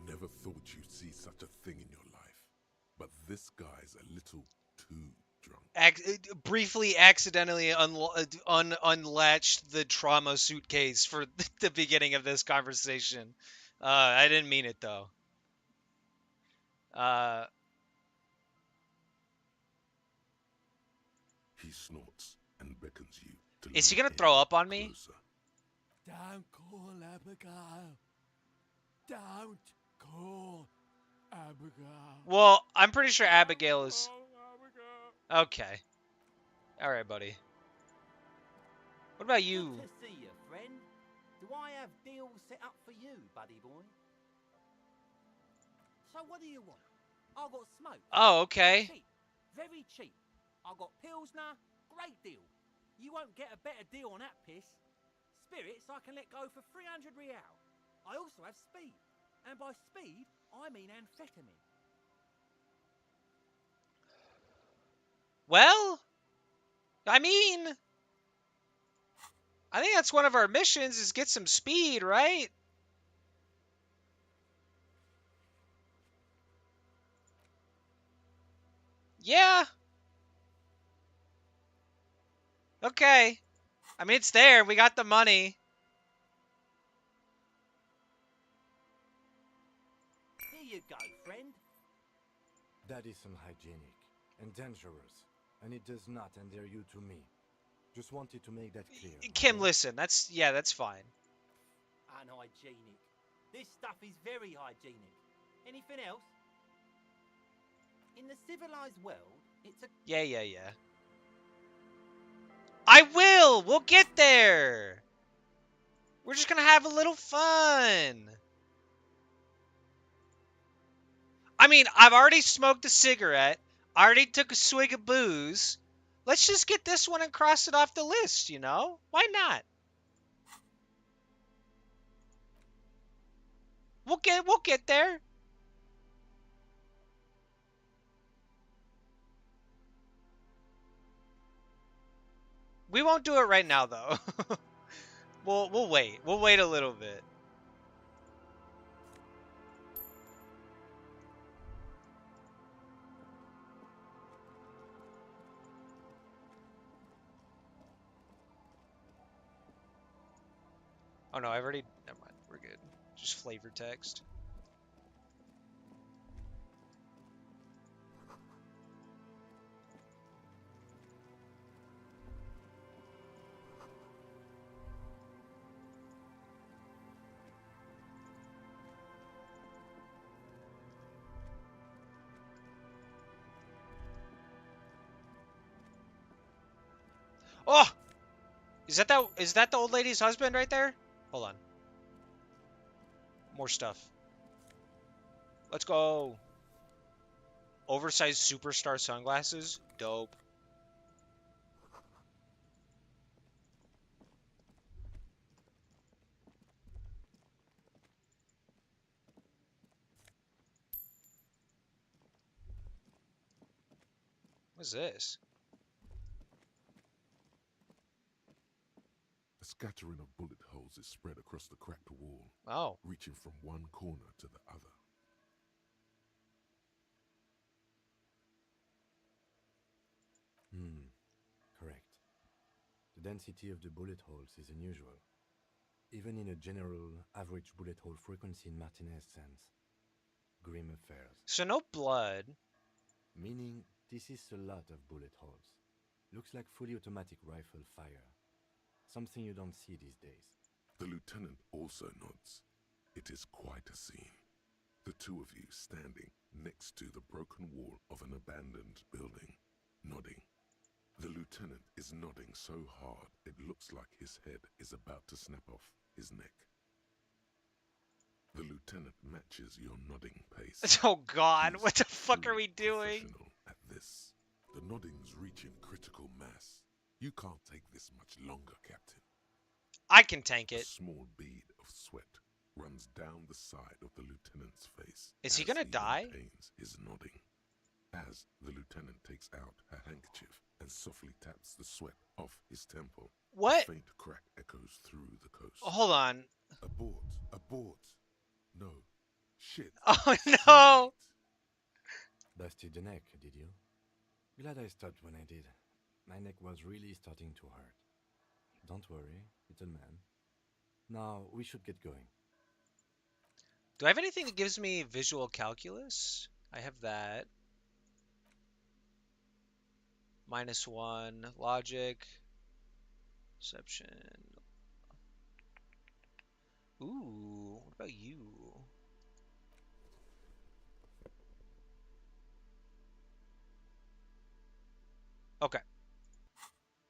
Never thought you'd see such a thing in your life. But this guy's a little too drunk. Briefly accidentally unlatched the trauma suitcase for the beginning of this conversation. I didn't mean it though. He snorts and beckons you to Is he gonna throw up on me? Closer. Don't call Abigail. Don't call Abigail. Well, I'm pretty sure Abigail is... Okay. Alright, buddy. What about you? Good to see you, friend. Do I have deals set up for you, buddy boy? So what do you want? I've got smoke. Oh, okay. Cheap. Very cheap. I've got Pilsner. Great deal. You won't get a better deal on that piss. Spirits I can let go for 300 real. I also have speed. And by speed, I mean amphetamine. Well, I mean, I think that's one of our missions is get some speed, right? Yeah. Okay. I mean, it's there. We got the money. Here you go, friend. That is unhygienic and dangerous, and it does not endear you to me. Just wanted to make that clear. Kim, okay? listen. That's fine. Unhygienic. This stuff is very hygienic. Anything else? In the civilized world, it's a... Yeah. I will! We'll get there! We're just gonna have a little fun! I mean, I've already smoked a cigarette. I already took a swig of booze. Let's just get this one and cross it off the list, you know? Why not? We'll get there. We won't do it right now though. We'll wait. We'll wait a little bit. Oh no, I've already. Never mind. We're good. Just flavor text. Oh, is that the old lady's husband right there? Hold on. More stuff. Let's go. Oversized superstar sunglasses. Dope. What's this? A scattering of bullet holes is spread across the cracked wall, Oh. reaching from one corner to the other. Correct. The density of the bullet holes is unusual, even in a general average bullet hole frequency in Martinez sense. Grim affairs. So no blood. Meaning, this is a lot of bullet holes. Looks like fully automatic rifle fire. Something you don't see these days. The lieutenant also nods. It is quite a scene. The two of you standing next to the broken wall of an abandoned building, nodding. The lieutenant is nodding so hard it looks like his head is about to snap off his neck. The lieutenant matches your nodding pace. Oh God, He's what the fuck are truly we doing? professional at this. The nodding's reaching critical mass. You can't take this much longer, Captain. I can tank A it. small bead of sweat runs down the side of the lieutenant's face. Is he as gonna die? maintains his nodding. As the lieutenant takes out her handkerchief and softly taps the sweat off his temple, What? a faint crack echoes through the coast. Oh, hold on. Abort! Abort! No. Shit. Oh It's too no! late. Busted the neck, did you? Glad I stopped when I did. My neck was really starting to hurt. Don't worry, little man. Now we should get going. Do I have anything that gives me visual calculus? I have that. -1 logic. Perception. Ooh, what about you? Okay.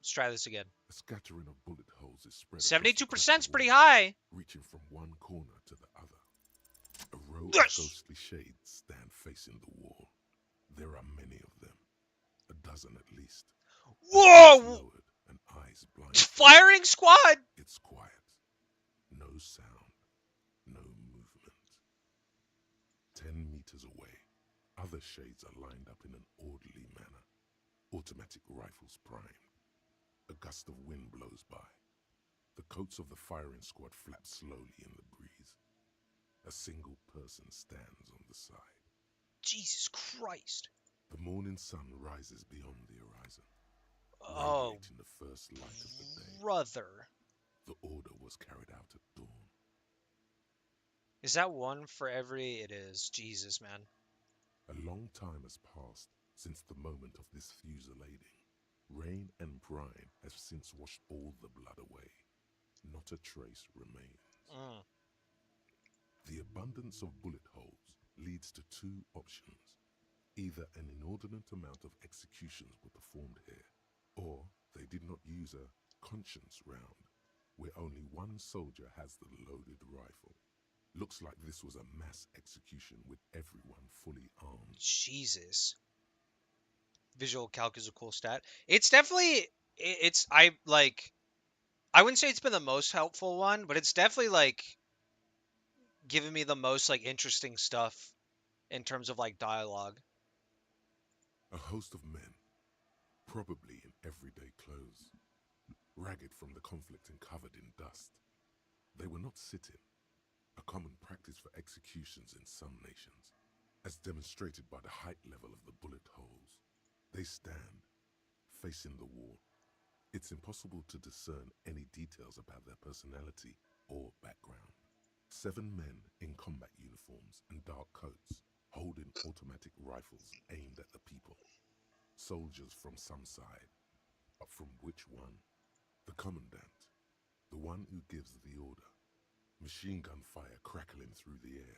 Let's try this again. A scattering of bullet holes is spread. 72% is pretty high. Reaching from one corner to the other. A row Yes! of ghostly shades stand facing the wall. There are many of them. A dozen at least. Whoa! Lowered and eyes blind. Firing squad! It's quiet. No sound. No movement. 10 meters away, other shades are lined up in an orderly manner. Automatic rifles primed. A gust of wind blows by. The coats of the firing squad flap slowly in the breeze. A single person stands on the side. Jesus Christ. The morning sun rises beyond the horizon, Oh, radiating the first light of the day. brother. The order was carried out at dawn. Is that one for every? It is. Jesus, man. A long time has passed since the moment of this fusillading. Rain and brine have since washed all the blood away. Not a trace remains. The abundance of bullet holes leads to two options. Either an inordinate amount of executions were performed here, or they did not use a conscience round, where only one soldier has the loaded rifle. Looks like this was a mass execution with everyone fully armed. Jesus. Visual calc is a cool stat. It's definitely, I wouldn't say it's been the most helpful one, but it's definitely like giving me the most like interesting stuff in terms of like dialogue. A host of men, probably in everyday clothes, ragged from the conflict and covered in dust. They were not sitting, a common practice for executions in some nations, as demonstrated by the height level of the bullet holes. They stand, facing the wall. It's impossible to discern any details about their personality, or background. 7 men in combat uniforms and dark coats, holding automatic rifles aimed at the people. Soldiers from some side, but from which one? The commandant, the one who gives the order. Machine gun fire crackling through the air,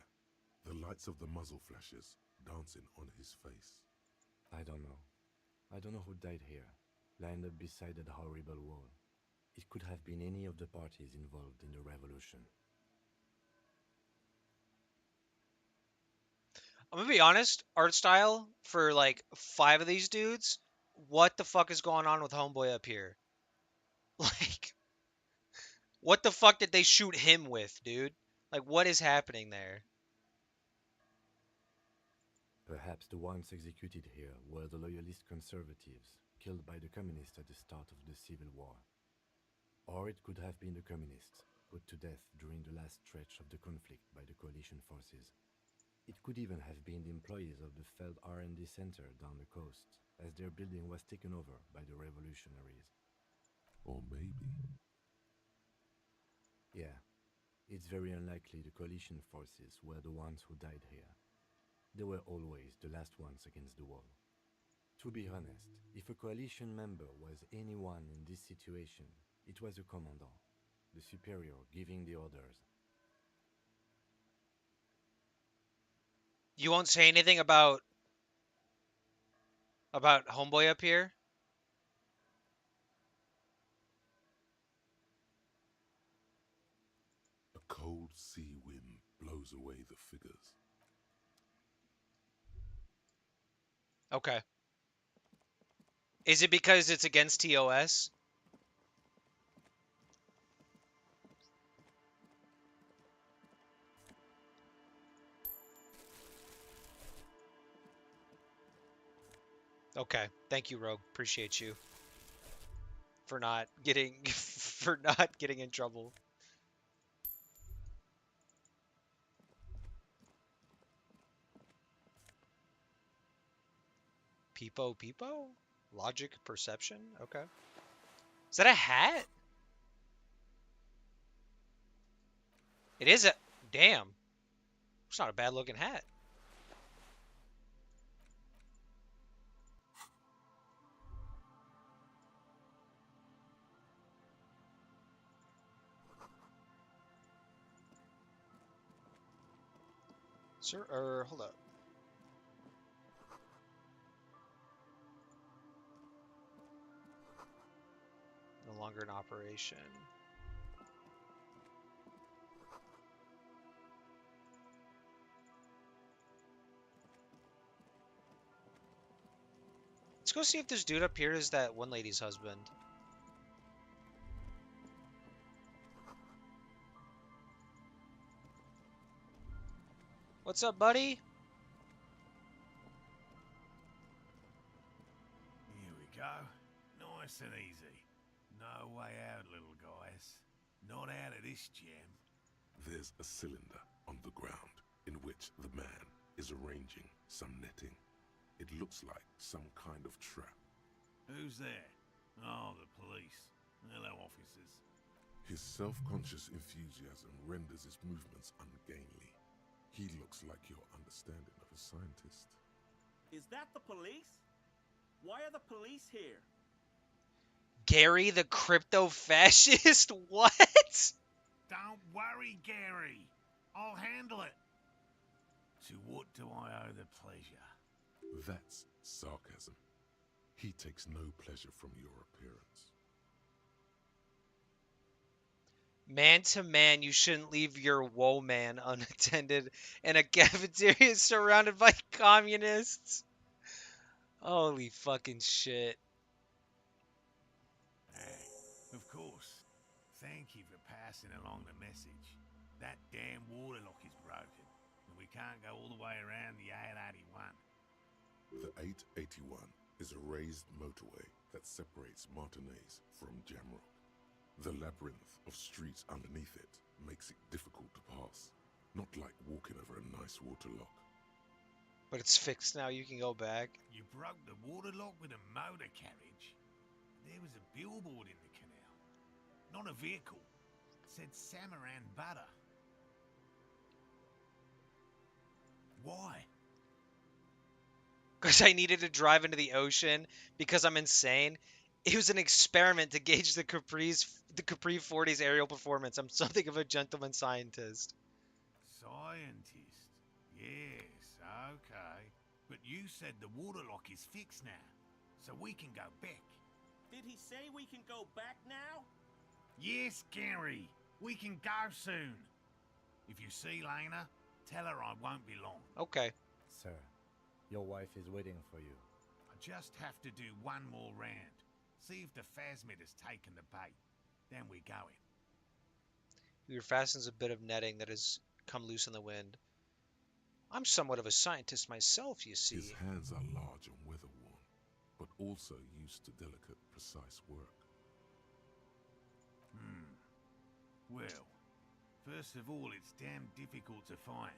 the lights of the muzzle flashes dancing on his face. I don't know. I don't know who died here, lined up beside that horrible wall. It could have been any of the parties involved in the revolution. I'm gonna be honest, art style for like 5 of these dudes, what the fuck is going on with Homeboy up here? Like, what the fuck did they shoot him with, dude? Like, what is happening there? Perhaps the ones executed here were the loyalist conservatives, killed by the communists at the start of the Civil War. Or it could have been the communists, put to death during the last stretch of the conflict by the coalition forces. It could even have been the employees of the failed R&D center down the coast, as their building was taken over by the revolutionaries. Or maybe. Yeah, it's very unlikely the coalition forces were the ones who died here. They were always the last ones against the wall. To be honest, if a coalition member was anyone in this situation, it was a commandant, the superior giving the orders. You won't say anything about Homeboy up here? A cold sea wind blows away the figures. Okay. Is it because it's against TOS? Okay. Thank you, Rogue. Appreciate you for not getting for not getting in trouble. Peepo Peepo? Logic perception? Okay. Is that a hat? It is a damn. It's not a bad looking hat. Sir, hold up. No longer in operation. Let's go see if this dude up here is that one lady's husband. What's up, buddy? Here we go. Nice and easy. No way out, little guys. Not out of this jam. There's a cylinder on the ground in which the man is arranging some netting. It looks like some kind of trap. Who's there? Oh, the police. Hello, officers. His self-conscious enthusiasm renders his movements ungainly. He looks like your understanding of a scientist. Is that the police? Why are the police here? Gary the crypto fascist? What? Don't worry, Gary. I'll handle it. To what do I owe the pleasure? That's sarcasm. He takes no pleasure from your appearance. Man to man, you shouldn't leave your woe man unattended in a cafeteria surrounded by communists. Holy fucking shit. Of course. Thank you for passing along the message. That damn water lock is broken, and we can't go all the way around the 881. The 881 is a raised motorway that separates Martinez from Jamrock. The labyrinth of streets underneath it makes it difficult to pass, not like walking over a nice water lock. But it's fixed now, you can go back. You broke the water lock with a motor carriage? There was a billboard in the canal, not a vehicle. said Samaran butter. Why? Because I needed to drive into the ocean because I'm insane. It was an experiment to gauge the Capri 40's aerial performance. I'm something of a gentleman scientist. Scientist. Yes, okay. But you said the waterlock is fixed now, so we can go back. Did he say we can go back now? Yes, Gary. We can go soon. If you see Lena, tell her I won't be long. Okay. Sir, your wife is waiting for you. I just have to do one more round. See if the phasmid has taken the bait. Then we're going. Your fastens a bit of netting that has come loose in the wind. I'm somewhat of a scientist myself, you see. His hands are large and weather-worn, but also used to delicate, precise work. Well, first of all, it's damn difficult to find,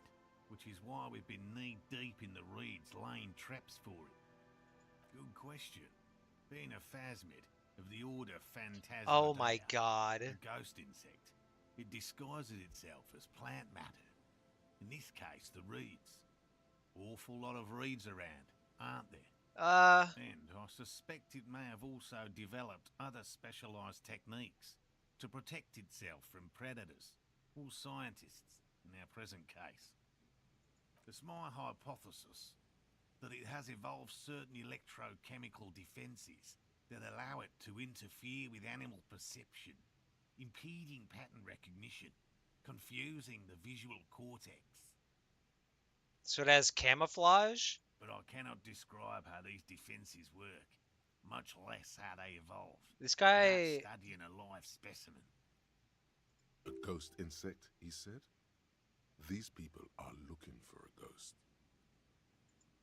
which is why we've been knee-deep in the reeds laying traps for it. Good question. Being a phasmid of the order Phantasmodea, Oh my god. a ghost insect, it disguises itself as plant matter. In this case, the reeds. Awful lot of reeds around, aren't there? And I suspect it may have also developed other specialised techniques to protect itself from predators, or scientists in our present case. It's my hypothesis that it has evolved certain electrochemical defences that allow it to interfere with animal perception, impeding pattern recognition, confusing the visual cortex. So it has camouflage? But I cannot describe how these defences work, much less how they evolved. This guy... without studying a live specimen. A ghost insect, he said? These people are looking for a ghost.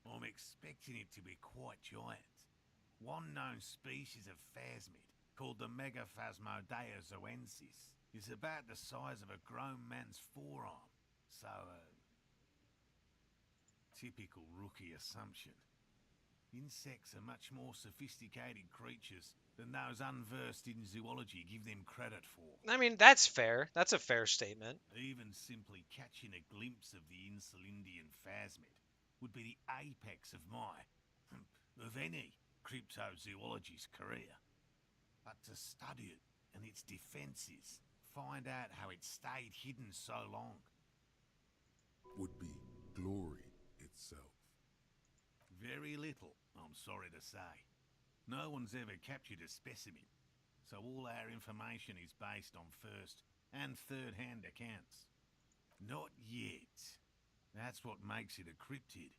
I'm expecting it to be quite giant. One known species of phasmid, called the Megaphasmodea zoensis, is about the size of a grown man's forearm. So, typical rookie assumption. Insects are much more sophisticated creatures than those unversed in zoology give them credit for. I mean, that's fair. That's a fair statement. Even simply catching a glimpse of the Insulindian phasmid would be the apex of of any cryptozoologist's career. But to study it and its defences, find out how it stayed hidden so long, would be glory itself. very little, I'm sorry to say. No one's ever captured a specimen, so all our information is based on first and third-hand accounts. Not yet. That's what makes it a cryptid.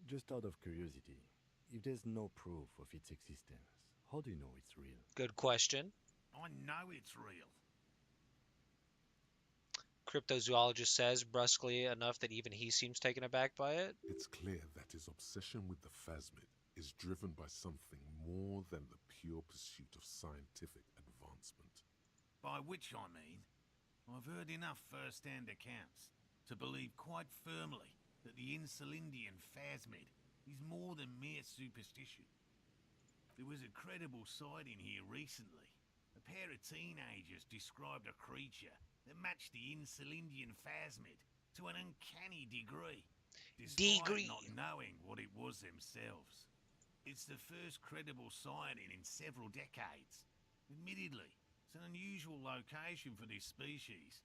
Just out of curiosity, if there's no proof of its existence, how do you know it's real? Good question. I know it's real. Cryptozoologist says, brusquely enough that even he seems taken aback by it. It's clear that his obsession with the phasmid is driven by something more than the pure pursuit of scientific advancement. By which I mean, I've heard enough first-hand accounts to believe quite firmly that the Insulindian phasmid is more than mere superstition. There was a credible sighting here recently. A pair of teenagers described a creature that matched the Insulindian phasmid to an uncanny degree, despite not knowing what it was themselves. It's the first credible sighting in several decades. Admittedly, it's an unusual location for this species,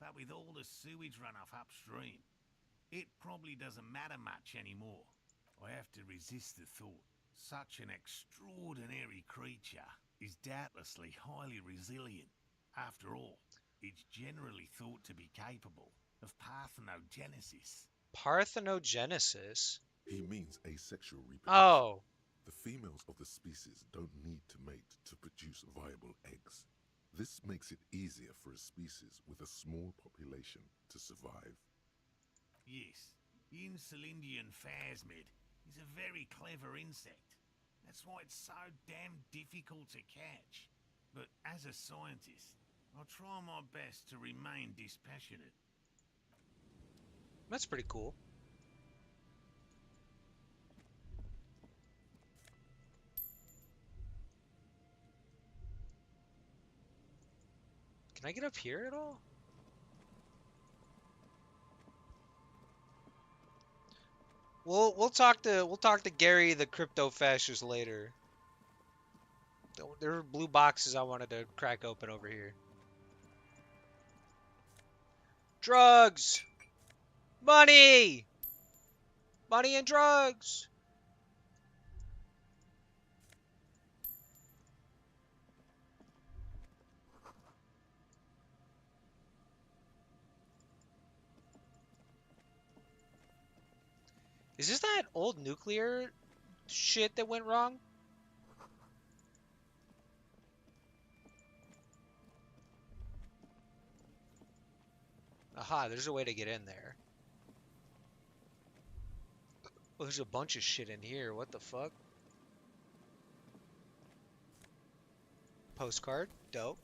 but with all the sewage runoff upstream, it probably doesn't matter much anymore. I have to resist the thought. Such an extraordinary creature is doubtlessly highly resilient. After all, it's generally thought to be capable of parthenogenesis. Parthenogenesis? He means asexual reproduction. Oh. The females of the species don't need to mate to produce viable eggs. This makes it easier for a species with a small population to survive. Yes, the Insulindian phasmid is a very clever insect. That's why it's so damn difficult to catch. But as a scientist, I'll try my best to remain dispassionate. That's pretty cool. Can Can I get up here at all? We'll talk to Gary the crypto fascist later. There are blue boxes I wanted to crack open over here. Drugs! Money! Money and drugs! Is this that old nuclear shit that went wrong? Aha, there's a way to get in there. Oh, there's a bunch of shit in here. What the fuck? Postcard. Dope.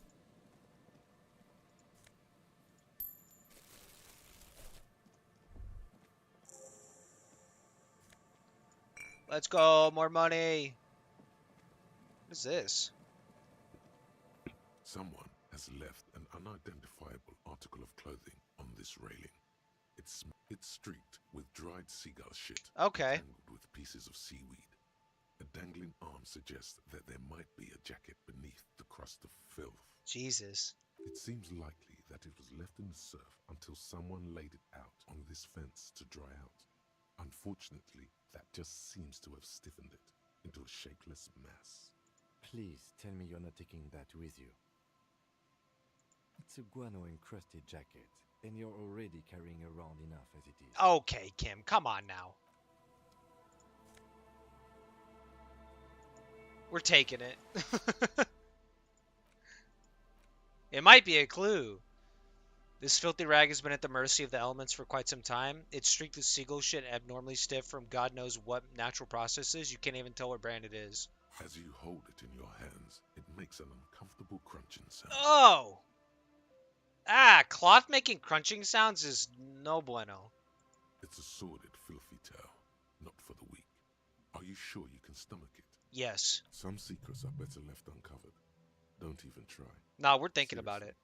Let's go. More money. What is this? Someone has left an unidentifiable article of clothing on this railing. It's streaked with dried seagull shit, Okay. tangled with pieces of seaweed. A dangling arm suggests that there might be a jacket beneath the crust of filth. Jesus. It seems likely that it was left in the surf until someone laid it out on this fence to dry out. Unfortunately, that just seems to have stiffened it into a shapeless mass. Please tell me you're not taking that with you. It's a guano-encrusted jacket, and you're already carrying around enough as it is. Okay, Kim, come on now. We're taking it. It might be a clue. This filthy rag has been at the mercy of the elements for quite some time. It's streaked with seagull shit abnormally stiff from God knows what natural processes. You can't even tell what brand it is. As you hold it in your hands, it makes an uncomfortable crunching sound. Oh! Ah, cloth making crunching sounds is no bueno. It's a sordid, filthy tale, not for the weak. Are you sure you can stomach it? Yes. Some secrets are better left uncovered. Don't even try. No, we're thinking about it.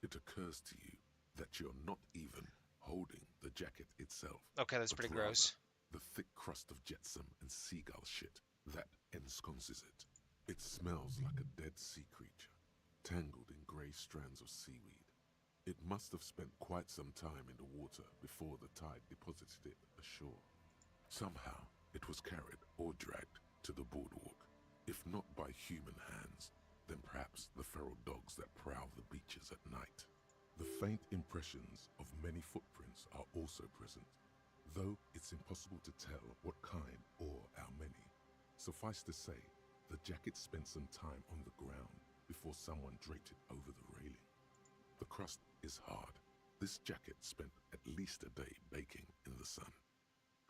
It occurs to you that you're not even holding the jacket itself. Okay, that's pretty gross. The thick crust of jetsam and seagull shit that ensconces it. It smells like a dead sea creature, tangled in grey strands of seaweed. It must have spent quite some time in the water before the tide deposited it ashore. Somehow, it was carried or dragged to the boardwalk. If not by human hands, then perhaps the feral dogs that prowl the beaches at night. The faint impressions of many footprints are also present, though it's impossible to tell what kind or how many. Suffice to say, the jacket spent some time on the ground before someone draped it over the railing. The crust is hard. This jacket spent at least a day baking in the sun.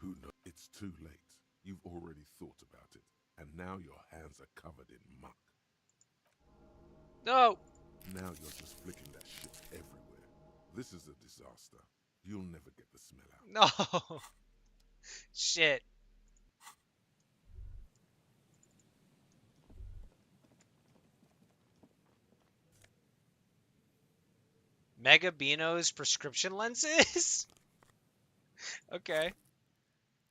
Who knows? It's too late. You've already thought about it, and now your hands are covered in muck. No! Now you're just flicking that shit everywhere. This is a disaster. You'll never get the smell out. No! Shit. Mega Beano's prescription lenses? Okay.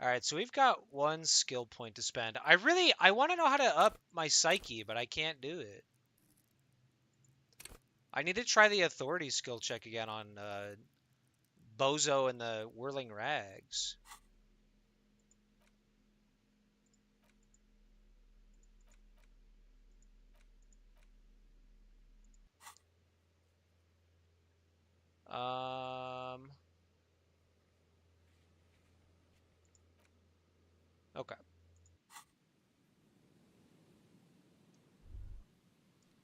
Alright, so we've got one skill point to spend. I want to know how to up my psyche, but I can't do it. I need to try the authority skill check again on Bozo and the Whirling Rags. Okay.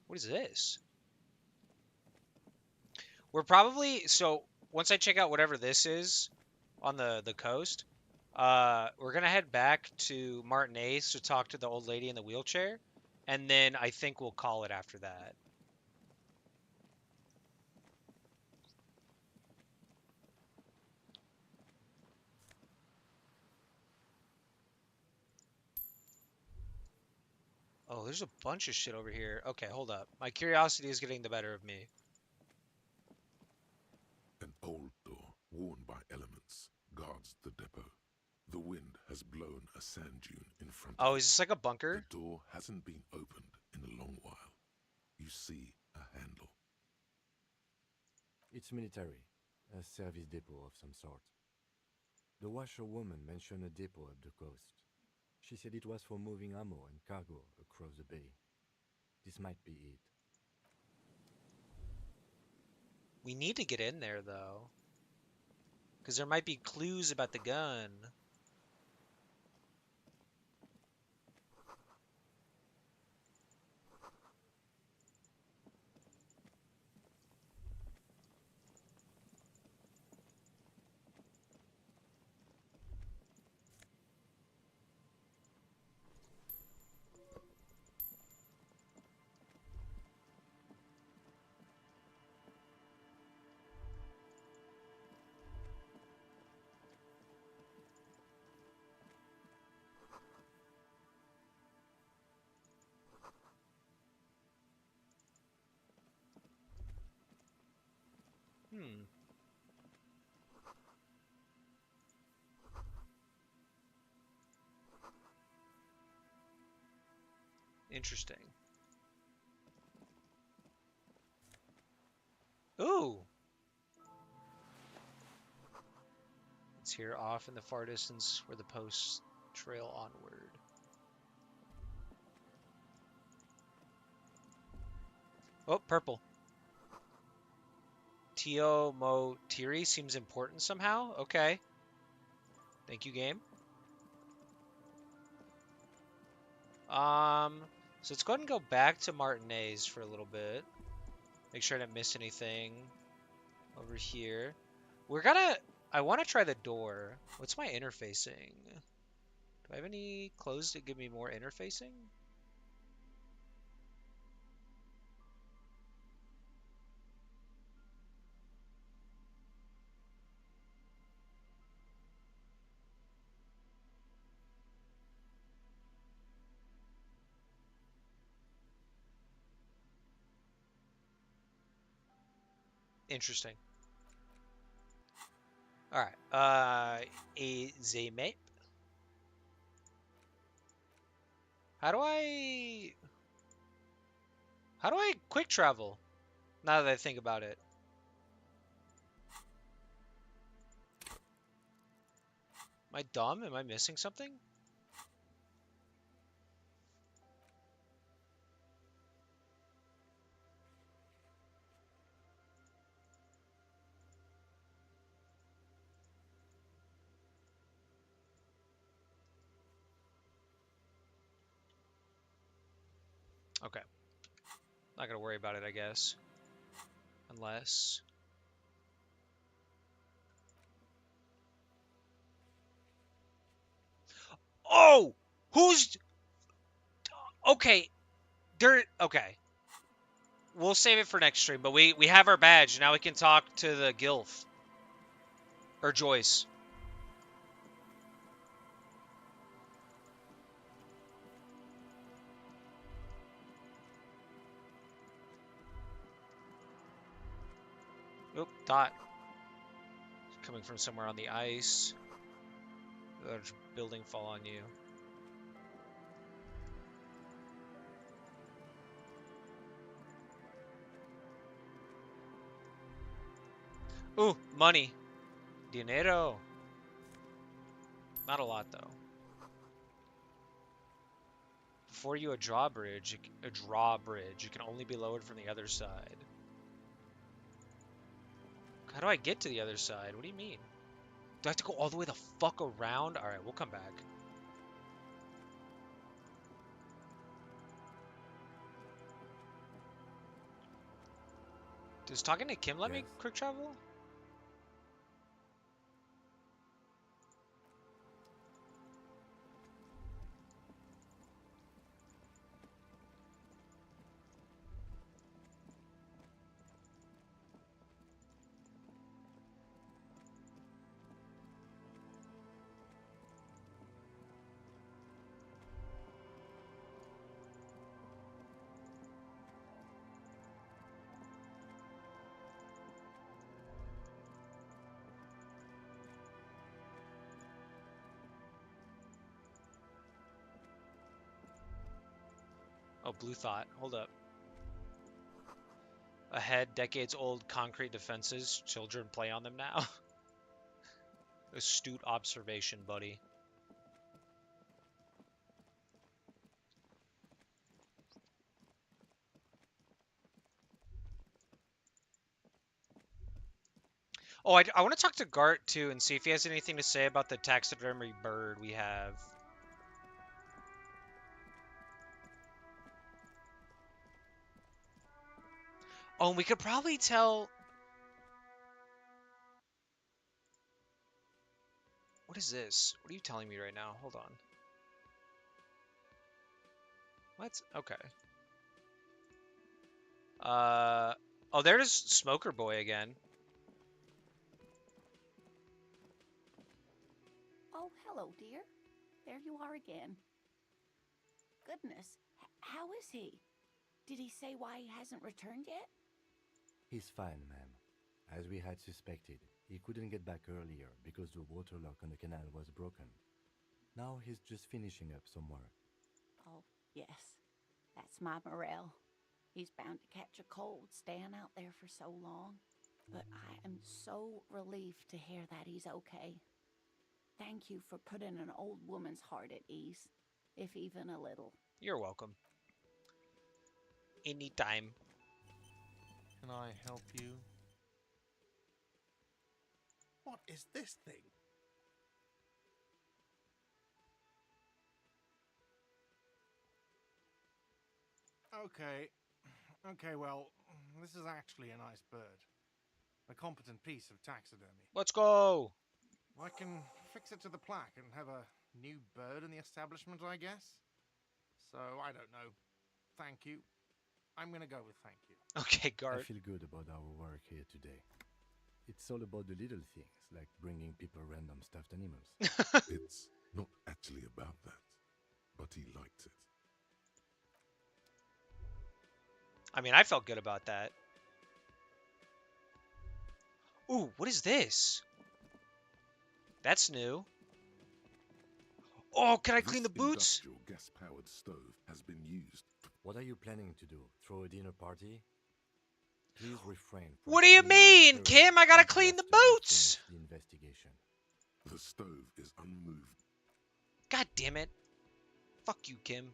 What is this? We're probably, so once I check out whatever this is on the coast, we're gonna head back to Martinez to talk to the old lady in the wheelchair, and then I think we'll call it after that. Oh, there's a bunch of shit over here. Okay, hold up. My curiosity is getting the better of me. guards the depot. The wind has blown a sand dune in front Oh, of is it. this like a bunker? The door hasn't been opened in a long while. You see a handle. It's military, a service depot of some sort. The washerwoman mentioned a depot up the coast. She said it was for moving ammo and cargo across the bay. This might be it. We need to get in there, though. Because there might be clues about the gun. Hmm. Interesting. Ooh! It's here off in the far distance where the posts trail onward. Oh, purple. Tio Mo Tiri seems important somehow. Okay. Thank you, game. So let's go ahead and go back to Martinez for a little bit. Make sure I didn't miss anything over here. I want to try the door. What's my interfacing? Do I have any clothes that give me more interfacing? Interesting. All right. A Z map. How do I quick travel? Now that I think about it. Am I dumb? Am I missing something? Okay. Not gonna worry about it, I guess. Unless... Oh! Who's... Okay. Okay. We'll save it for next stream, but we have our badge. Now we can talk to the Gilf. Or Joyce. Oop, dot. Coming from somewhere on the ice. There's a building fall on you. Ooh, money. Dinero. Not a lot, though. Before you a drawbridge, it can only be lowered from the other side. How do I get to the other side? What do you mean? Do I have to go all the way the fuck around? Alright, we'll come back. Does talking to Kim let me quick travel? Oh, Blue Thought. Hold up. Ahead, decades old concrete defenses. Children play on them now. Astute observation, buddy. Oh, I want to talk to Gart too and see if he has anything to say about the taxidermy bird we have. Oh, and we could probably tell. What is this? What are you telling me right now? Hold on. What? Okay. Oh, there's Smoker Boy again. Oh, hello, dear. There you are again. Goodness, how is he? Did he say why he hasn't returned yet? He's fine, ma'am. As we had suspected, he couldn't get back earlier because the water lock on the canal was broken. Now he's just finishing up some work. Oh, yes. That's my Morel. He's bound to catch a cold staying out there for so long. But I am so relieved to hear that he's okay. Thank you for putting an old woman's heart at ease, if even a little. You're welcome. Anytime. Can I help you? What is this thing? Okay, well, this is actually a nice bird. A competent piece of taxidermy. Let's go! I can fix it to the plaque and have a new bird in the establishment, I guess. So, I don't know. Thank you. I'm gonna go with thank you. Okay, I Gart. feel good about our work here today. It's all about the little things, like bringing people random stuffed animals. It's not actually about that, but he liked it. I mean, I felt good about that. Ooh, what is this? That's new. Oh, can I clean the boots? Industrial gas-powered stove has been used. What are you planning to do? Throw a dinner party? Please refrain from What do you cleaning mean, Kim? I gotta clean the after we boots! finish the investigation. The stove is unmoved. God damn it. Fuck you, Kim.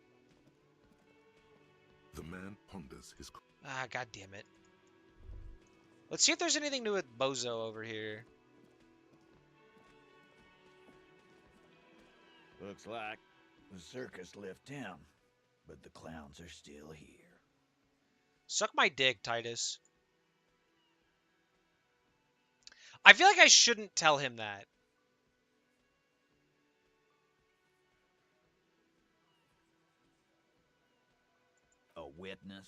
The man ponders his... Ah, god damn it. Let's see if there's anything new with Bozo over here. Looks like the circus left town, but the clowns are still here. Suck my dick, Titus. I feel like I shouldn't tell him that. A witness?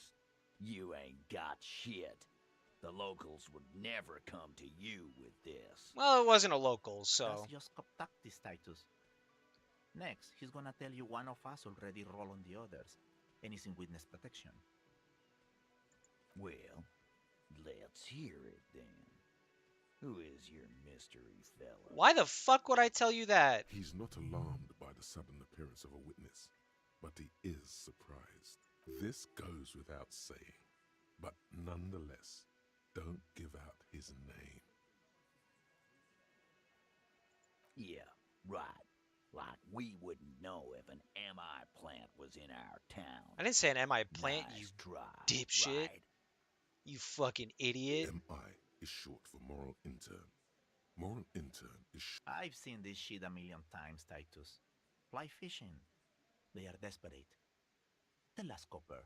You ain't got shit. The locals would never come to you with this. Well, it wasn't a local, so... That's just tactics, Titus. Next, he's gonna tell you one of us already roll on the others, and he's in witness protection. Well, let's hear it then. Who is your mystery fella? Why the fuck would I tell you that? He's not alarmed by the sudden appearance of a witness, but he is surprised. This goes without saying, but nonetheless, don't give out his name. Yeah, right. Like we wouldn't know if an MI plant was in our town. I didn't say an MI plant, Nice you try, dipshit. right? You fucking idiot. MI is short for moral intern. Moral intern is I've seen this shit a million times, Titus. Fly fishing. They are desperate. Tell us, Copper,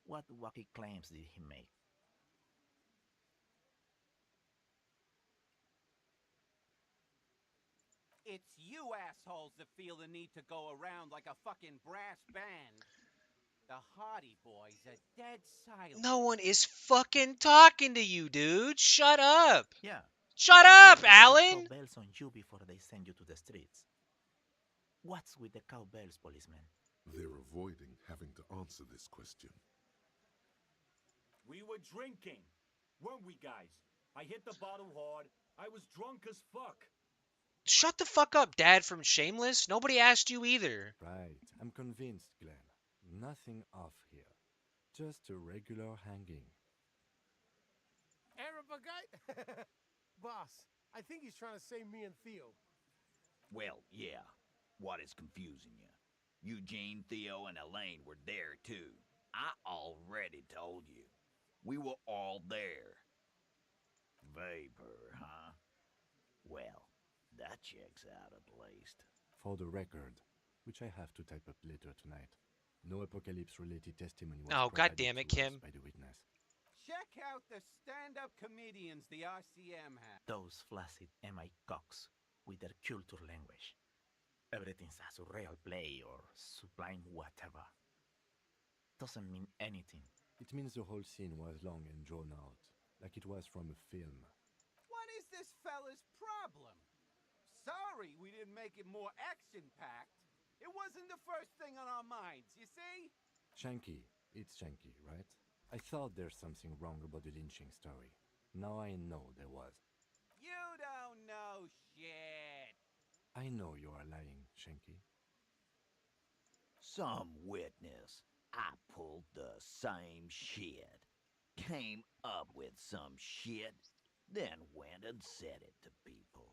what wacky claims did he make? It's you assholes that feel the need to go around like a fucking brass band. The Hardy Boys are dead silent. No one is fucking talking to you, dude. Shut up. Yeah. Shut up, They put Alan. cowbells on you before they send you to the streets. What's with the cowbells, policeman? They're avoiding having to answer this question. We were drinking, weren't we, guys? I hit the bottle hard. I was drunk as fuck. Shut the fuck up, Dad from Shameless. Nobody asked you either. Right. I'm convinced, Glenn. Nothing off here. Just a regular hanging. Arabagite? Boss, I think he's trying to say me and Theo. Well, yeah. What is confusing you? Eugene, Theo, and Elaine were there too. I already told you. We were all there. Vapor, huh? Well, that checks out at least. For the record, which I have to type up later tonight, no apocalypse-related testimony was Oh, god provided damn it, to us Kim. by the witness. Check out the stand-up comedians the RCM has. Those flaccid MI cocks with their culture language. Everything's a surreal play or sublime whatever. Doesn't mean anything. It means the whole scene was long and drawn out, like it was from a film. What is this fella's problem? Sorry we didn't make it more action-packed. It wasn't the first thing on our minds, you see? Shanky. It's Shanky, right? I thought there's something wrong about the lynching story. Now I know there was. You don't know shit. I know you are lying, Shanky. Some witness. I pulled the same shit. Came up with some shit, then went and said it to people.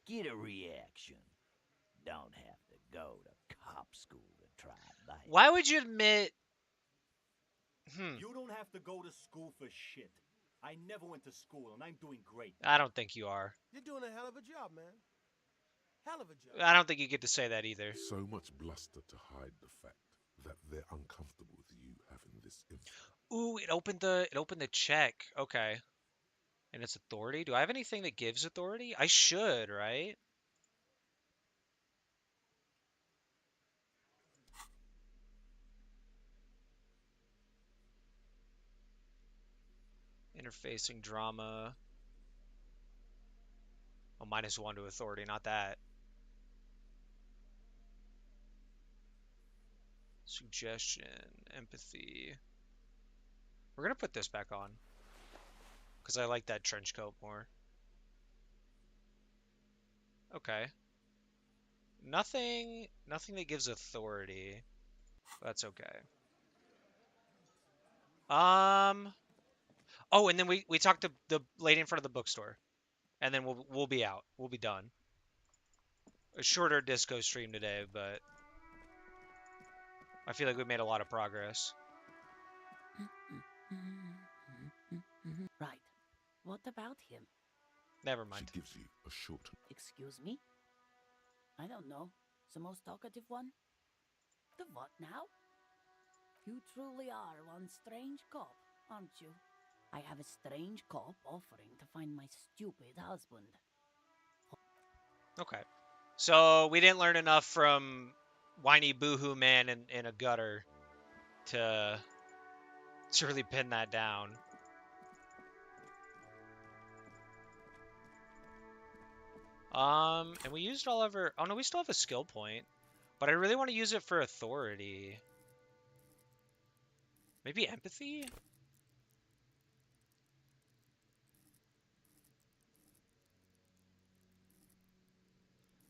Get a reaction. Don't have to go to cop school to try that. Why would you admit... You don't have to go to school for shit. I never went to school, and I'm doing great. I don't think you are. You're doing a hell of a job, man. Hell of a job. I don't think you get to say that either. So much bluster to hide the fact that they're uncomfortable with you having this info. Ooh, it opened the check. Okay. And it's authority. Do I have anything that gives authority? I should, right? Interfacing drama. Oh, -1 to authority, not that. Suggestion, empathy. We're gonna put this back on. Because I like that trench coat more. Okay. Nothing that gives authority. That's okay. Oh, and then we talked to the lady in front of the bookstore. And then we'll be out. We'll be done. A shorter disco stream today, but I feel like we made a lot of progress. Right. What about him? Never mind. She gives you a short... Excuse me? I don't know. The most talkative one? The what now? You truly are one strange cop, aren't you? I have a strange cop offering to find my stupid husband. Okay. So we didn't learn enough from whiny boohoo man in a gutter to really pin that down. And we used all of our... Oh no, we still have a skill point. But I really want to use it for authority. Maybe empathy?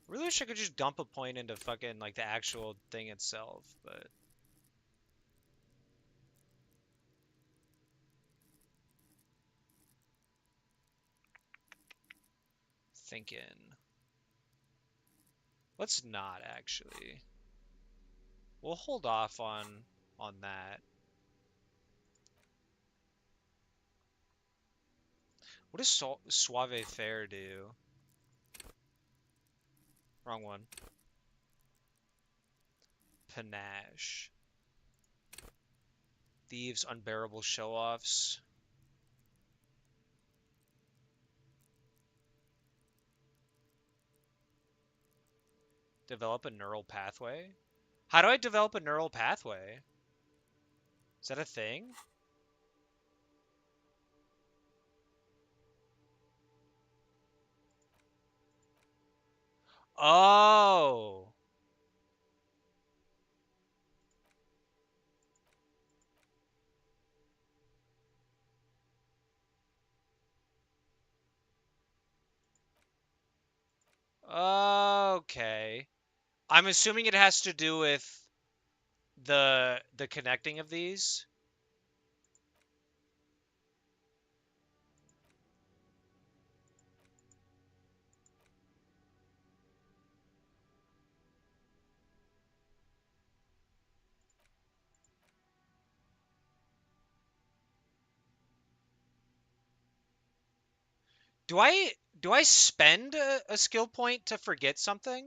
Really wish I could just dump a point into fucking, like, the actual thing itself, but... Thinking. Let's not, actually. We'll hold off on that. What does Suave Fair do? Wrong one. Panache. Thieves, unbearable show-offs. Develop a neural pathway? How do I develop a neural pathway? Is that a thing? Oh! Okay. I'm assuming it has to do with the connecting of these. Do I spend a skill point to forget something?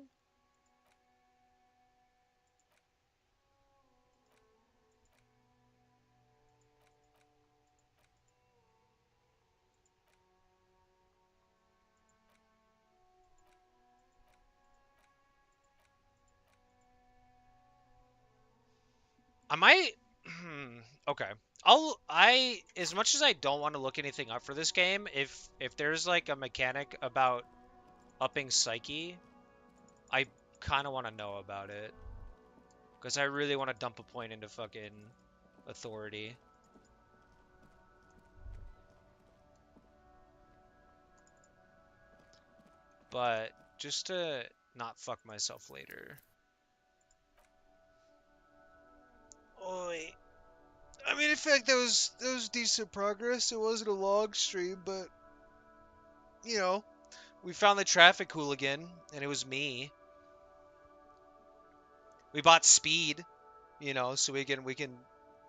I might. Okay. As much as I don't want to look anything up for this game, if there's like a mechanic about upping psyche, I kind of want to know about it because I really want to dump a point into fucking authority. But just to not fuck myself later. Oi. I mean, in fact, that was decent progress. It wasn't a long stream, but you know, we found the traffic hooligan, and it was me. We bought speed, so we can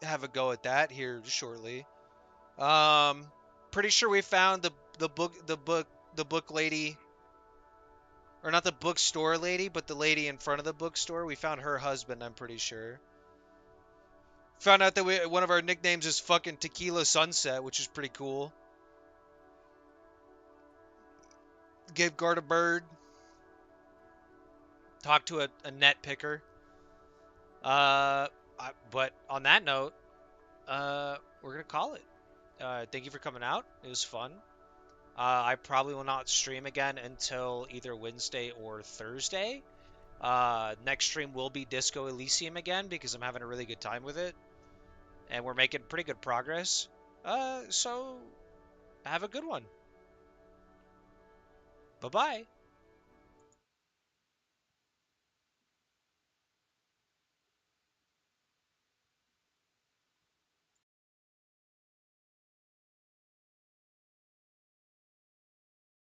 have a go at that here shortly. Um, Pretty sure we found the book lady, or not the bookstore lady, but the lady in front of the bookstore. We found her husband. I'm pretty sure. Found out that one of our nicknames is fucking Tequila Sunset, which is pretty cool. Gave Guard a bird. Talked to a net picker. But on that note, we're gonna call it. Thank you for coming out. It was fun. I probably will not stream again until either Wednesday or Thursday. Next stream will be Disco Elysium again because I'm having a really good time with it, and we're making pretty good progress. So have a good one. Bye bye.